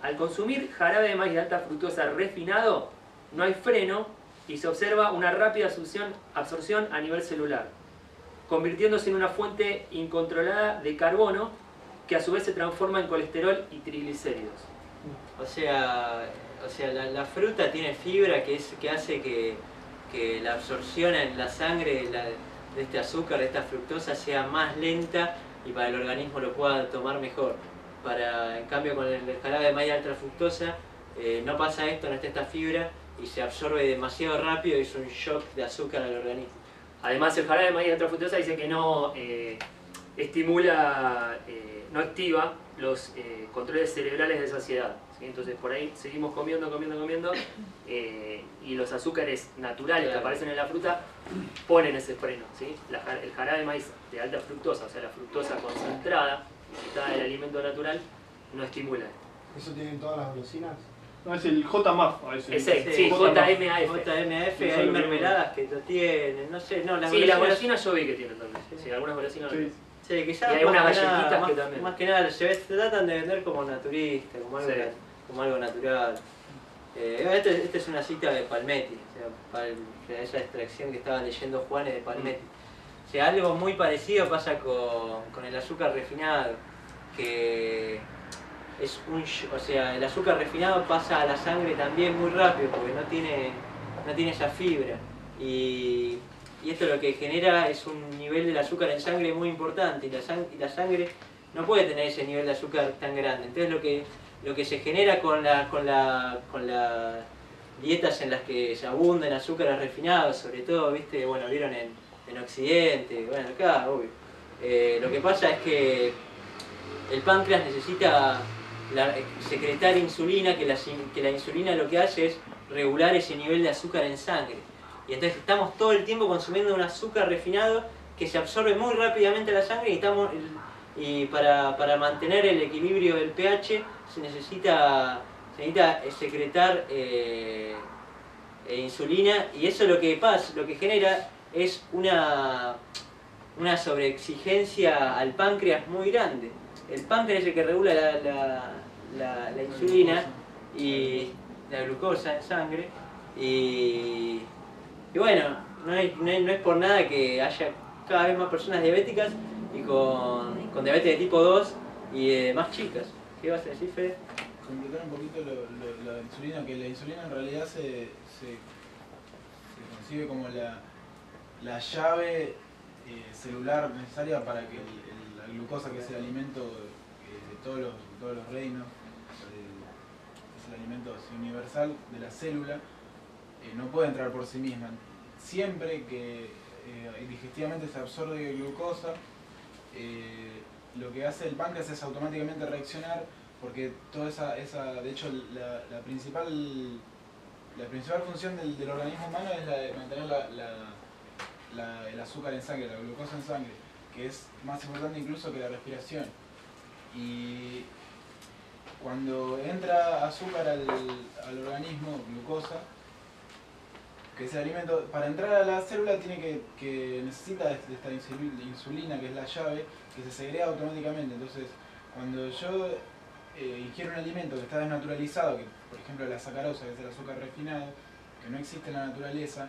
S2: Al consumir jarabe de maíz de alta fructosa refinado, no hay freno y se observa una rápida absorción a nivel celular, convirtiéndose en una fuente incontrolada de carbono que a su vez se transforma en colesterol y triglicéridos.
S1: O sea la fruta tiene fibra que hace que la absorción en la sangre de este azúcar, de esta fructosa, sea más lenta y para el organismo lo pueda tomar mejor. En cambio con el jarabe de maíz alta fructosa no pasa esto, no está esta fibra y se absorbe demasiado rápido y es un shock de azúcar al organismo.
S2: Además el jarabe de maíz alta fructosa dice que no estimula, no activa los controles cerebrales de saciedad. ¿Sí? Entonces por ahí seguimos comiendo y los azúcares naturales que aparecen en la fruta ponen ese freno. ¿Sí? El jarabe de maíz de alta fructosa, o sea la fructosa concentrada, quitada del alimento natural, no estimula esto.
S6: ¿Eso tienen todas las golosinas?
S12: No, es el JMAF a veces.
S2: Sí, JMAF.
S1: JMAF, hay mermeladas que lo tienen, no sé, no, las
S2: sí, las golosinas yo vi que tienen también. Sí, algunas golosinas
S1: sí. Sí, quizás
S2: y hay unas galletitas que también.
S1: Más que nada se tratan de vender como naturista, como algo natural. Esta es una cita de Palmetti, o sea, esa extracción que estaba leyendo Juanes de Palmetti. O sea, algo muy parecido pasa con el azúcar refinado, que es o sea, el azúcar refinado pasa a la sangre también muy rápido porque no tiene esa fibra. Y esto lo que genera es un nivel del azúcar en sangre muy importante y la sangre no puede tener ese nivel de azúcar tan grande. Entonces lo que se genera con las dietas en las que se abunda en azúcares refinados, sobre todo, ¿viste? Bueno, vieron en Occidente, bueno, acá, obvio. Lo que pasa es que el páncreas necesita secretar insulina, que la insulina lo que hace es regular ese nivel de azúcar en sangre. Y entonces estamos todo el tiempo consumiendo un azúcar refinado que se absorbe muy rápidamente a la sangre y para mantener el equilibrio del pH se necesita secretar insulina, y eso lo que genera es una sobreexigencia al páncreas muy grande. El páncreas es el que regula la insulina y la glucosa en sangre y bueno, no es por nada que haya cada vez más personas diabéticas y con diabetes de tipo 2 y más chicas. ¿Qué vas a decir, Fede?
S5: Completar un poquito la insulina, que la insulina en realidad se concibe como la llave celular necesaria para que la glucosa, que es el alimento de todos los reinos, es el alimento universal de la célula, no puede entrar por sí misma. Siempre que digestivamente se absorbe glucosa, lo que hace el páncreas es automáticamente reaccionar, porque toda de hecho la principal función del organismo humano es la de mantener el azúcar en sangre, la glucosa en sangre, que es más importante incluso que la respiración. Y cuando entra azúcar al organismo, glucosa, que es el alimento, para entrar a la célula necesita esta insulina, que es la llave, que se segrega automáticamente. Entonces, cuando yo ingiero un alimento que está desnaturalizado, que por ejemplo la sacarosa, que es el azúcar refinado, que no existe en la naturaleza,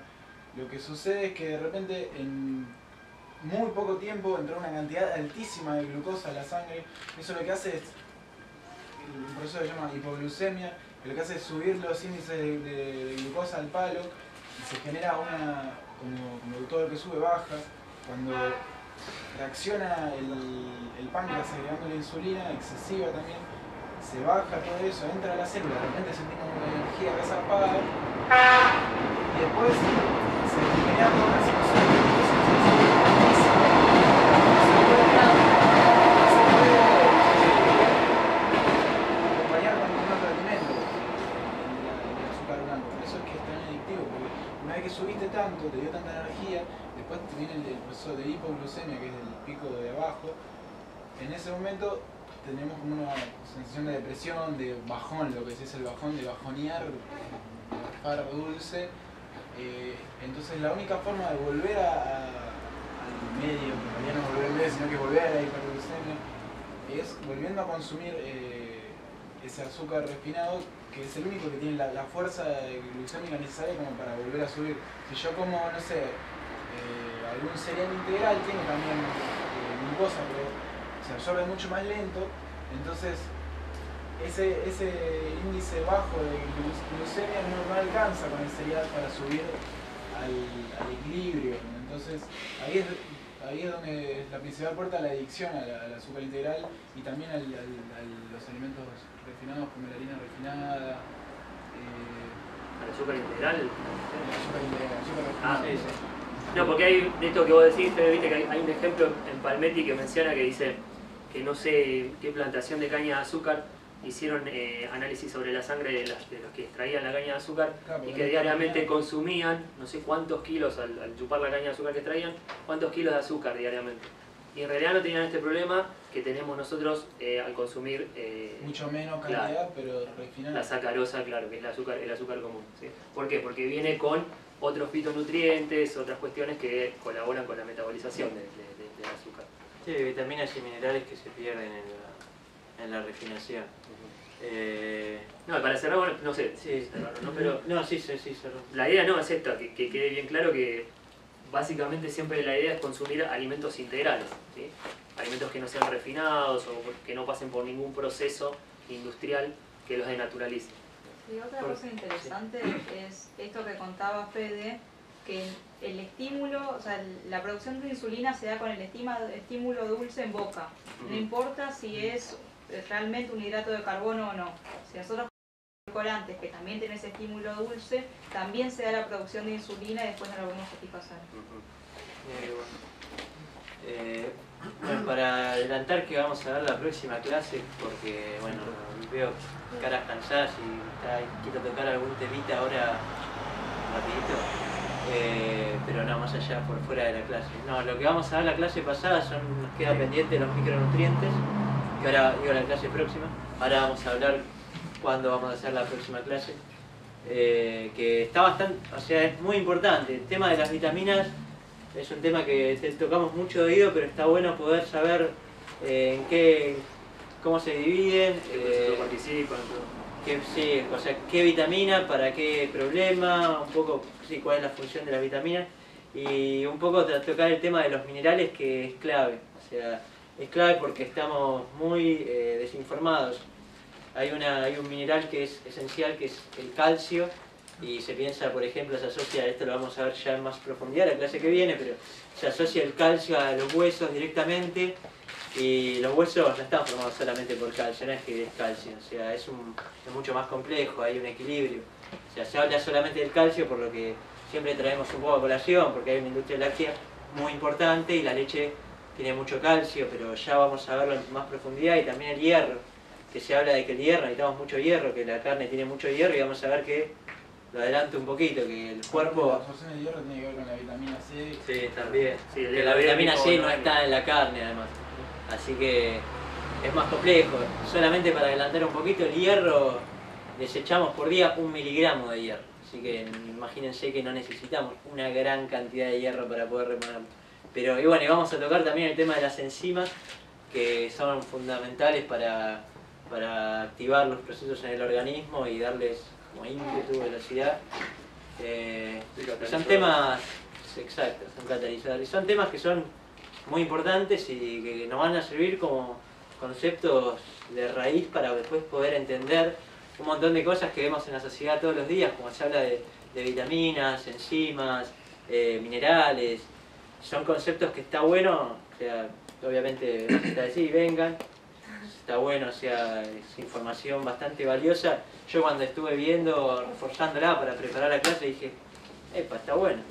S5: lo que sucede es que de repente en muy poco tiempo entra una cantidad altísima de glucosa a la sangre. Eso lo que hace es un proceso que se llama hipoglucemia, que lo que hace es subir los índices de glucosa al palo, y se genera como todo lo que sube baja. Cuando reacciona el páncreas segregando la insulina excesiva también, se baja todo eso, entra a la célula, de repente sentimos una energía resarpada y después se genera toda una situación de acompañar con un otro alimento, el azúcar blanco. Por eso es que es tan adictivo, porque una vez que subiste tanto, te dio tanta energía, después te viene el proceso de hipoglucemia, que es el pico de abajo. En ese momento tenemos como una sensación de depresión, de bajón, lo que es el bajón, de bajonear, de bajar dulce. Entonces la única forma de volver al medio, que en realidad no volver al medio, sino que volver a la hiperglucemia, es volviendo a consumir ese azúcar refinado, que es el único que tiene la fuerza glucémica necesaria como para volver a subir. Si yo como, no sé, algún cereal integral, tiene también glucosa, pero se absorbe mucho más lento, entonces ese índice bajo de glucemia no alcanza con el cereal para subir al equilibrio. Entonces ahí es donde es la principal puerta a la adicción al azúcar integral y también a los alimentos refinados como la harina refinada.
S2: ¿Al azúcar integral?
S5: Azúcar
S2: Ah,
S5: refinado.
S2: sí. No, porque hay, de esto que vos decís, Fede, viste que hay un ejemplo en Palmetti que menciona que dice que no sé qué plantación de caña de azúcar hicieron análisis sobre la sangre de los que extraían la caña de azúcar y que diariamente consumían no sé cuántos kilos al chupar la caña de azúcar que extraían, cuántos kilos de azúcar diariamente. Y en realidad no tenían este problema que tenemos nosotros al consumir
S5: mucho menos cantidad, pero refinada.
S2: La sacarosa, claro, que es el azúcar común. ¿Sí? ¿Por qué? Porque viene con otros fitonutrientes, otras cuestiones que colaboran con la metabolización del azúcar.
S1: Sí, vitaminas y minerales que se pierden en la refinación.
S2: No, para cerrar, bueno, no sé,
S1: sí,
S2: cerrarlo, ¿no? Pero
S1: no, sí, cerró.
S2: La idea no es esta, que quede bien claro que básicamente siempre la idea es consumir alimentos integrales, ¿sí? Alimentos que no sean refinados o que no pasen por ningún proceso industrial que los denaturalice.
S13: Y otra cosa interesante es esto que contaba Fede, que el estímulo, o sea, la producción de insulina se da con el estímulo dulce en boca. No importa si es realmente un hidrato de carbono o no. Si nosotros edulcorantes que también tienen ese estímulo dulce, también se da la producción de insulina y después no lo podemos satisfacer.
S1: Bueno, para adelantar que vamos a ver la próxima clase, porque bueno, veo caras cansadas y quiero tocar algún temita ahora rapidito, pero no, más allá, por fuera de la clase. No, lo que vamos a ver la clase pasada nos queda pendiente los micronutrientes, que ahora digo la clase próxima. Ahora vamos a hablar cuándo vamos a hacer la próxima clase, que está bastante, o sea, es muy importante. El tema de las vitaminas es un tema que tocamos mucho de oído, pero está bueno poder saber cómo se dividen,
S2: participan,
S1: o sea, qué vitamina, para qué problema, un poco sí, cuál es la función de las vitaminas y un poco tocar el tema de los minerales, que es clave. O sea, es clave porque estamos muy desinformados. Hay un mineral que es esencial, que es el calcio, y se piensa, por ejemplo, se asocia, esto lo vamos a ver ya en más profundidad la clase que viene, pero se asocia el calcio a los huesos directamente, y los huesos no están formados solamente por calcio, no es que es calcio, o sea, es mucho más complejo, hay un equilibrio. O sea, se habla solamente del calcio, por lo que siempre traemos un poco a colación, porque hay una industria láctea muy importante y la leche tiene mucho calcio, pero ya vamos a verlo en más profundidad, y también el hierro, que se habla de que el hierro, necesitamos mucho hierro, que la carne tiene mucho hierro, y vamos a ver que lo adelanto un poquito, que el cuerpo...
S5: La absorción de hierro tiene que ver con la vitamina C.
S1: Sí, también.
S2: Sí,
S1: que la vitamina C no está en la carne, además. Así que es más complejo. Solamente para adelantar un poquito, el hierro, desechamos por día 1 miligramo de hierro. Así que imagínense que no necesitamos una gran cantidad de hierro para poder reponerlo. Pero y bueno, y vamos a tocar también el tema de las enzimas, que son fundamentales para activar los procesos en el organismo y darles como ímpetu, velocidad. Son temas, exactos, son catalizadores. Son temas que son muy importantes y que nos van a servir como conceptos de raíz para después poder entender un montón de cosas que vemos en la sociedad todos los días, como se habla de vitaminas, enzimas, minerales. Son conceptos que está bueno, o sea, obviamente no se decir vengan, está bueno, o sea, es información bastante valiosa. Yo cuando estuve viendo, reforzándola para preparar la clase, dije, epa, está bueno.